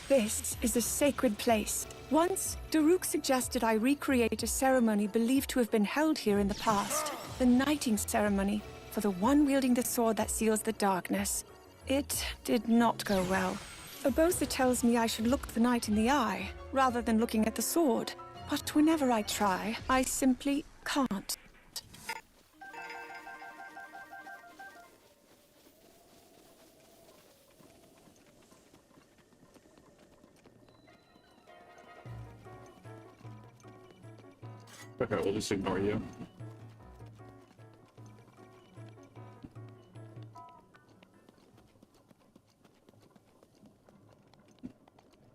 This is a sacred place. Once, Daruk suggested I recreate a ceremony believed to have been held here in the past. The knighting ceremony for the one wielding the sword that seals the darkness. It did not go well. Urbosa tells me I should look the knight in the eye, rather than looking at the sword. But whenever I try, I simply can't. Okay, we'll just ignore you.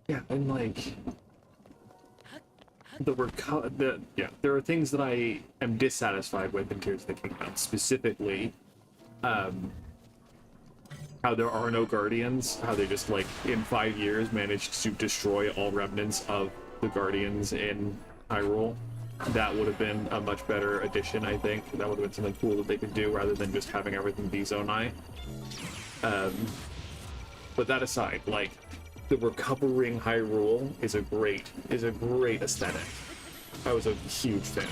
Yeah, and like there are things that I am dissatisfied with in Tears of the Kingdom, specifically how there are no guardians, how they just like in 5 years managed to destroy all remnants of the guardians in Hyrule. That would have been a much better addition, I think. That would have been something cool that they could do rather than just having everything be Zonai. But that aside, like, the recovering Hyrule is a great aesthetic. I was a huge fan.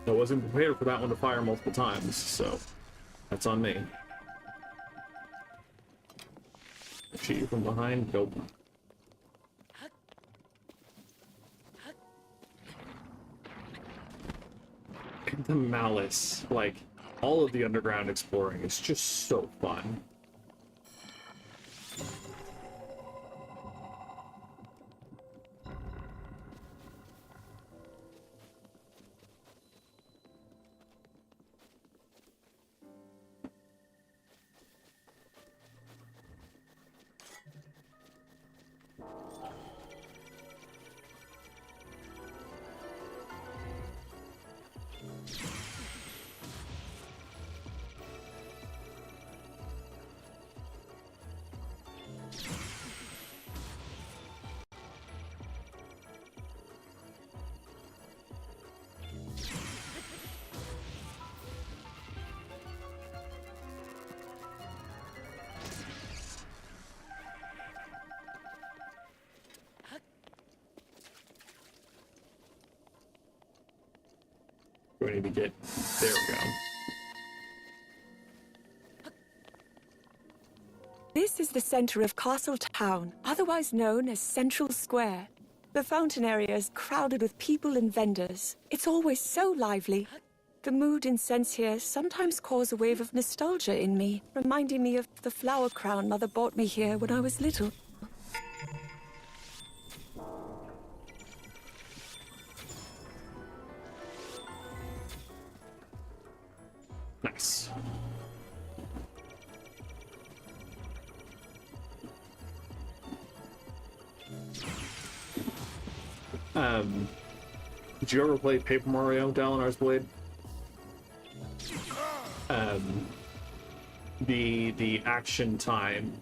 I wasn't prepared for that one to fire multiple times, so that's on me. Shoot you from behind? Nope. And the malice, like, all of the underground exploring is just so fun. We need to get... There we go. This is the center of Castle Town, otherwise known as Central Square. The fountain area is crowded with people and vendors. It's always so lively. The mood and sense here sometimes cause a wave of nostalgia in me, reminding me of the flower crown Mother bought me here when I was little. Nice. Did you ever play Paper Mario Dalinar's Blade? The action time,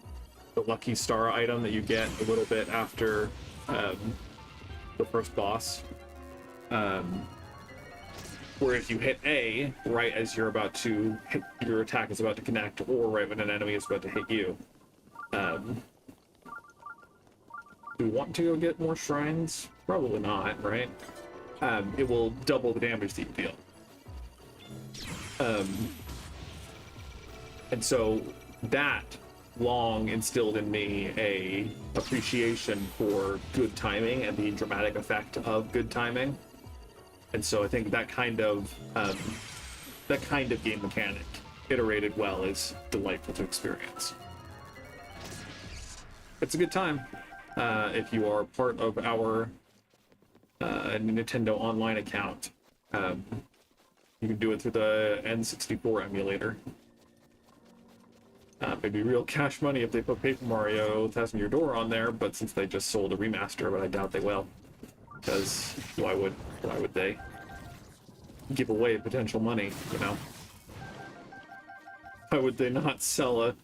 the lucky star item that you get a little bit after the first boss, where if you hit A right as you're about to hit, your attack is about to connect, or right when an enemy is about to hit you. Do we want to go get more shrines? Probably not, right? It will double the damage that you deal. And so that long instilled in me a appreciation for good timing and the dramatic effect of good timing. And so I think that kind of game mechanic, iterated well, is delightful to experience. It's a good time. If you are part of our Nintendo Online account, you can do it through the N64 emulator. It'd be real cash money if they put Paper Mario Thousand Year Door on there, but since they just sold a remaster, but I doubt they will, because why would they give away potential money, you know? Why would they not sell a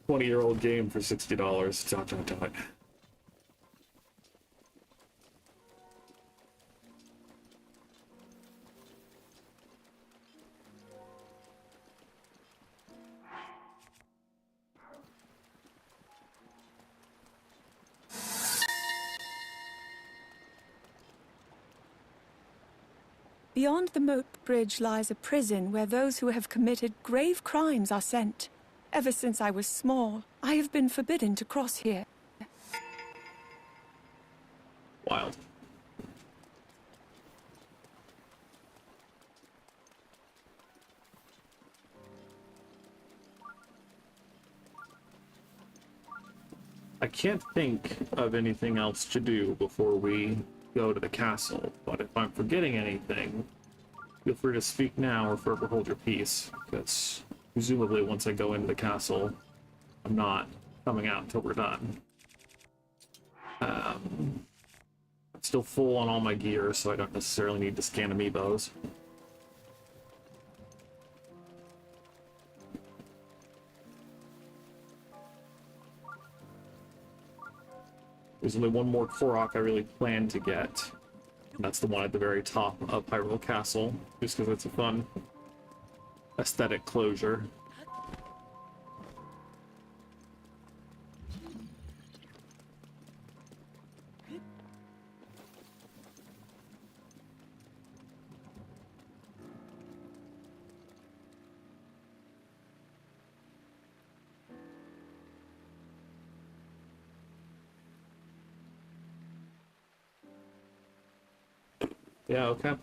20-year-old game for $60? ... Beyond the moat bridge lies a prison where those who have committed grave crimes are sent. Ever since I was small, I have been forbidden to cross here. Wild. I can't think of anything else to do before we go to the castle, but if I'm forgetting anything, feel free to speak now or forever hold your peace, because presumably once I go into the castle, I'm not coming out until we're done. I'm still full on all my gear, so I don't necessarily need to scan amiibos. There's only one more Korok I really plan to get, and that's the one at the very top of Hyrule Castle, just because it's a fun aesthetic closure. Yeah, okay.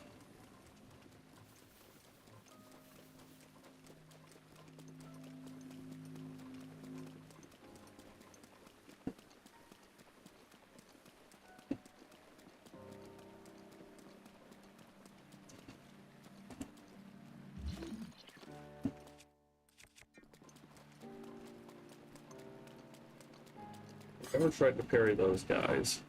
I've never tried to parry those guys.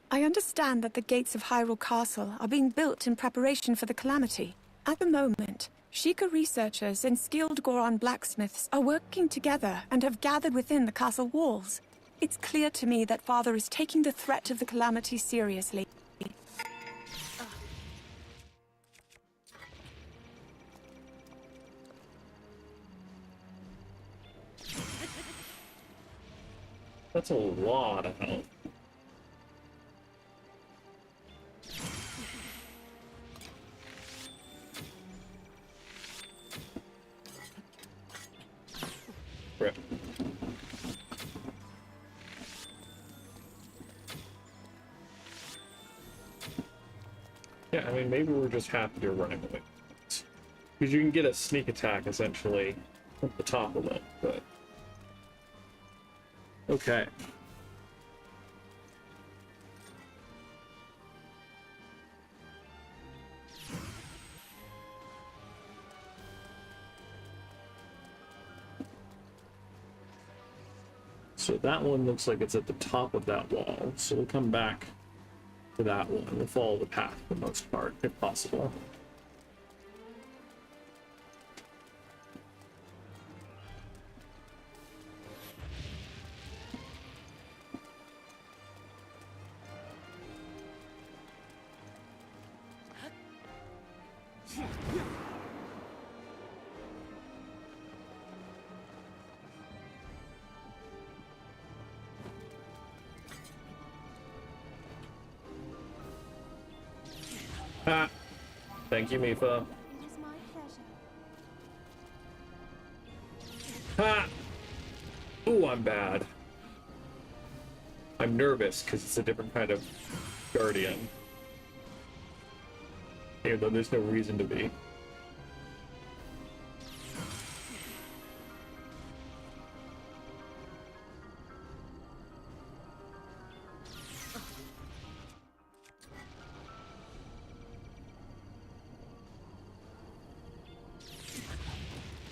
I understand that the gates of Hyrule Castle are being built in preparation for the calamity. At the moment, Sheikah researchers and skilled Goron blacksmiths are working together and have gathered within the castle walls. It's clear to me that Father is taking the threat of the calamity seriously. That's a lot of health. Yeah, I mean, maybe we're just happy you're running away. Because you can get a sneak attack, essentially, at the top of it, but... Okay. So that one looks like it's at the top of that wall, so we'll come back to that one. We'll follow the path for the most part, if possible. Ah! Thank you, Mifa. It is my pleasure. Ha! Ooh, I'm bad. I'm nervous because it's a different kind of guardian. Even though there's no reason to be.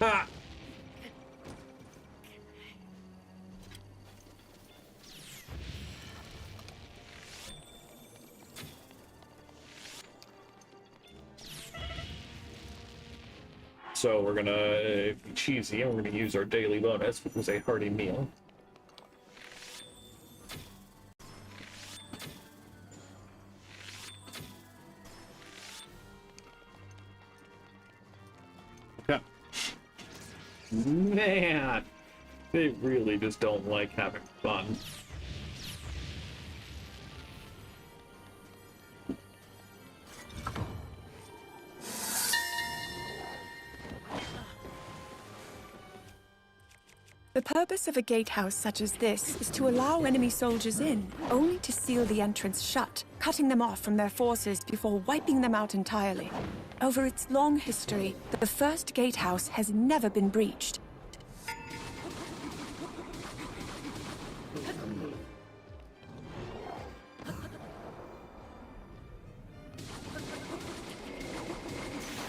Ha! So we're gonna be cheesy and we're gonna use our daily bonus, which was a hearty meal. Yeah. Man, they really just don't like having fun. The purpose of a gatehouse such as this is to allow enemy soldiers in, only to seal the entrance shut, cutting them off from their forces before wiping them out entirely. Over its long history, the first gatehouse has never been breached.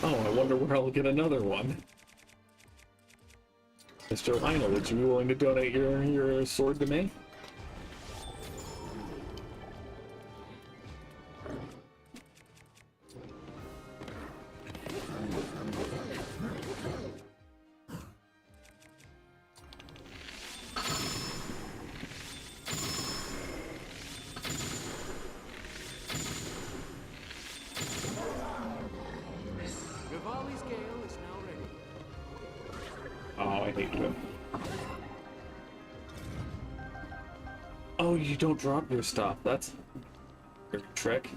Oh, I wonder where I'll get another one. Mr. Lionel, would you be willing to donate your sword to me? Rivali's gale is now ready. Oh, I hate you. Oh, you don't drop your stuff. That's a trick.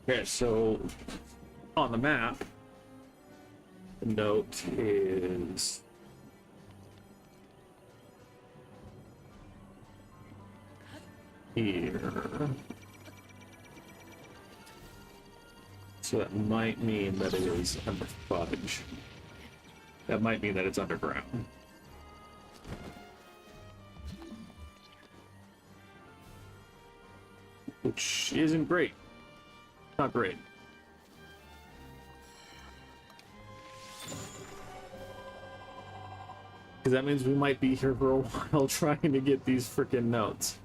Okay, so on the map, the note is here. So that might mean that it is under fudge. That might mean that it's underground. Which isn't great. Not great. Because that means we might be here for a while trying to get these freaking notes.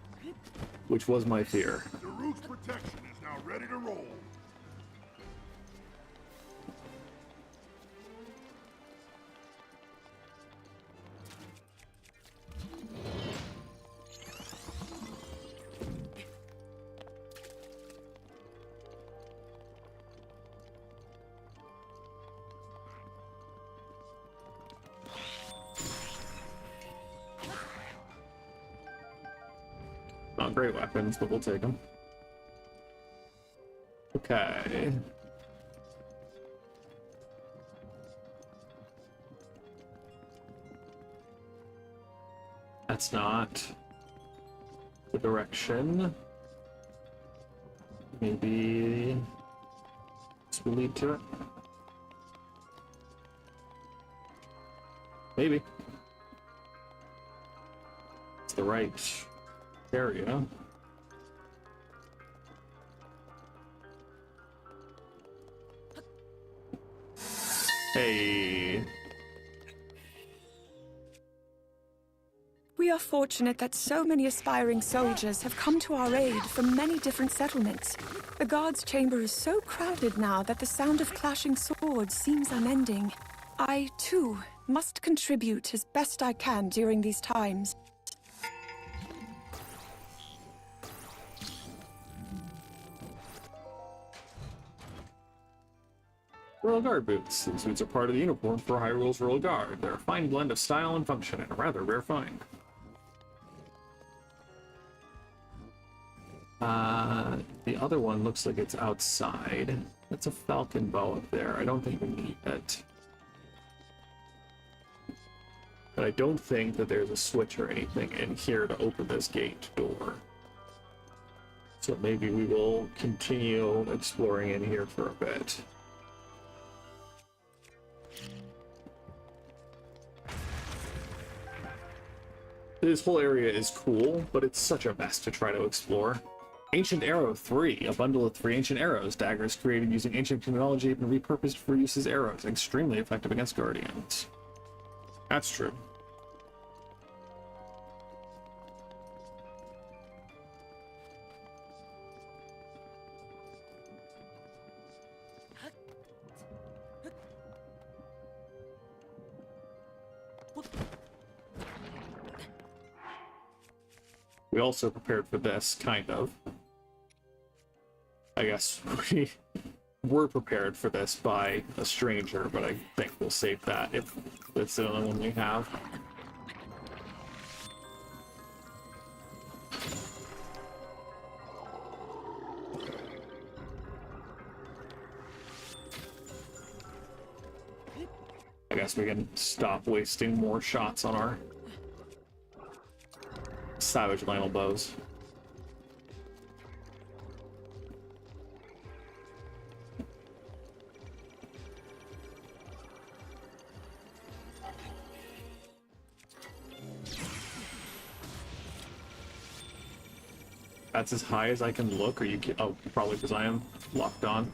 Which was my fear. The root's protection is now ready to roll. Not great weapons, but we'll take them. Okay. That's not the direction. Maybe this will lead to it. Maybe. It's the right area. Hey. We are fortunate that so many aspiring soldiers have come to our aid from many different settlements. The guard's chamber is so crowded now that the sound of clashing swords seems unending. I, too, must contribute as best I can during these times. Royal Guard boots. These boots are part of the uniform for Hyrule's Royal Guard. They're a fine blend of style and function, and a rather rare find. The other one looks like it's outside. That's a falcon bow up there. I don't think we need it. But I don't think that there's a switch or anything in here to open this gate door. So maybe we will continue exploring in here for a bit. This whole area is cool, but it's such a mess to try to explore. Ancient Arrow 3, a bundle of 3 ancient arrows. Daggers created using ancient technology have been repurposed for use as arrows. Extremely effective against guardians. That's true. We also prepared for this, kind of. I guess we were prepared for this by a stranger, but I think we'll save that if it's the only one we have. I guess we can stop wasting more shots on our Savage Lionel bows. That's as high as I can look, or you can, oh, probably because I am locked on.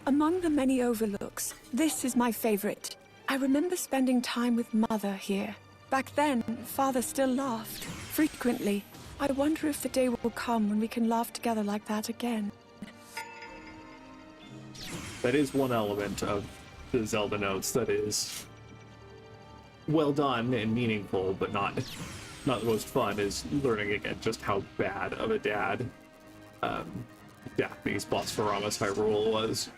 Among the many overlooks, this is my favorite. I remember spending time with Mother here. Back then, Father still laughed. Frequently. I wonder if the day will come when we can laugh together like that again. That is one element of the Zelda notes that is well done and meaningful, but not the most fun, is learning again just how bad of a dad Daphne's boss for Rama's Hyrule was.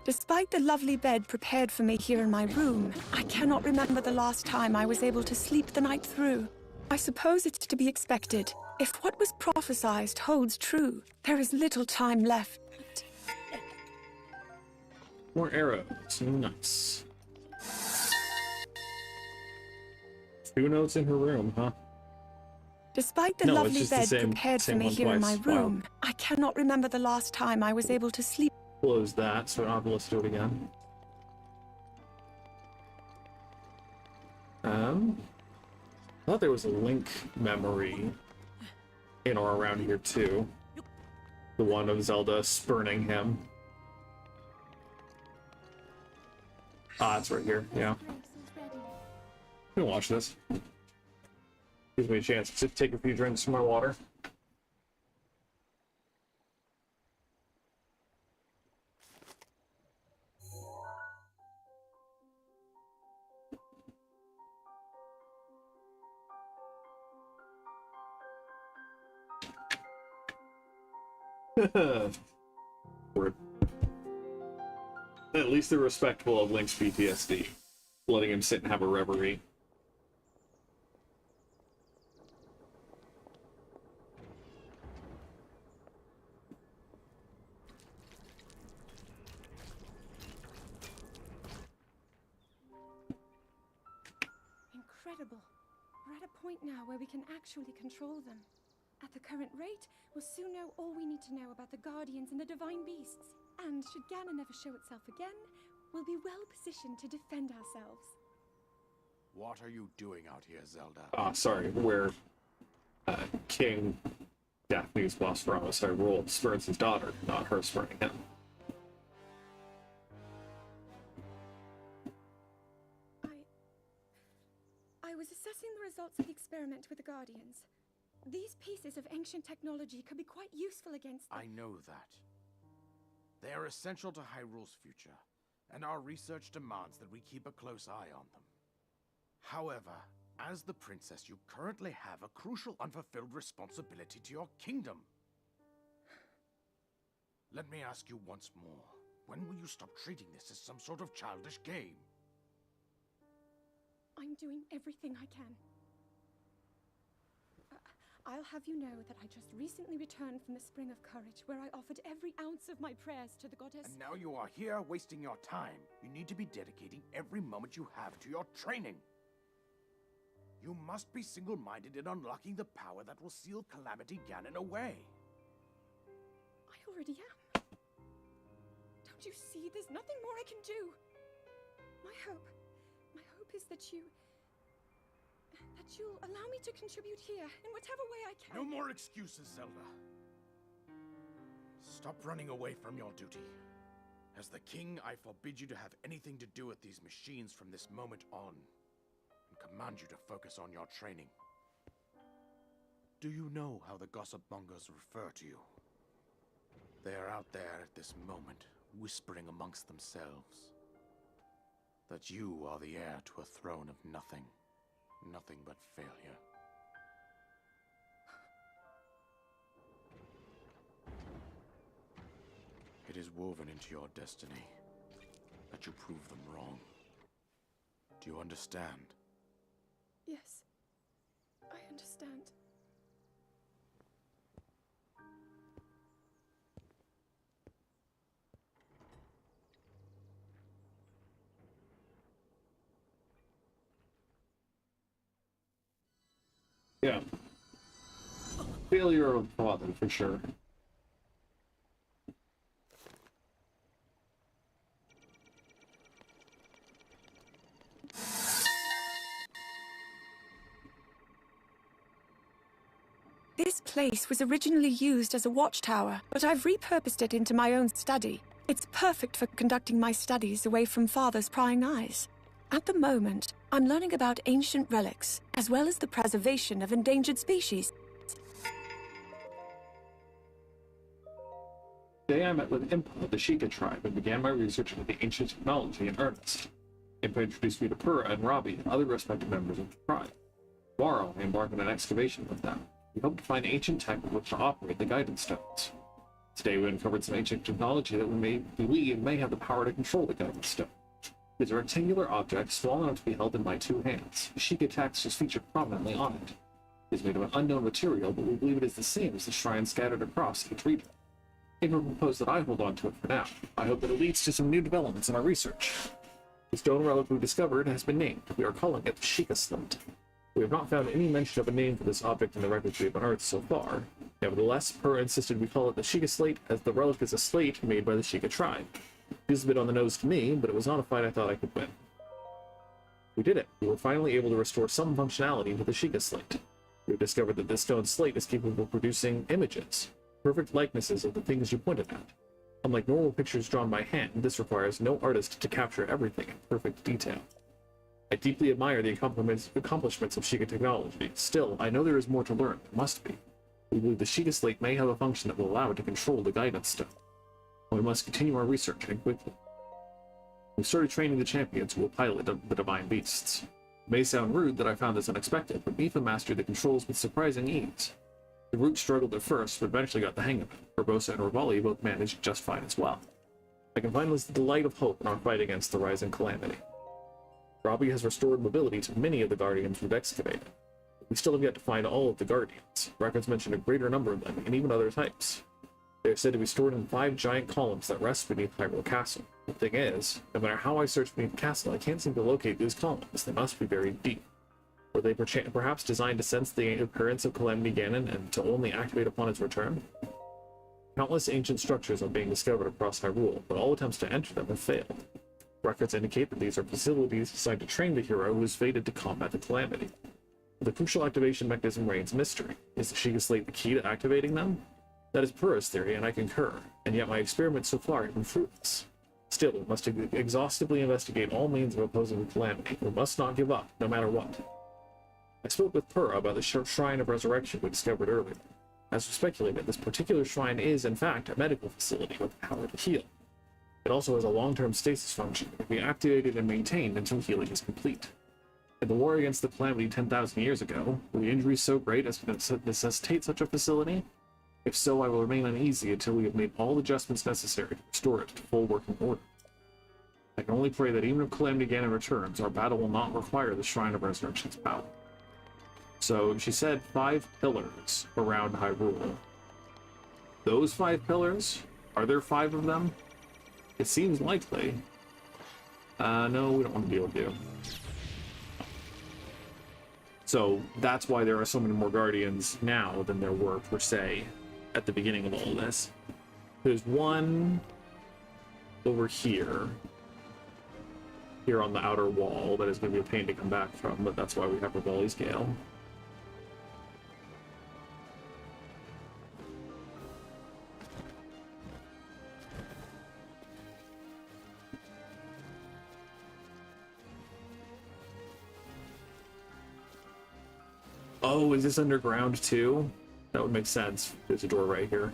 Despite the lovely bed prepared for me here in my room, I cannot remember the last time I was able to sleep the night through. I suppose it's to be expected. If what was prophesied holds true, there is little time left. More arrows. Nice. 2 notes in her room, huh? Despite the No, it's lovely just the bed same- prepared for same me one here in my twice. Wow. room, I cannot remember the last time I was able to sleep. Close that, so let's do it again. I thought there was a Link memory in or around here too. The one of Zelda spurning him. Ah, it's right here, yeah. I'm gonna watch this. Gives me a chance to take a few drinks from my water. Word. At least they're respectful of Link's PTSD, letting him sit and have a reverie. Incredible. We're at a point now where we can actually control them. At the current rate, we'll soon know all we need to know about the Guardians and the Divine Beasts. And should Ganon never show itself again, we'll be well positioned to defend ourselves. What are you doing out here, Zelda? Ah, sorry, where King Daphne's Bosphoros Hyrule spurns his daughter, not her spurning him. I was assessing the results of the experiment with the Guardians. These pieces of ancient technology could be quite useful against them. I know that. They are essential to Hyrule's future, and our research demands that we keep a close eye on them. However, as the princess, you currently have a crucial unfulfilled responsibility to your kingdom. Let me ask you once more, when will you stop treating this as some sort of childish game? I'm doing everything I can. I'll have you know that I just recently returned from the Spring of Courage, where I offered every ounce of my prayers to the goddess. And now you are here wasting your time. You need to be dedicating every moment you have to your training. You must be single-minded in unlocking the power that will seal Calamity Ganon away. I already am. Don't you see? There's nothing more I can do. My hope is that you'll allow me to contribute here in whatever way I can. No more excuses, Zelda. Stop running away from your duty. As the king, I forbid you to have anything to do with these machines from this moment on, and command you to focus on your training. Do you know how the gossip mongers refer to you? They are out there at this moment, whispering amongst themselves that you are the heir to a throne of nothing. Nothing but failure. It is woven into your destiny that you prove them wrong. Do you understand? Yes, I understand. Yeah. Failure of father, for sure. This place was originally used as a watchtower, but I've repurposed it into my own study. It's perfect for conducting my studies away from Father's prying eyes. At the moment, I'm learning about ancient relics, as well as the preservation of endangered species. Today I met with Impa of the Sheikah tribe and began my research into the ancient technology in earnest. Impa introduced me to Pura and Robbie and other respected members of the tribe. Tomorrow, I embark on an excavation with them. We hope to find ancient tech with which to operate the guidance stones. Today we uncovered some ancient technology that we believe may have the power to control the guidance stone. It is a rectangular object small enough to be held in my two hands. The Sheikah texts feature prominently on it. It is made of an unknown material, but we believe it is the same as the shrines scattered across each region. It will propose that I hold on to it for now. I hope that it leads to some new developments in our research. The stone relic we discovered has been named. We are calling it the Sheikah Slate. We have not found any mention of a name for this object in the records we have unearthed so far. Nevertheless, Per insisted we call it the Sheikah Slate, as the relic is a slate made by the Sheikah tribe. Feels a bit on the nose to me, but it was not a fight I thought I could win. We did it. We were finally able to restore some functionality to the Sheikah Slate. We've discovered that this stone slate is capable of producing images, perfect likenesses of the things you pointed at. Unlike normal pictures drawn by hand, this requires no artist to capture everything in perfect detail. I deeply admire the accomplishments of Sheikah technology. Still, I know there is more to learn. There must be. We believe the Sheikah Slate may have a function that will allow it to control the guidance stone. We must continue our research, and quickly. We've started training the champions who will pilot the divine beasts. It may sound rude that I found this unexpected, but Mifa mastered the controls with surprising ease. The Root struggled at first, but eventually got the hang of it. Urbosa and Revali both managed just fine as well. I can finally see the light of hope in our fight against the rising calamity. Robbie has restored mobility to many of the Guardians we've excavated. We still have yet to find all of the Guardians. Records mention a greater number of them, and even other types. They are said to be stored in 5 giant columns that rest beneath Hyrule Castle. The thing is, no matter how I search beneath the castle, I can't seem to locate these columns. They must be buried deep. Were they perhaps designed to sense the appearance of Calamity Ganon and to only activate upon its return? Countless ancient structures are being discovered across Hyrule, but all attempts to enter them have failed. Records indicate that these are facilities designed to train the hero who is fated to combat the Calamity. The crucial activation mechanism reigns mystery. Is the Sheikah Slate the key to activating them? That is Purah's theory, and I concur, and yet my experiments so far have been fruitless. Still, we must exhaustively investigate all means of opposing the Calamity. We must not give up, no matter what. I spoke with Purah about the Shrine of Resurrection we discovered earlier. As we speculated, this particular shrine is, in fact, a medical facility with the power to heal. It also has a long-term stasis function that can be activated and maintained until healing is complete. In the war against the Calamity 10,000 years ago, were the injuries so great as to necessitate such a facility? If so, I will remain uneasy until we have made all adjustments necessary to restore it to full working order. I can only pray that even if Calamity Ganon returns, our battle will not require the Shrine of Resurrection's power. So, she said 5 pillars around Hyrule. Those 5 pillars? Are there 5 of them? It seems likely. No, we don't want to deal with you. So, that's why there are so many more Guardians now than there were, per se, at the beginning of all of this. There's one over here on the outer wall that is going to be a pain to come back from, but that's why we have Revali's Gale. Oh, is this underground too? That would make sense. There's a door right here.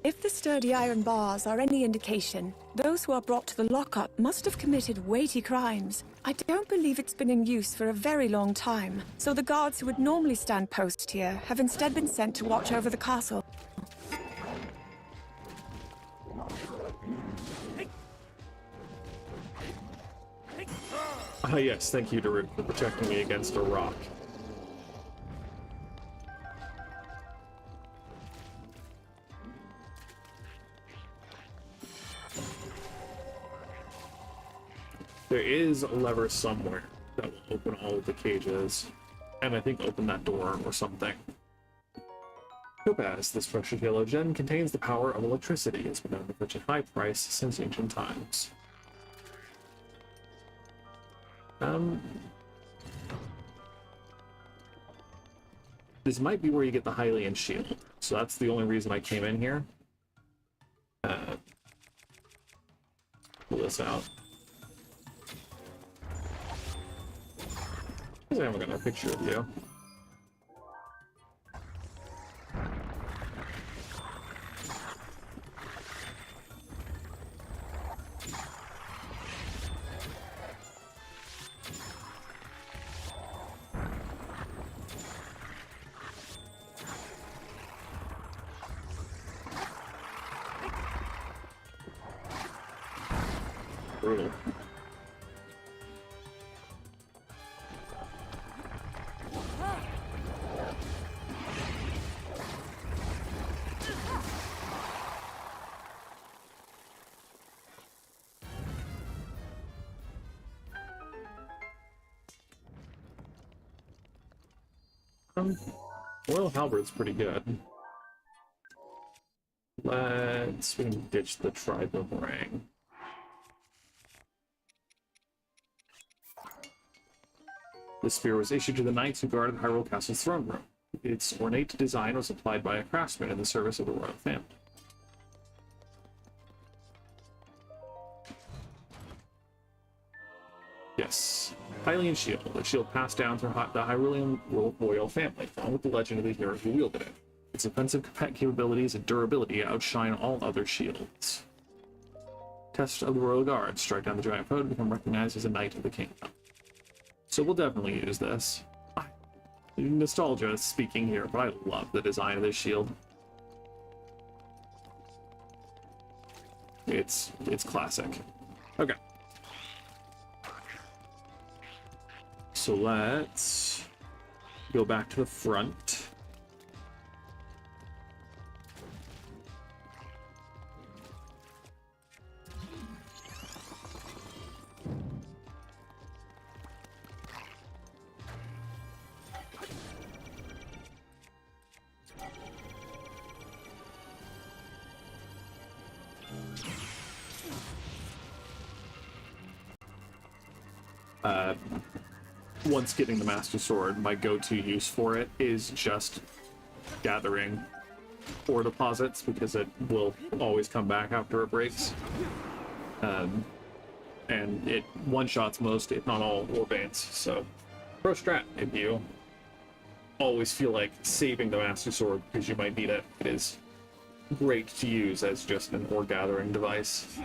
If the sturdy iron bars are any indication, those who are brought to the lockup must have committed weighty crimes. I don't believe it's been in use for a very long time, so the guards who would normally stand post here have instead been sent to watch over the castle. Ah yes, thank you, Gerudo, for protecting me against a rock. There is a lever somewhere that will open all of the cages, and I think open that door or something. Topaz, this precious yellow gem, contains the power of electricity. It's been known to fetch a high price since ancient times. This might be where you get the Hylian shield, so that's the only reason I came in here. Pull this out. I haven't got a picture of you. Brutal. Royal Halberd's pretty good. We can ditch the tri-boomerang. This spear was issued to the knights who guarded Hyrule Castle's throne room. Its ornate design was applied by a craftsman in the service of the royal family. Yes. Hylian Shield. A shield passed down through the Hyrulean royal family, along with the legend of the hero who wielded it. Its offensive capabilities and durability outshine all other shields. Test of the Royal Guard. Strike down the giant foe to become recognized as a Knight of the Kingdom. So we'll definitely use this. Nostalgia is speaking here, but I love the design of this shield. It's classic. Okay. So let's go back to the front. Once getting the Master Sword, my go-to use for it is just gathering ore deposits, because it will always come back after it breaks. And it one-shots most, if not all, ore veins. So, pro strat, if you always feel like saving the Master Sword because you might need it, it is great to use as just an ore gathering device.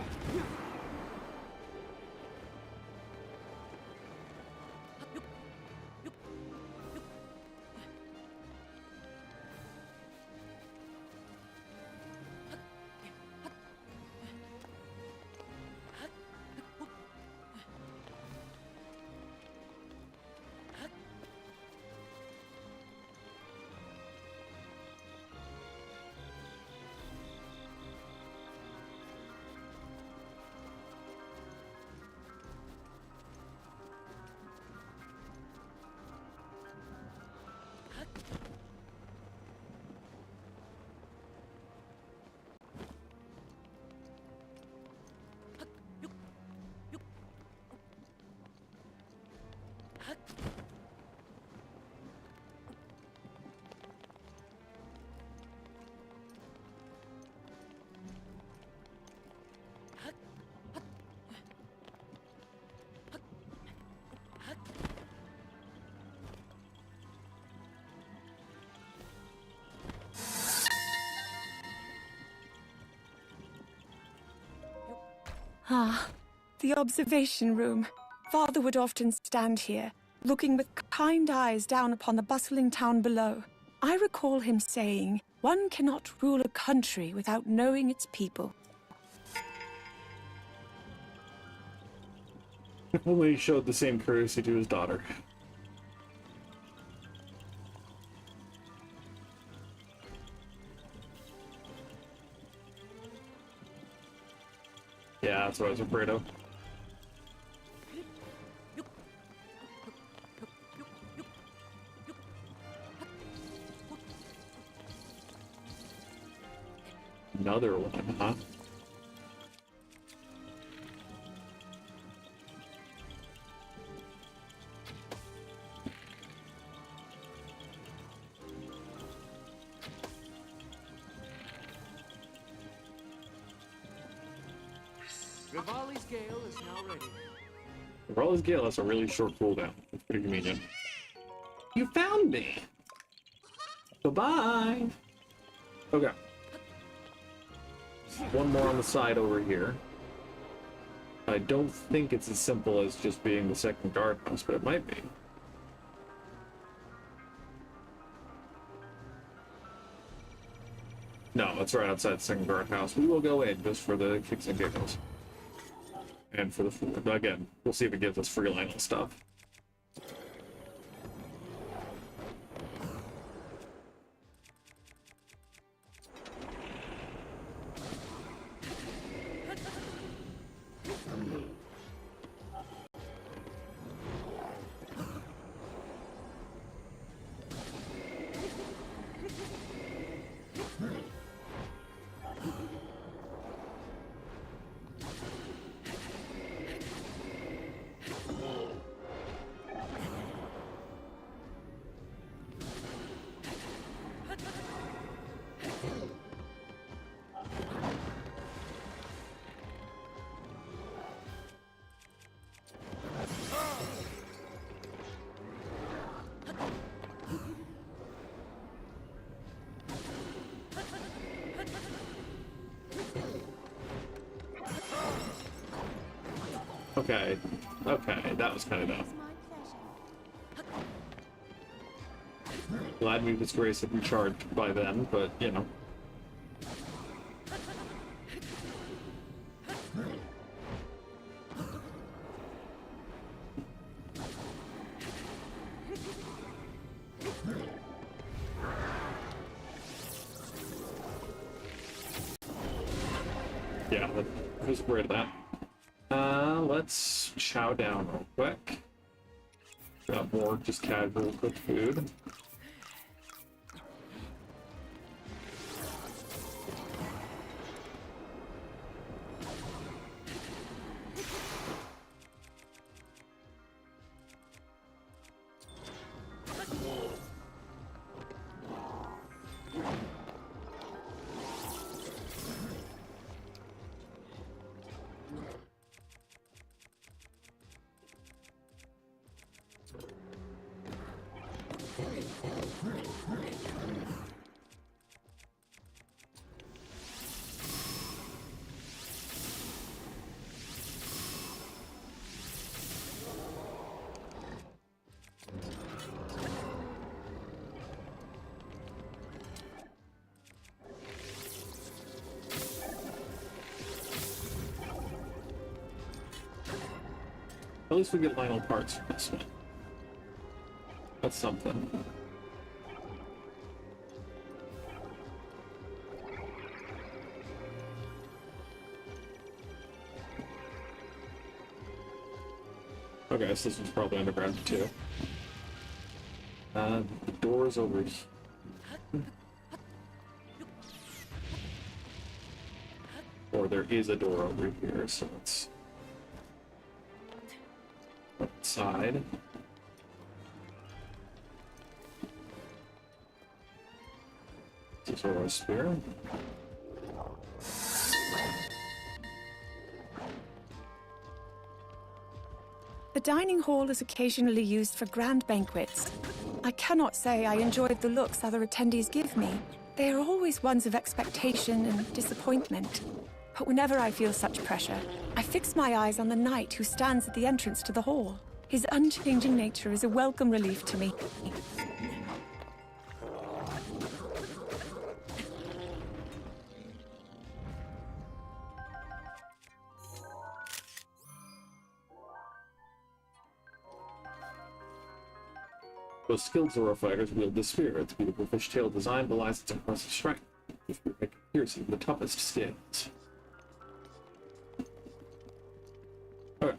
Ah, the observation room. Father would often stand here, looking with kind eyes down upon the bustling town below. I recall him saying, "One cannot rule a country without knowing its people." If only he showed the same courtesy to his daughter. Yeah, that's what I was afraid of. Another one, huh? Rivali's Gale is now ready. Rivali's Gale has a really short cooldown. It's pretty convenient. You found me! Bye-bye! Okay. One more on the side over here. I don't think it's as simple as just being the second guardhouse, but it might be. No, it's right outside the second guardhouse. We will go in just for the kicks and giggles. And for the, again, we'll see if it gives us free line and stuff. Okay. Okay, that was kind of dumb. Glad Mucus Grace had recharged by then, but, you know. Yeah, I was worried of that. Let's chow down real quick. Got more just casual cooked food. At least we get Lionel parts from this one. That's something. Okay, so this one's probably underground too. The door's over here. Or there is a door over here, so it's outside. This is our spear. The dining hall is occasionally used for grand banquets. I cannot say I enjoyed the looks other attendees give me. They are always ones of expectation and disappointment. But whenever I feel such pressure, I fix my eyes on the knight who stands at the entrance to the hall. His unchanging nature is a welcome relief to me. Those skilled Zoro fighters wield the spear. Its beautiful fishtail design belies its impressive strength. The spear can pierce even the toughest skins. Okay.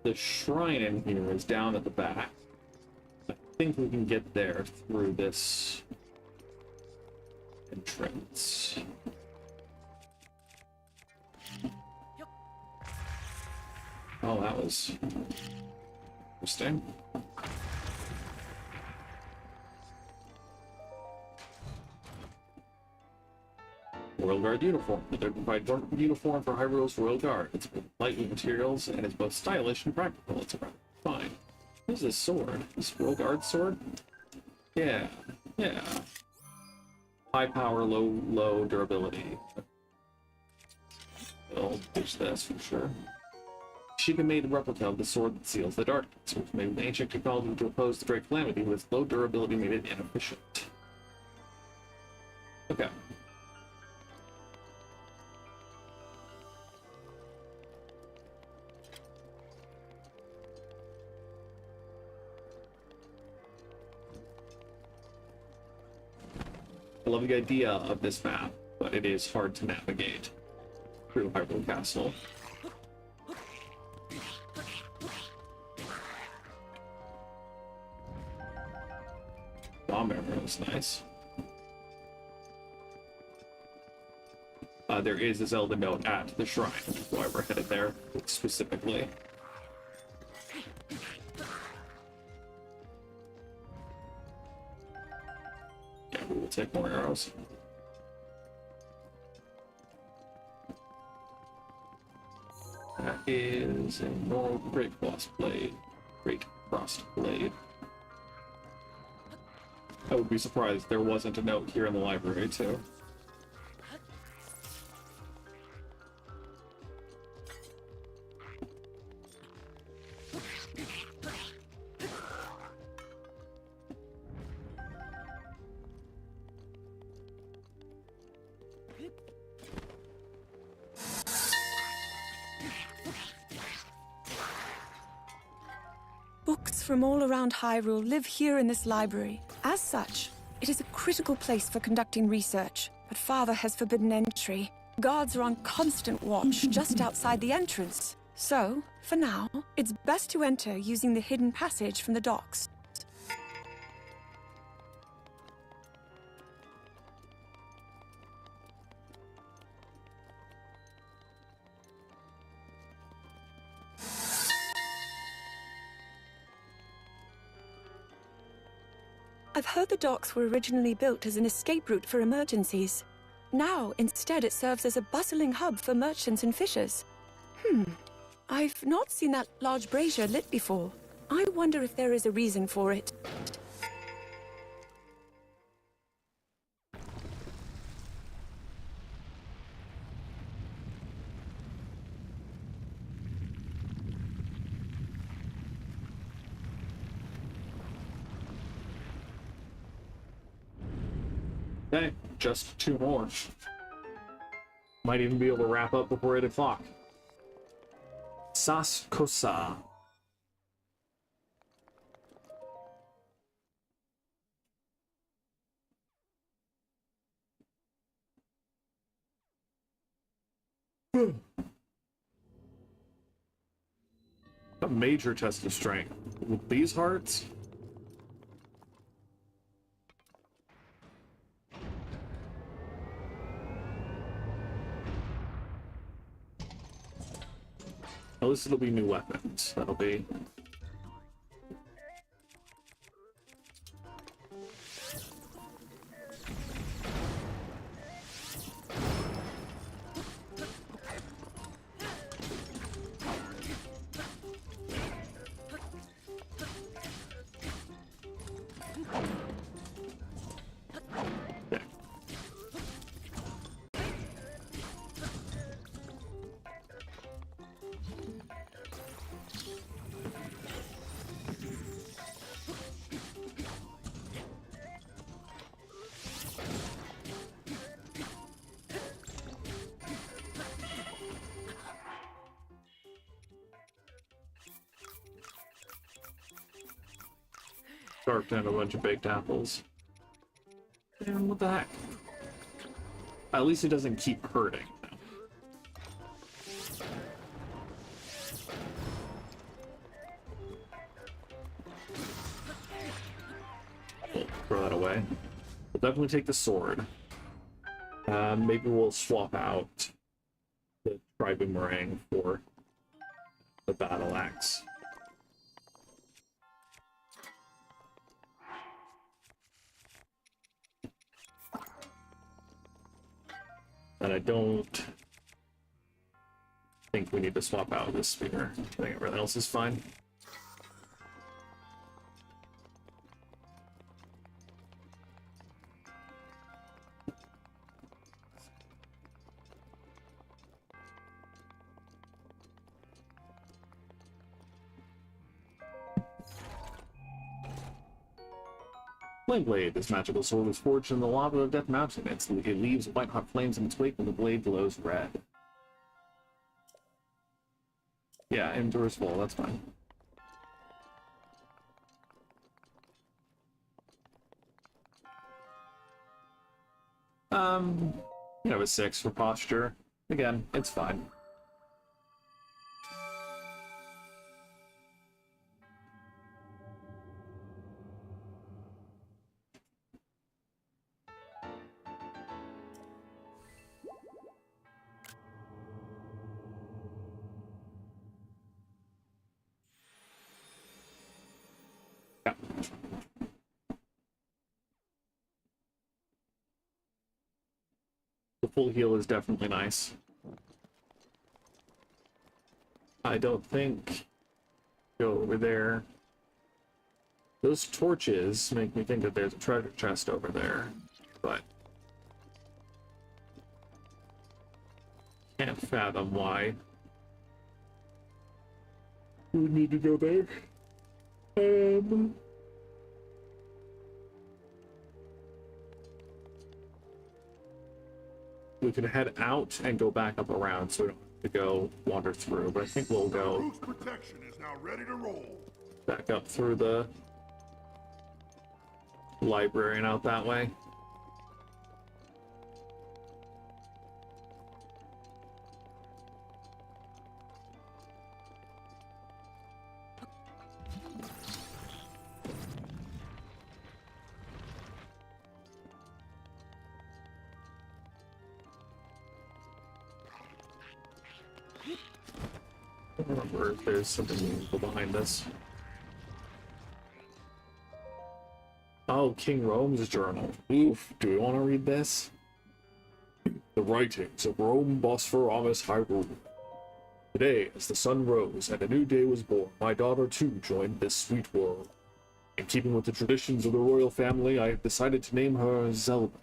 The shrine in here is down at the back. I think we can get there through this entrance. Oh, that was interesting. Royal Guard uniform. The dignified uniform for Hyrule's Royal Guard. It's lightweight materials and it's both stylish and practical. It's fine. Where's this sword? This Royal Guard sword? Yeah. Yeah. High power, low durability. We'll ditch this for sure. Sheikah made a replica of the sword that seals the darkness, which made with ancient technology to oppose the Great Calamity, with its low durability made it inefficient. Okay. I love the idea of this map, but it is hard to navigate through Hyrule Castle. Bomb arrow is nice. There is a Zelda note at the shrine, which is why we're headed there specifically. Yeah, we will take more arrows. That is a more great cross blade. Great crossed blade. I would be surprised if there wasn't a note here in the library too. Books from all around Hyrule live here in this library. As such, it is a critical place for conducting research, but Father has forbidden entry. Guards are on constant watch just outside the entrance. So, for now, it's best to enter using the hidden passage from the docks. I've heard the docks were originally built as an escape route for emergencies. Now, instead, it serves as a bustling hub for merchants and fishers. I've not seen that large brazier lit before. I wonder if there is a reason for it. Okay, just 2 more. Might even be able to wrap up before 8 o'clock. Sas Kosa. A major test of strength. With these hearts? At least it'll be new weapons. That'll be... Okay. Carved down a bunch of baked apples. And what the heck? At least it doesn't keep hurting. We'll throw that away. We'll definitely take the sword. Maybe we'll swap out the tri-boomerang for the battle axe. And I don't think we need to swap out this spear. I think everything else is fine. Flame Blade. This magical sword was forged in the lava of Death Mountain. It leaves white-hot flames in its wake when the blade glows red. Yeah, endures full, that's fine. You know, a 6 for posture. Again, it's fine. Yeah. full heal is definitely nice. I don't think... Go over there. Those torches make me think that there's a treasure chest over there, but... Can't fathom why. We need to go back. We can head out and go back up around, so we don't have to go wander through. But I think we'll go Group's protection is now ready to roll. back up through the library and out that way. I don't remember if there's something meaningful behind this. Oh, King Rome's journal. Oof, do we want to read this? The writings of Rome Bosphoramus Hyrule. Today, as the sun rose and a new day was born, my daughter too joined this sweet world. In keeping with the traditions of the royal family, I have decided to name her Zelda.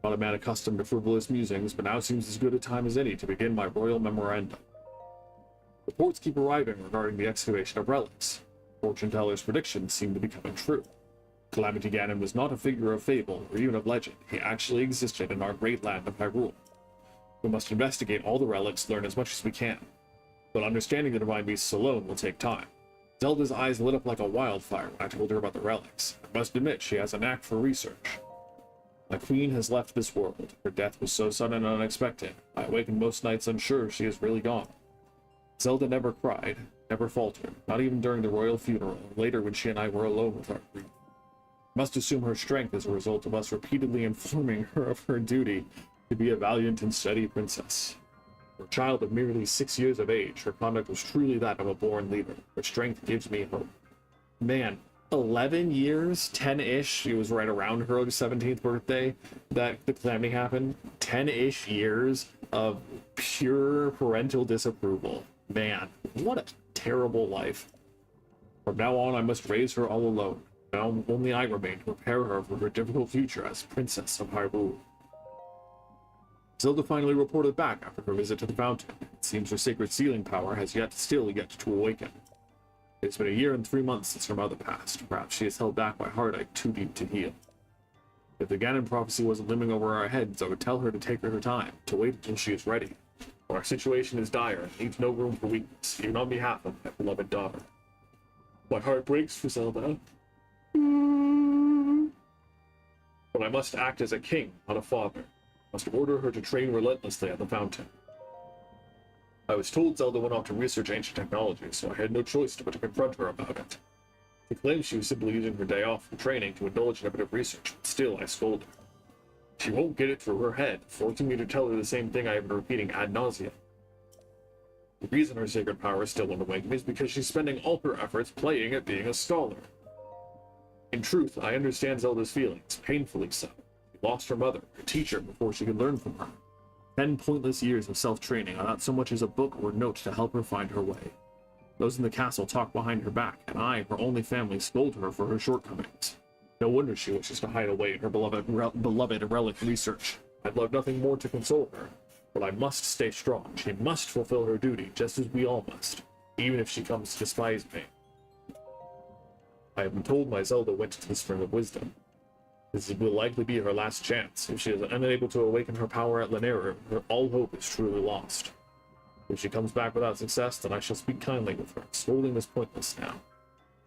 Not a man accustomed to frivolous musings, but now seems as good a time as any to begin my royal memorandum. Reports keep arriving regarding the excavation of relics. Fortune tellers' predictions seem to be coming true. Calamity Ganon was not a figure of fable or even of legend. He actually existed in our great land of Hyrule. We must investigate all the relics, learn as much as we can. But understanding the divine beasts alone will take time. Zelda's eyes lit up like a wildfire when I told her about the relics. I must admit, she has a knack for research. My queen has left this world. Her death was so sudden and unexpected. I awakened most nights unsure she is really gone. Zelda never cried, never faltered, not even during the royal funeral, or later when she and I were alone with our grief. I must assume her strength is a result of us repeatedly informing her of her duty to be a valiant and steady princess. For a child of merely 6 years of age, her conduct was truly that of a born leader. Her strength gives me hope. Man, 11 years, 10-ish, it was right around her 17th birthday that the calamity happened. 10-ish years of pure parental disapproval. Man, what a terrible life. From now on, I must raise her all alone. Now only I remain to prepare her for her difficult future as Princess of Hyrule. Zelda finally reported back after her visit to the fountain. It seems her sacred sealing power has still yet to awaken. It's been 1 year and 3 months since her mother passed. Perhaps she is held back by heartache too deep to heal. If the Ganon prophecy wasn't looming over our heads, I would tell her to take her time, to wait until she is ready. For our situation is dire and leaves no room for weakness, even on behalf of my beloved daughter. My heart breaks for Zelda. But I must act as a king, not a father. I must order her to train relentlessly at the fountain. I was told Zelda went off to research ancient technology, so I had no choice but to confront her about it. She claimed she was simply using her day off from training to indulge in a bit of research, but still I scolded her. She won't get it through her head, forcing me to tell her the same thing I have been repeating ad nauseum. The reason her sacred power is still unawakened is because she's spending all her efforts playing at being a scholar. In truth, I understand Zelda's feelings, painfully so. She lost her mother, her teacher, before she could learn from her. 10 pointless years of self-training are not so much as a book or note to help her find her way. Those in the castle talk behind her back, and I, her only family, scold her for her shortcomings. No wonder she wishes to hide away in her beloved relic research. I'd love nothing more to console her, but I must stay strong. She must fulfill her duty, just as we all must, even if she comes to despise me. I have been told my Zelda went to the Spring of Wisdom. This will likely be her last chance. If she is unable to awaken her power at Lanayru, all hope is truly lost. If she comes back without success, then I shall speak kindly with her. Scolding is pointless now.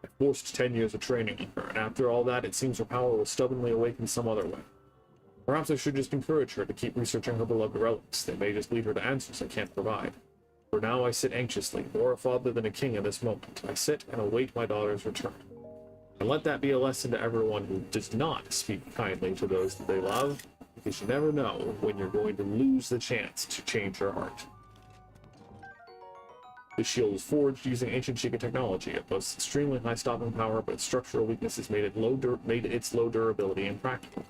I forced 10 years of training on her, and after all that, it seems her power will stubbornly awaken some other way. Perhaps I should just encourage her to keep researching her beloved relics. They may just lead her to answers I can't provide. For now, I sit anxiously, more a father than a king in this moment. I sit and await my daughter's return. And let that be a lesson to everyone who does not speak kindly to those that they love, because you never know when you're going to lose the chance to change her heart. The shield is forged using ancient Sheikah technology. It boasts extremely high stopping power, but its structural weaknesses made its low durability impractical.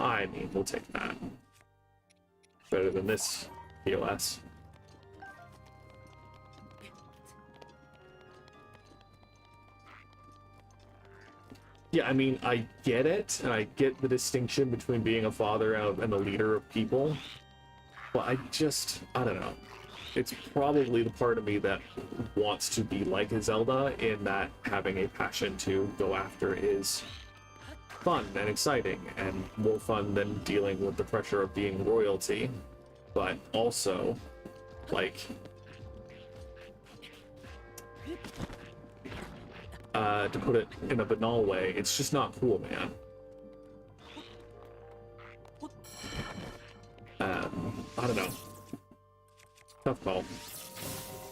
I mean, we'll take that. Better than this POS. Yeah, I mean, I get it, and I get the distinction between being a father and a leader of people, but I don't know. It's probably the part of me that wants to be like a Zelda in that having a passion to go after is fun and exciting, and more fun than dealing with the pressure of being royalty, but also, like, to put it in a banal way, it's just not cool, man. I don't know. Tough call.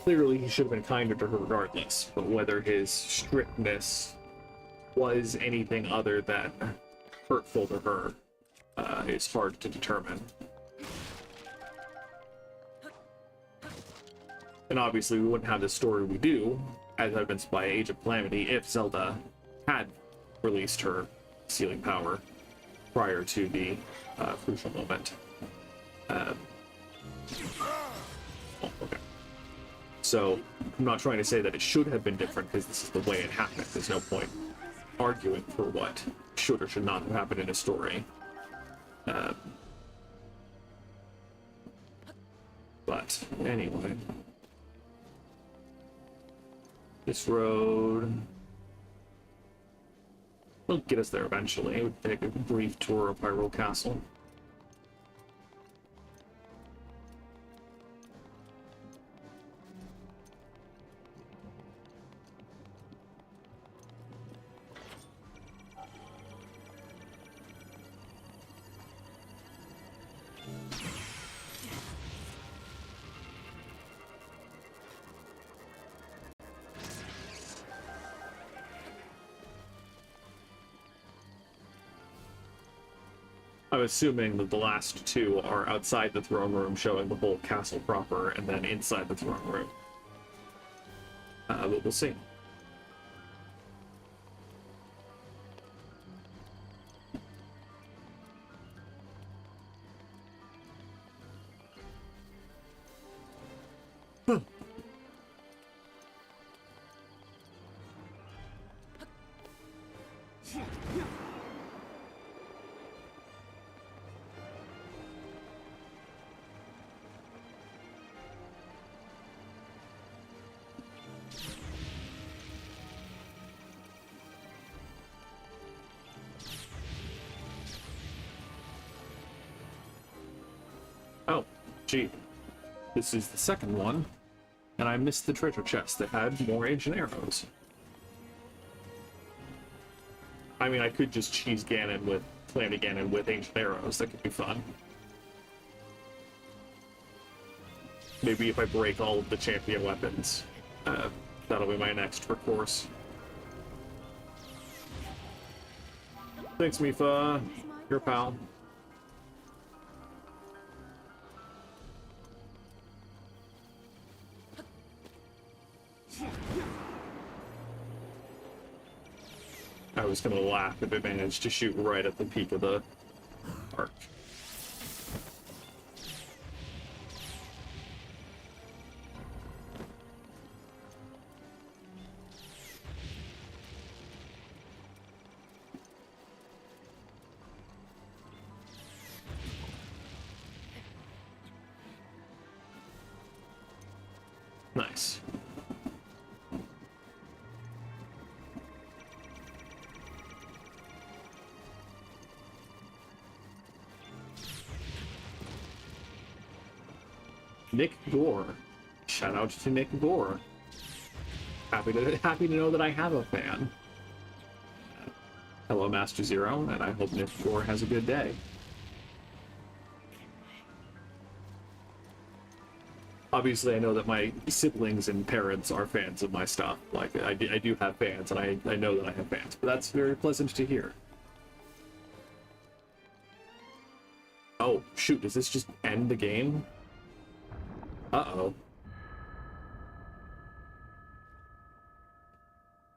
Clearly, he should have been kinder to her regardless, but whether his strictness was anything other than hurtful to her is hard to determine. And obviously, we wouldn't have the story we do, as evidenced by Age of Calamity, if Zelda had released her sealing power prior to the crucial moment. Oh, okay. So, I'm not trying to say that it should have been different, because this is the way it happened. There's no point arguing for what should or should not have happened in a story. But, anyway. This road will get us there eventually. We'll take a brief tour of Hyrule Castle. I'm assuming that the last two are outside the throne room, showing the whole castle proper, and then inside the throne room. But we'll see. Oh, gee. This is the second one, and I missed the treasure chest that had more ancient arrows. I mean, I could just cheese Ganon with Calamity Ganon with ancient arrows. That could be fun. Maybe if I break all of the champion weapons, that'll be my next for course. Thanks, Mifa. Your pal. I was gonna laugh if it managed to shoot right at the peak of the arc. Nice. Nick Gore. Shout out to Nick Gore. Happy to know that I have a fan. Hello, Master Zero, and I hope Nick Gore has a good day. Obviously, I know that my siblings and parents are fans of my stuff. Like, I do have fans, and I know that I have fans, but that's very pleasant to hear. Oh, shoot, does this just end the game? Uh-oh.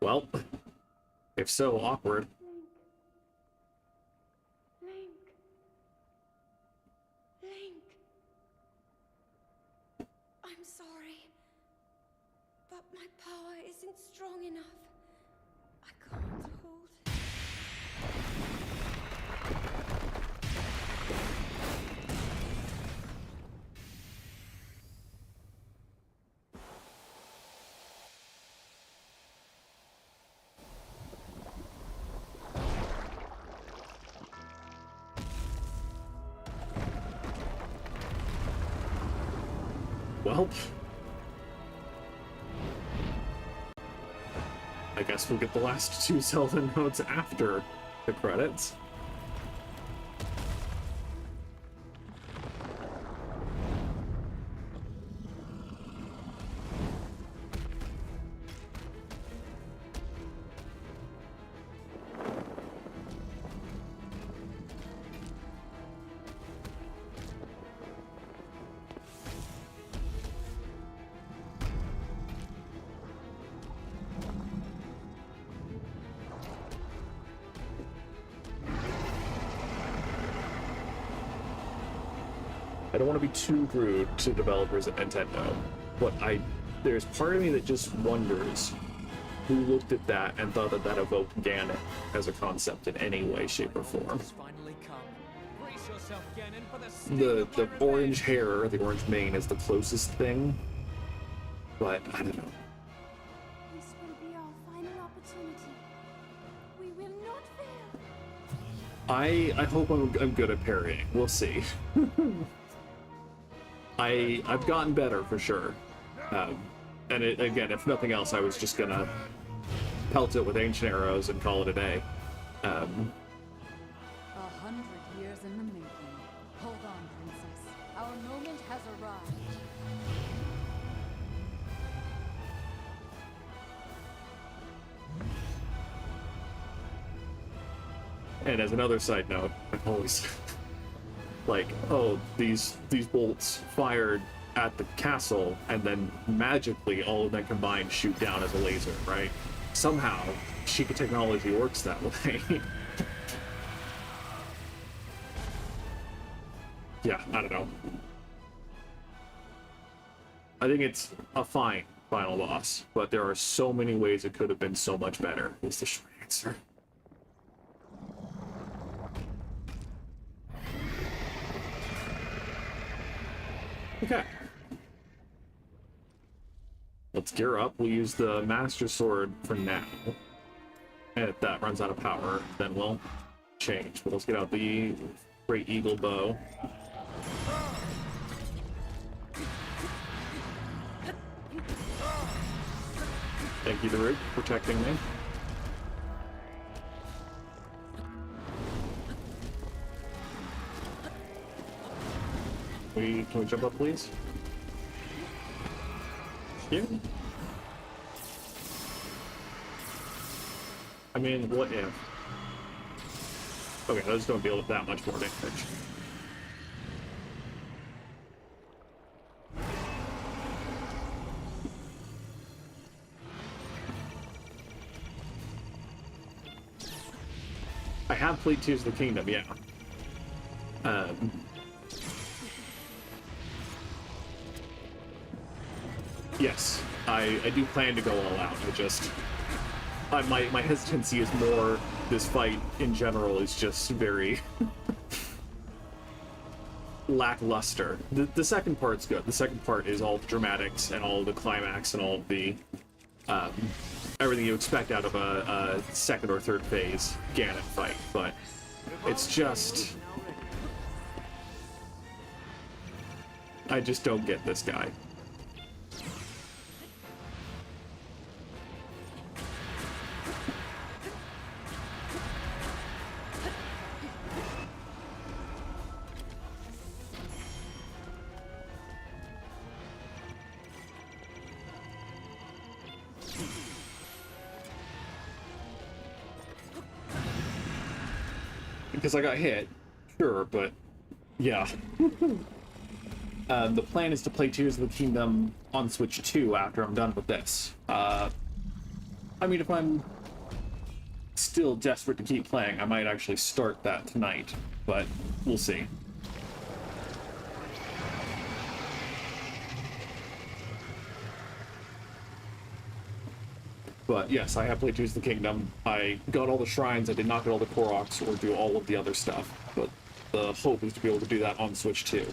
Well, if so, awkward. Link. My power isn't strong enough. I can't hold it. Well, I guess we'll get the last two Zelda notes after the credits. I don't want to be too rude to developers at Nintendo, but there's part of me that just wonders who looked at that and thought that that evoked Ganon as a concept in any way, shape, or form. The orange hair, the orange mane is the closest thing, but I don't know. This will be our final opportunity. We will not fail. I hope I'm good at parrying. We'll see. I've gotten better for sure. And again, if nothing else, I was just gonna pelt it with ancient arrows and call it a day. 100 years in the making. Hold on, princess. Our moment has arrived. And as another side note, I'm always like, oh, these bolts fired at the castle, and then magically all of them combined shoot down as a laser, right? Somehow, Sheikah technology works that way. Yeah, I don't know. I think it's a fine final boss, but there are so many ways it could have been so much better, is the short answer. Okay. Let's gear up. We'll use the Master Sword for now. And if that runs out of power, then we'll change. But let's get out the Great Eagle Bow. Thank you, Daruk, for protecting me. Can we jump up, please? Yeah. I mean, what if? Okay, those don't deal with that much more damage. I have played Tears of the Kingdom, yeah. Yes, I do plan to go all out. My hesitancy is more, this fight in general is just very lackluster. The second part's good. The second part is all the dramatics and all the climax and all the everything you expect out of a second or third phase Ganon fight, but it's just, I just don't get this guy. Because I got hit, sure, but yeah. The plan is to play Tears of the Kingdom on Switch 2 after I'm done with this. I mean, if I'm still desperate to keep playing, I might actually start that tonight, but we'll see. But yes, I have played Tears of the Kingdom. I got all the shrines. I did not get all the Koroks or do all of the other stuff. But the hope is to be able to do that on Switch too.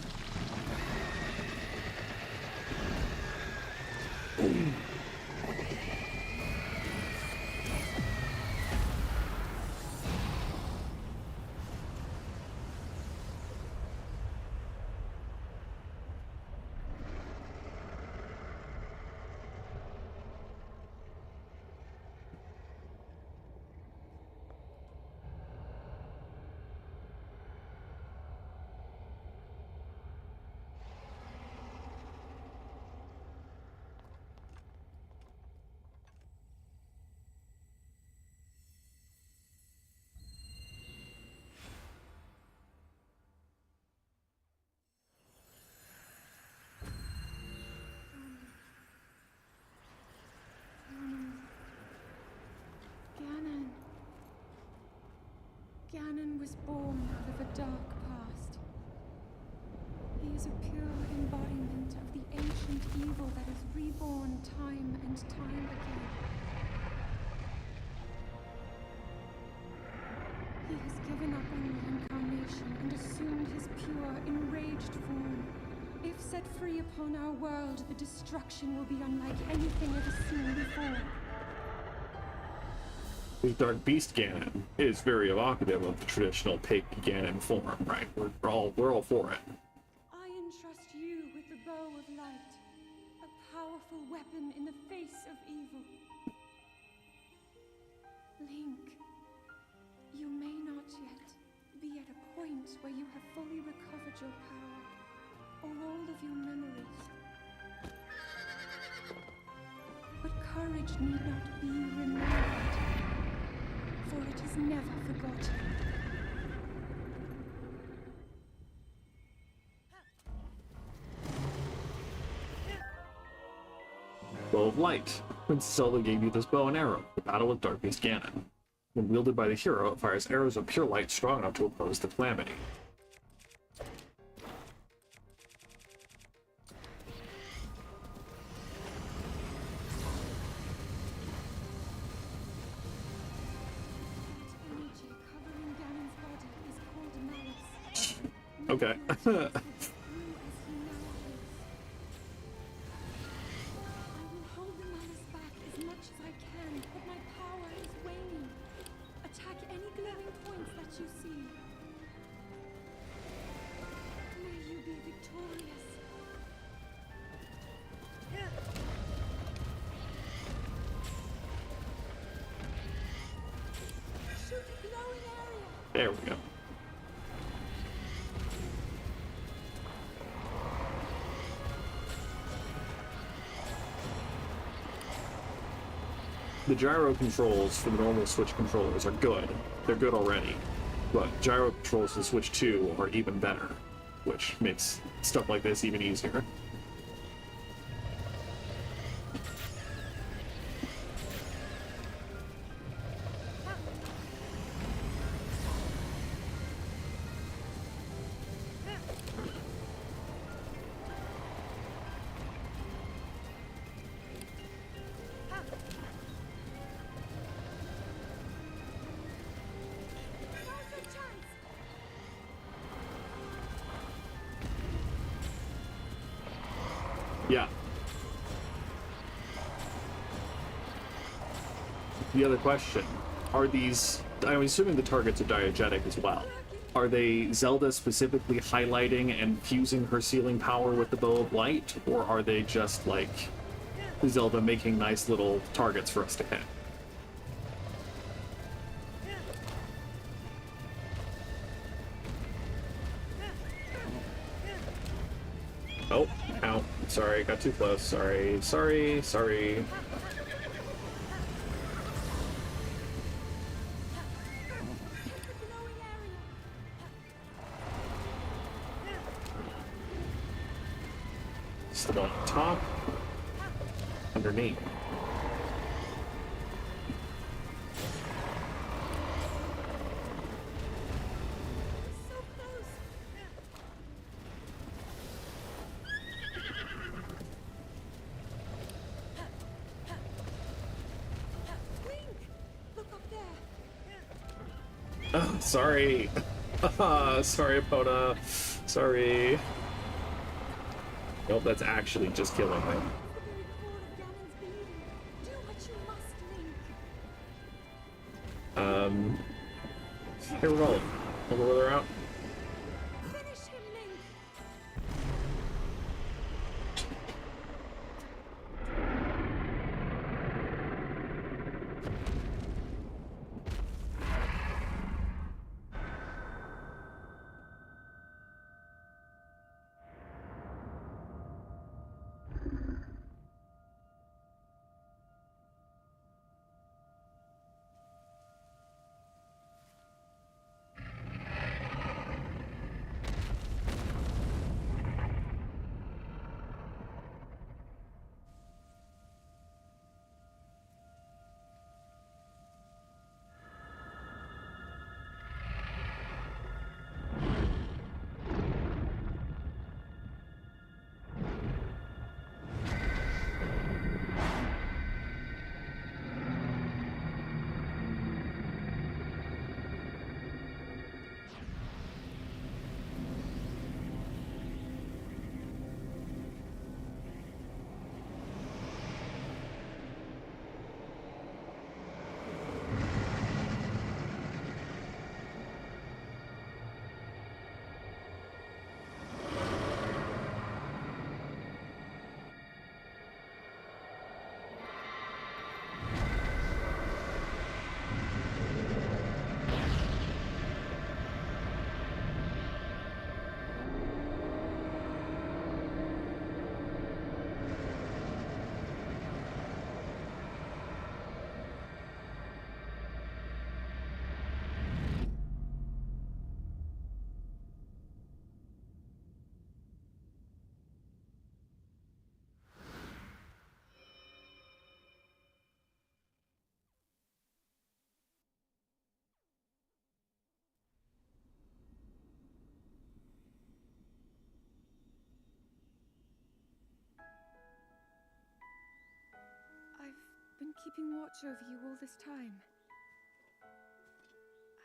Ganon was born out of a dark past. He is a pure embodiment of the ancient evil that is reborn time and time again. He has given up on reincarnation and assumed his pure, enraged form. If set free upon our world, the destruction will be unlike anything ever seen before. The Dark Beast Ganon is very evocative of the traditional pig Ganon form, right? We're all for it. I entrust you with the bow of light, a powerful weapon in the face of evil. Link, you may not yet be at a point where you have fully recovered your power, or all of your memories. But courage need not be remembered, for it is never forgotten. Bow of Light. Princess Zelda gave you this bow and arrow, the battle with Dark Beast Ganon. When wielded by the hero, it fires arrows of pure light strong enough to oppose the calamity. Okay. There we go. The gyro controls for the normal Switch controllers are good. They're good already. But gyro controls for the Switch 2 are even better, which makes stuff like this even easier. Yeah. The other question, are these, I'm assuming the targets are diegetic as well. Are they Zelda specifically highlighting and fusing her sealing power with the Bow of Light, or are they just like Zelda making nice little targets for us to hit? Oh, ow. Sorry, got too close. Sorry. Still on top. Underneath. Oh, sorry. Sorry, Epona. Sorry. Nope, that's actually just killing me. Here we're rolling. Over where they're out. Finish him, Link! I've been keeping watch over you all this time.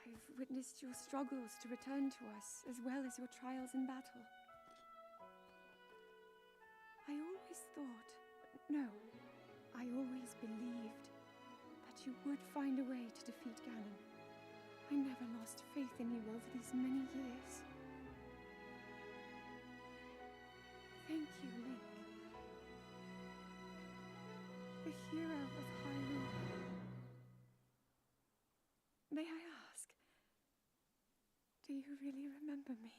I've witnessed your struggles to return to us, as well as your trials in battle. I always thought, no, I always believed that you would find a way to defeat Ganon. I never lost faith in you over these many years. Thank you, Link. The hero of Hyrule. May I ask, do you really remember me?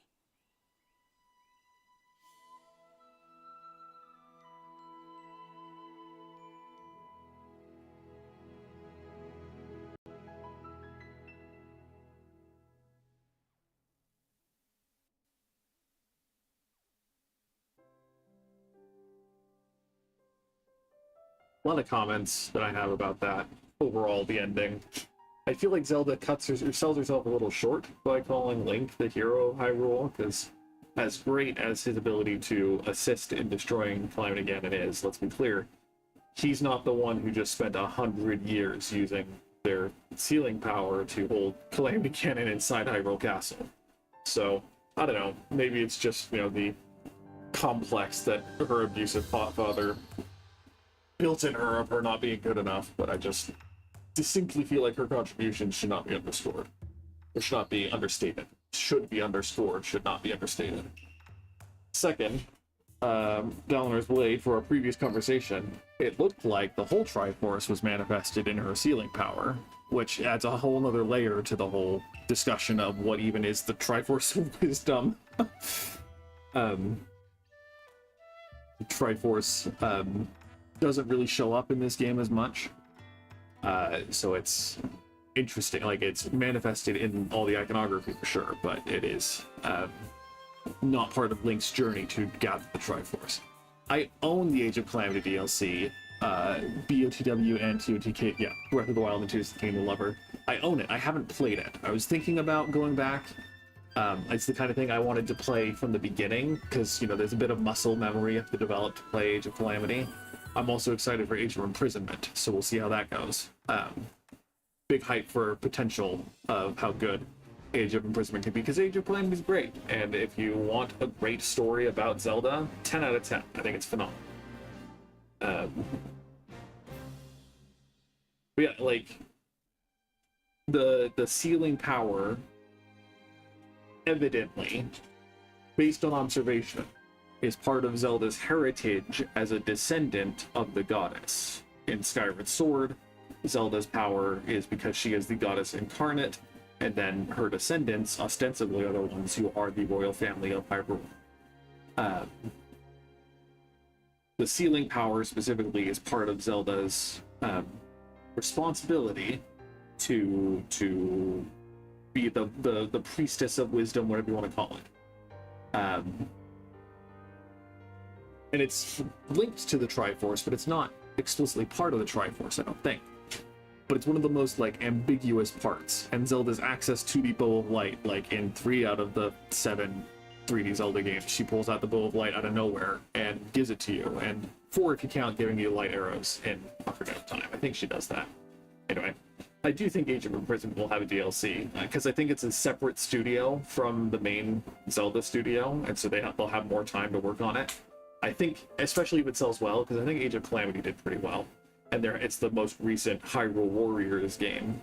A lot of comments that I have about that. Overall, the ending. I feel like Zelda sells herself a little short by calling Link the hero of Hyrule, because as great as his ability to assist in destroying Calamity Ganon is, let's be clear, he's not the one who just spent 100 years using their sealing power to hold Calamity Ganon inside Hyrule Castle. So, I don't know, maybe it's just, the complex that her abusive father built in her of her not being good enough, but I just distinctly feel like her contributions should not be underscored. Or should not be understated. Should be underscored, should not be understated. Second, Dalinor's Blade, for our previous conversation, it looked like the whole Triforce was manifested in her sealing power, which adds a whole other layer to the whole discussion of what even is the Triforce of Wisdom. Triforce, doesn't really show up in this game as much. So it's interesting. Like, it's manifested in all the iconography for sure, but it is not part of Link's journey to gather the Triforce. I own the Age of Calamity DLC, BOTW and TOTK, yeah, Breath of the Wild and Tears of the Kingdom Lover. I own it. I haven't played it. I was thinking about going back. It's the kind of thing I wanted to play from the beginning, because, there's a bit of muscle memory you have to develop to play Age of Calamity. I'm also excited for Age of Imprisonment, so we'll see how that goes. Big hype for potential of how good Age of Imprisonment can be, because Age of Calamity is great. And if you want a great story about Zelda, 10 out of 10. I think it's phenomenal. But yeah, like, the sealing power, evidently, based on observation, is part of Zelda's heritage as a descendant of the goddess. In Skyward Sword, Zelda's power is because she is the goddess incarnate, and then her descendants, ostensibly, are the ones who are the royal family of Hyrule. The sealing power, specifically, is part of Zelda's responsibility to be the priestess of wisdom, whatever you want to call it. And it's linked to the Triforce, but it's not explicitly part of the Triforce, I don't think. But it's one of the most, like, ambiguous parts. And Zelda's access to the Bow of Light, like, in 3 out of the 7 3D Zelda games, she pulls out the Bow of Light out of nowhere and gives it to you. And 4 if you count giving you light arrows in Ocarina of Time. I think she does that. Anyway, I do think Age of Imprisonment will have a DLC, because I think it's a separate studio from the main Zelda studio, and so they'll have more time to work on it. I think, especially if it sells well, because I think Age of Calamity did pretty well. And it's the most recent Hyrule Warriors game.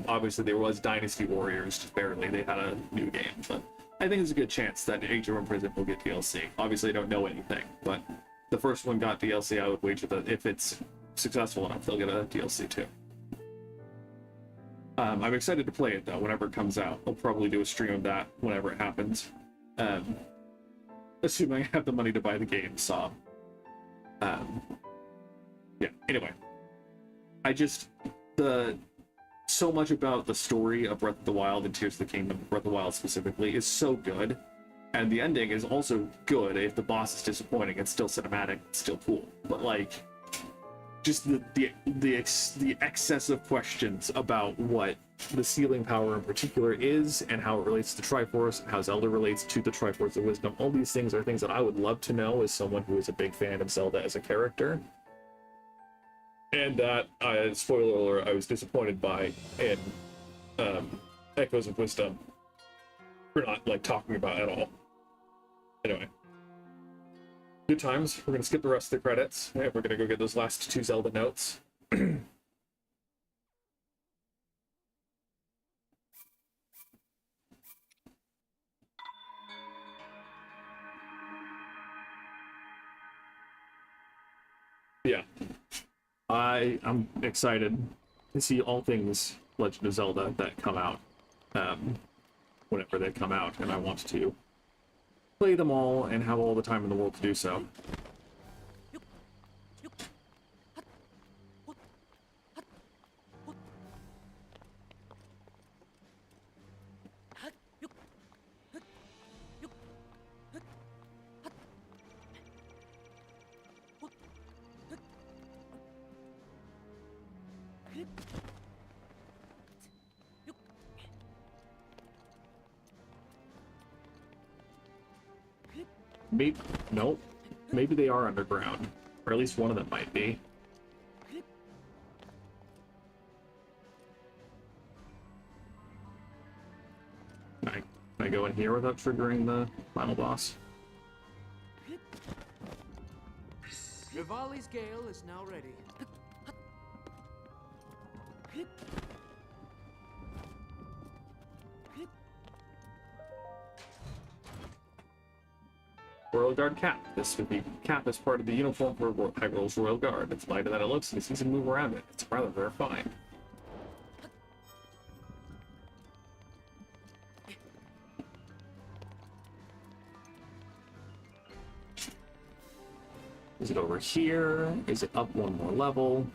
Obviously, there was Dynasty Warriors, just barely. They had a new game, but I think there's a good chance that Age of Imprisonment will get DLC. Obviously, I don't know anything, but the first one got DLC. I would wager that if it's successful enough, they'll get a DLC too. I'm excited to play it, though, whenever it comes out. I'll probably do a stream of that whenever it happens. Assuming I have the money to buy the game, so... yeah, anyway. So much about the story of Breath of the Wild and Tears of the Kingdom, Breath of the Wild specifically, is so good. And the ending is also good. If the boss is disappointing, it's still cinematic, it's still cool. But, like, just the excess of questions about what the sealing power in particular is, and how it relates to Triforce, and how Zelda relates to the Triforce of Wisdom. All these things are things that I would love to know as someone who is a big fan of Zelda as a character. And that, spoiler alert, I was disappointed by in Echoes of Wisdom. We're not, like, talking about at all. Anyway. Good times. We're going to skip the rest of the credits, and we're going to go get those last 2 Zelda notes. Yeah. I'm excited to see all things Legend of Zelda that come out, whenever they come out, and I want to play them all and have all the time in the world to do so. Maybe, nope. Maybe they are underground, or at least one of them might be. Can I go in here without triggering the final boss? Rivali's Gale is now ready. Royal Guard cap. This would be cap as part of the uniform for Hyrule's Royal Guard. It's lighter than it looks, and it's easy to move around it. It's rather rare find. Is it over here? Is it up one more level?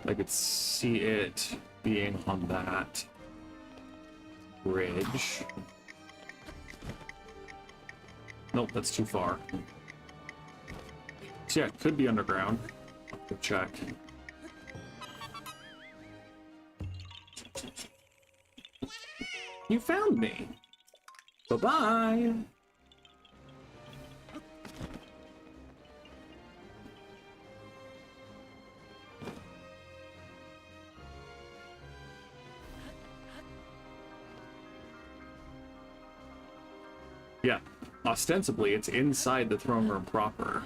I could see it being on that bridge. Nope, that's too far. So yeah, it could be underground. I'll go check. You found me! Bye-bye! Yeah, ostensibly it's inside the throne room proper.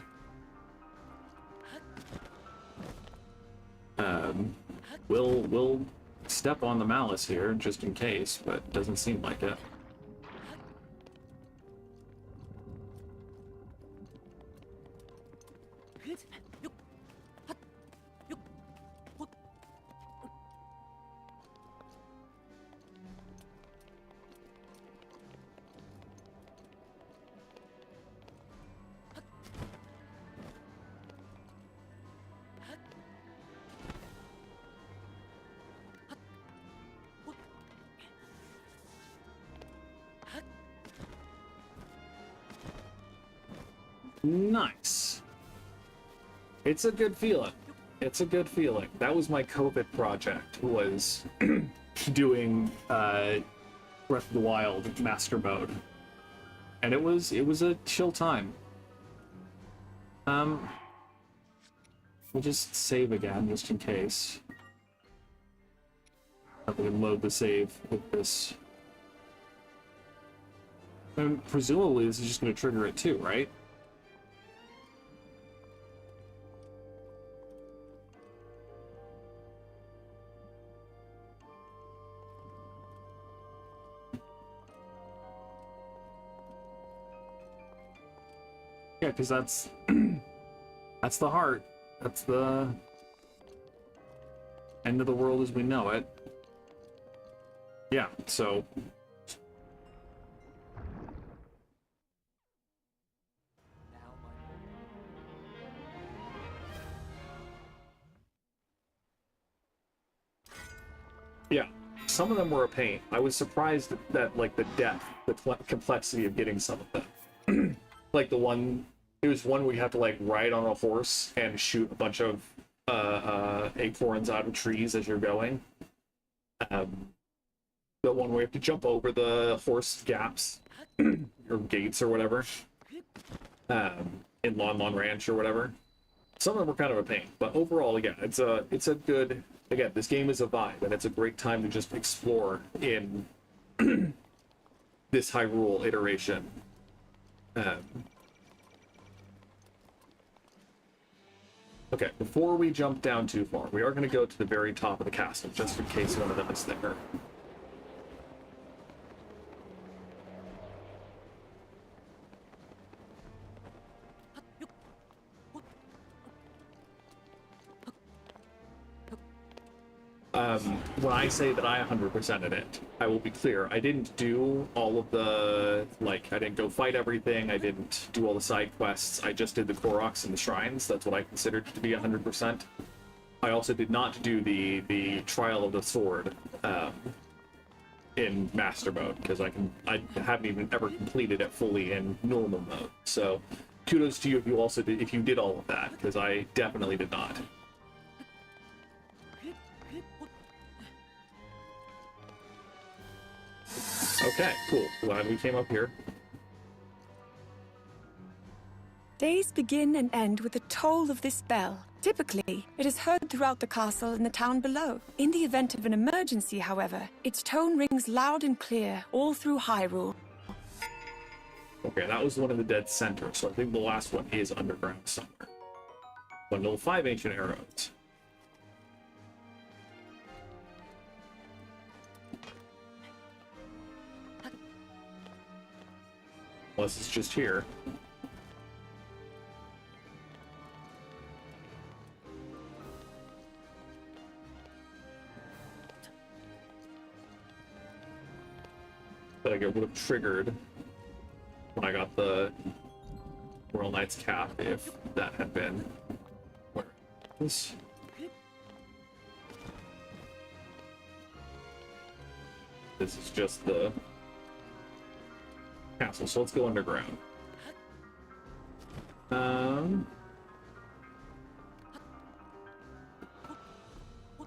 We'll step on the malice here just in case, but it doesn't seem like it. Nice. It's a good feeling. It's a good feeling. That was my COVID project, was doing Breath of the Wild Master Mode. And it was a chill time. We'll just save again, just in case. I'm gonna load the save with this. And presumably this is just gonna trigger it too, right? Yeah, because that's that's the heart. That's the end of the world as we know it. Yeah, so yeah, some of them were a pain. I was surprised that like the depth, the complexity of getting some of them. Like the one, it was one where you have to like ride on a horse and shoot a bunch of acorns out of trees as you're going. The one where you have to jump over the horse gaps or gates or whatever, in Lon Lon Ranch or whatever. Some of them were kind of a pain, but overall, yeah, it's a good. Again, this game is a vibe, and it's a great time to just explore in this Hyrule iteration. Okay, before we jump down too far, we are going to go to the very top of the castle, just in case one of them is there. When I say that I 100%ed it, I will be clear. I didn't do all of the, like, I didn't go fight everything, I didn't do all the side quests, I just did the Koroks and the shrines. That's what I considered to be 100%. I also did not do the Trial of the Sword in Master Mode, because I haven't even ever completed it fully in normal mode. So, kudos to you if you did all of that, because I definitely did not. Okay, cool. Glad we came up here. Days begin and end with the toll of this bell. Typically, it is heard throughout the castle and the town below. In the event of an emergency, however, its tone rings loud and clear all through Hyrule. Okay, that was one of the dead centers, so I think the last one is underground somewhere. Bundle of 5 ancient arrows. Unless it's just here. But I would have triggered when I got the Royal Knight's cap if that had been where it was. This is just the castle, so let's go underground.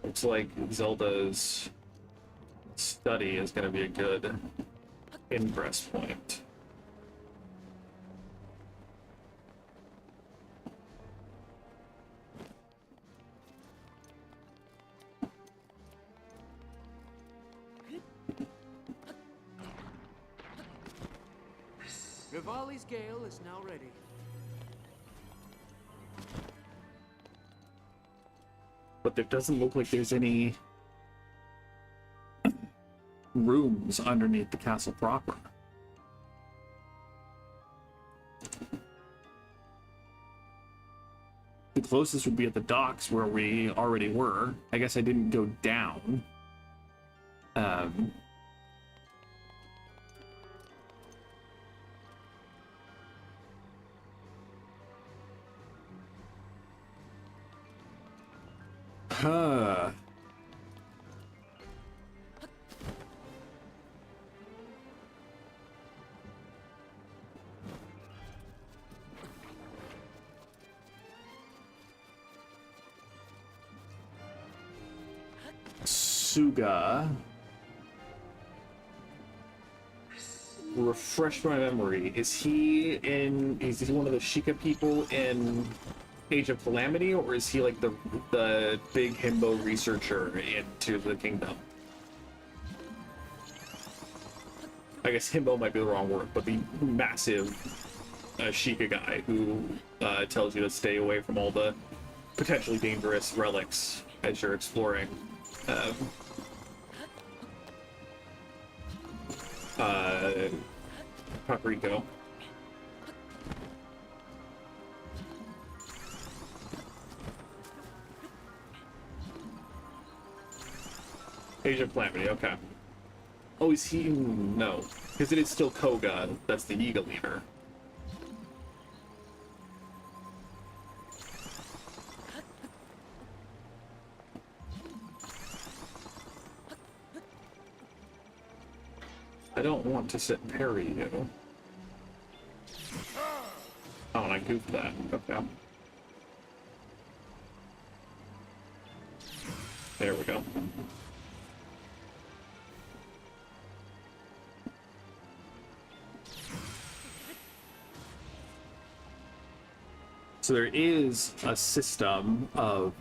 Looks like Zelda's study is going to be a good ingress point. Rivali's gale is now ready. But there doesn't look like there's any rooms underneath the castle proper. The closest would be at the docks where we already were. I guess I didn't go down. Huh. Suga. Refresh my memory. Is he one of the Sheikah people in Age of Calamity, or is he like the big himbo researcher into the kingdom? I guess himbo might be the wrong word, but the massive Sheikah guy who tells you to stay away from all the potentially dangerous relics as you're exploring. Paprika. Age of Calamity, okay. Oh, is he? No. Because it is still Koga, that's the Yiga leader. I don't want to sit and parry you. Oh, and I goofed that. Okay. There we go. So there is a system of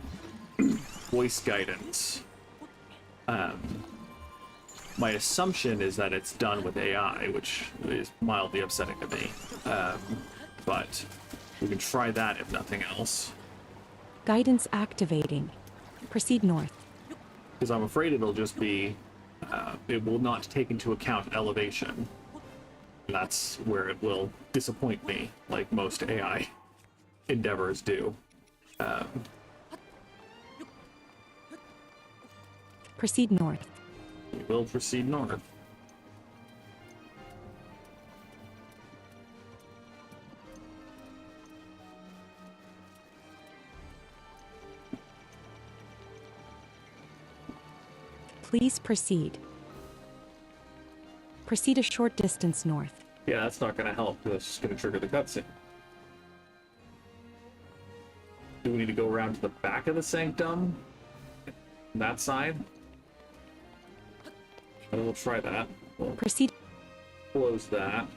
voice guidance. My assumption is that it's done with AI, which is mildly upsetting to me. But we can try that if nothing else. Guidance activating. Proceed north. Because I'm afraid it'll just be... it will not take into account elevation. That's where it will disappoint me, like most AI endeavors do. Proceed north. We will proceed north. Please proceed. Proceed a short distance north. Yeah, that's not going to help. That's just going to trigger the cutscene. Do we need to go around to the back of the sanctum? That side? We'll try that. We'll Proceed. close that.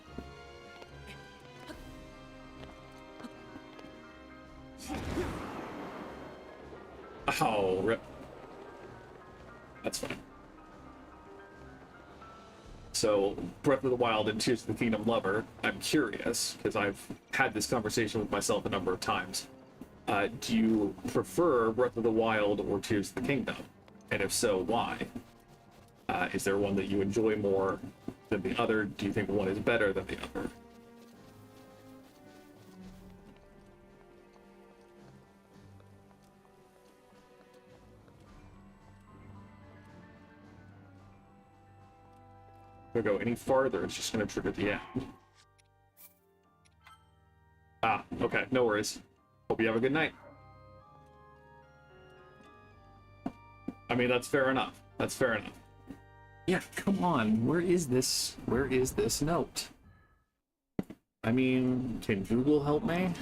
Oh, rip. That's fine. So, Breath of the Wild and Tears of the Kingdom lover, I'm curious, because I've had this conversation with myself a number of times. Do you prefer Breath of the Wild or Tears of the Kingdom? And if so, why? Is there one that you enjoy more than the other? Do you think one is better than the other? If I go any farther, it's just going to trigger the end. Ah, okay, no worries. Hope you have a good night. I mean, that's fair enough. That's fair enough. Yeah, come on. Where is this? Where is this note? I mean, can Google help me?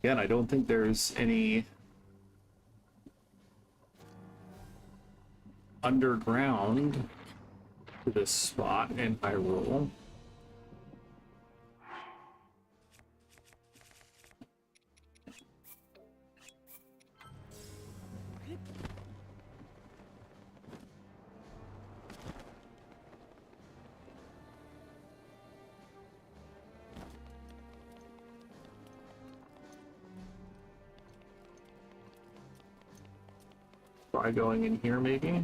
Again, I don't think there's any underground to this spot in Hyrule. Try going in here, maybe?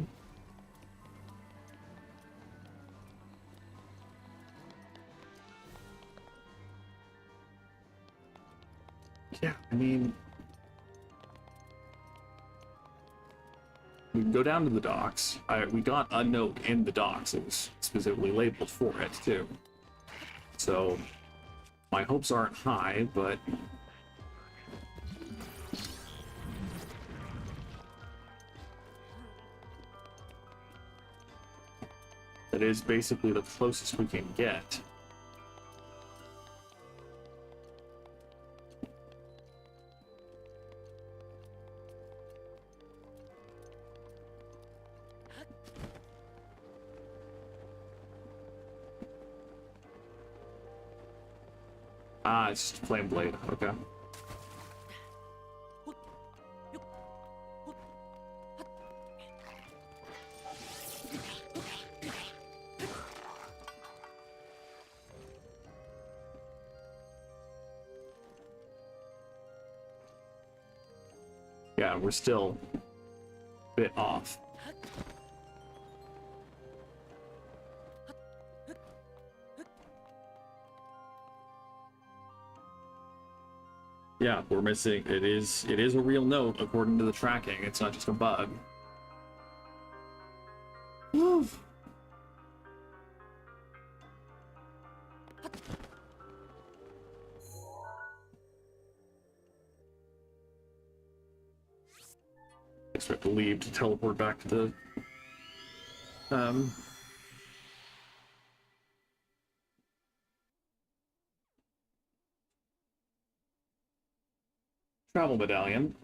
Yeah, I mean... we can go down to the docks. We got a note in the docks. It was specifically labeled for it, too. So, my hopes aren't high, but... that is basically the closest we can get. Ah, it's just Flame Blade. Okay. Yeah, we're still a bit off. Yeah, we're missing. It is a real note according to the tracking. It's not just a bug. Woo. Guess we have to leave to teleport back to the travel medallion.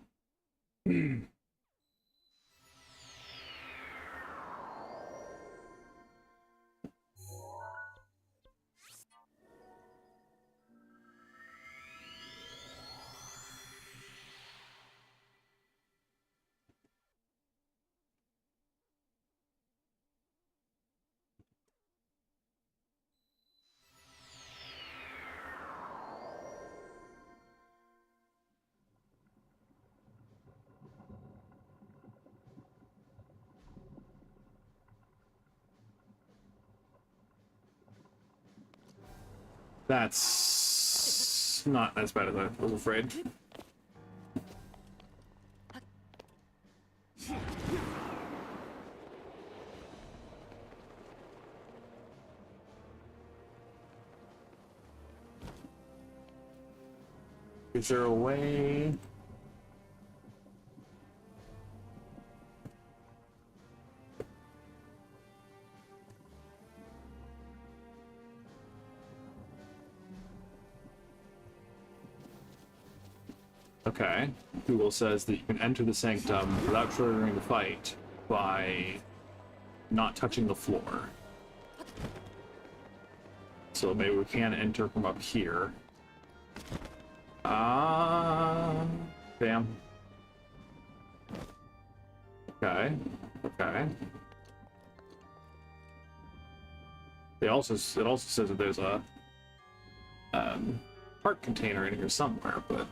That's not as bad as I was afraid. Is there a way? Okay. Google says that you can enter the sanctum without triggering the fight by not touching the floor. So maybe we can enter from up here. Bam. Okay. Okay. It also says that there's a heart container in here somewhere, but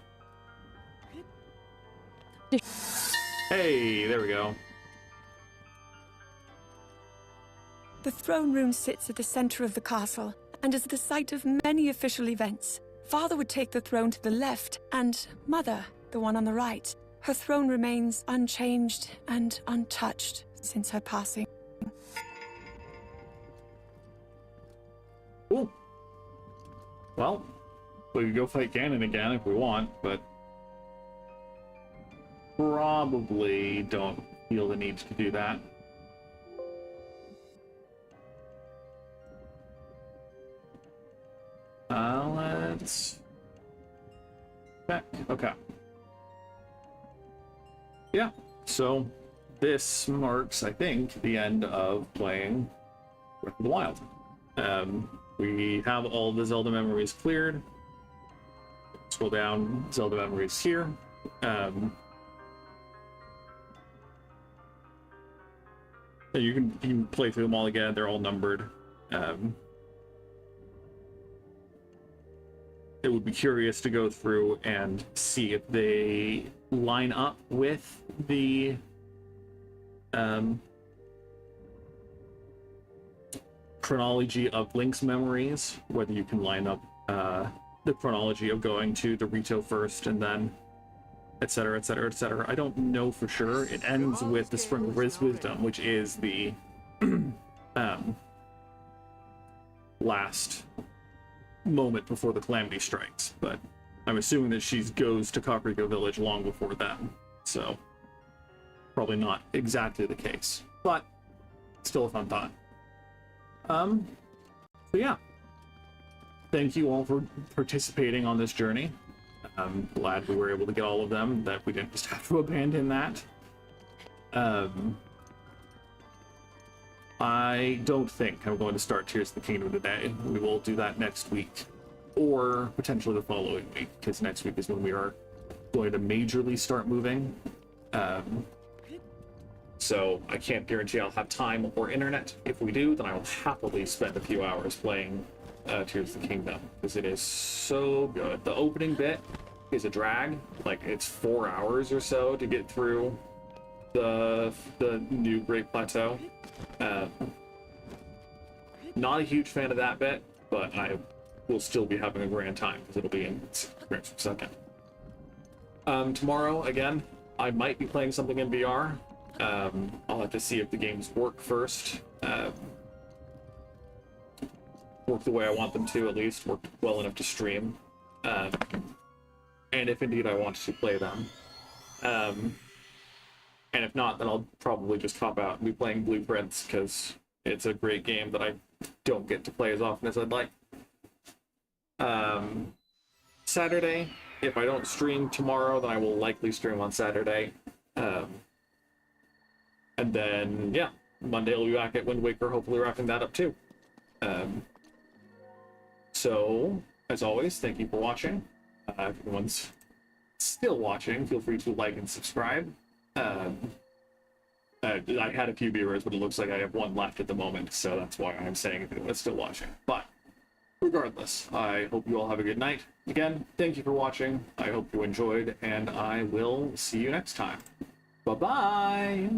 hey, there we go. The throne room sits at the center of the castle and is the site of many official events. Father would take the throne to the left, and Mother, the one on the right. Her throne remains unchanged and untouched since her passing. Cool. Well, we could go fight Ganon again if we want, but probably don't feel the need to do that. Let's Okay. Yeah, so this marks, I think, the end of playing Breath of the Wild. We have all the Zelda memories cleared. Scroll down, Zelda memories here. You can play through them all again. They're all numbered. It would be curious to go through and see if they line up with the chronology of Link's memories, whether you can line up the chronology of going to the Rito first and then etc, etc, etc. I don't know for sure. It ends with the Spring of Wisdom, which is the last moment before the Calamity strikes, but I'm assuming that she goes to Kakariko Village long before then, so probably not exactly the case, but still a fun thought. So yeah, thank you all for participating on this journey. I'm glad we were able to get all of them, that we didn't just have to abandon that. I don't think I'm going to start Tears of the Kingdom today. We will do that next week, or potentially the following week, because next week is when we are going to majorly start moving. So I can't guarantee I'll have time or internet. If we do, then I will happily spend a few hours playing Tears of the Kingdom, because it is so good. The opening bit is a drag. Like, it's 4 hours or so to get through the new Great Plateau. Not a huge fan of that bit, but I will still be having a grand time, because it'll be in frames per second. Tomorrow, again, I might be playing something in VR. I'll have to see if the games work first. Work the way I want them to, at least. Work well enough to stream. And if indeed I want to play them. And if not, then I'll probably just cop out and be playing Blueprints, because it's a great game that I don't get to play as often as I'd like. Saturday, if I don't stream tomorrow, then I will likely stream on Saturday. And then, yeah, Monday I'll be back at Wind Waker, hopefully wrapping that up too. So, as always, thank you for watching. If anyone's still watching, feel free to like and subscribe. I had a few viewers, but it looks like I have one left at the moment, so that's why I'm saying if anyone's still watching. But regardless, I hope you all have a good night. Again, thank you for watching. I hope you enjoyed, and I will see you next time. Bye-bye!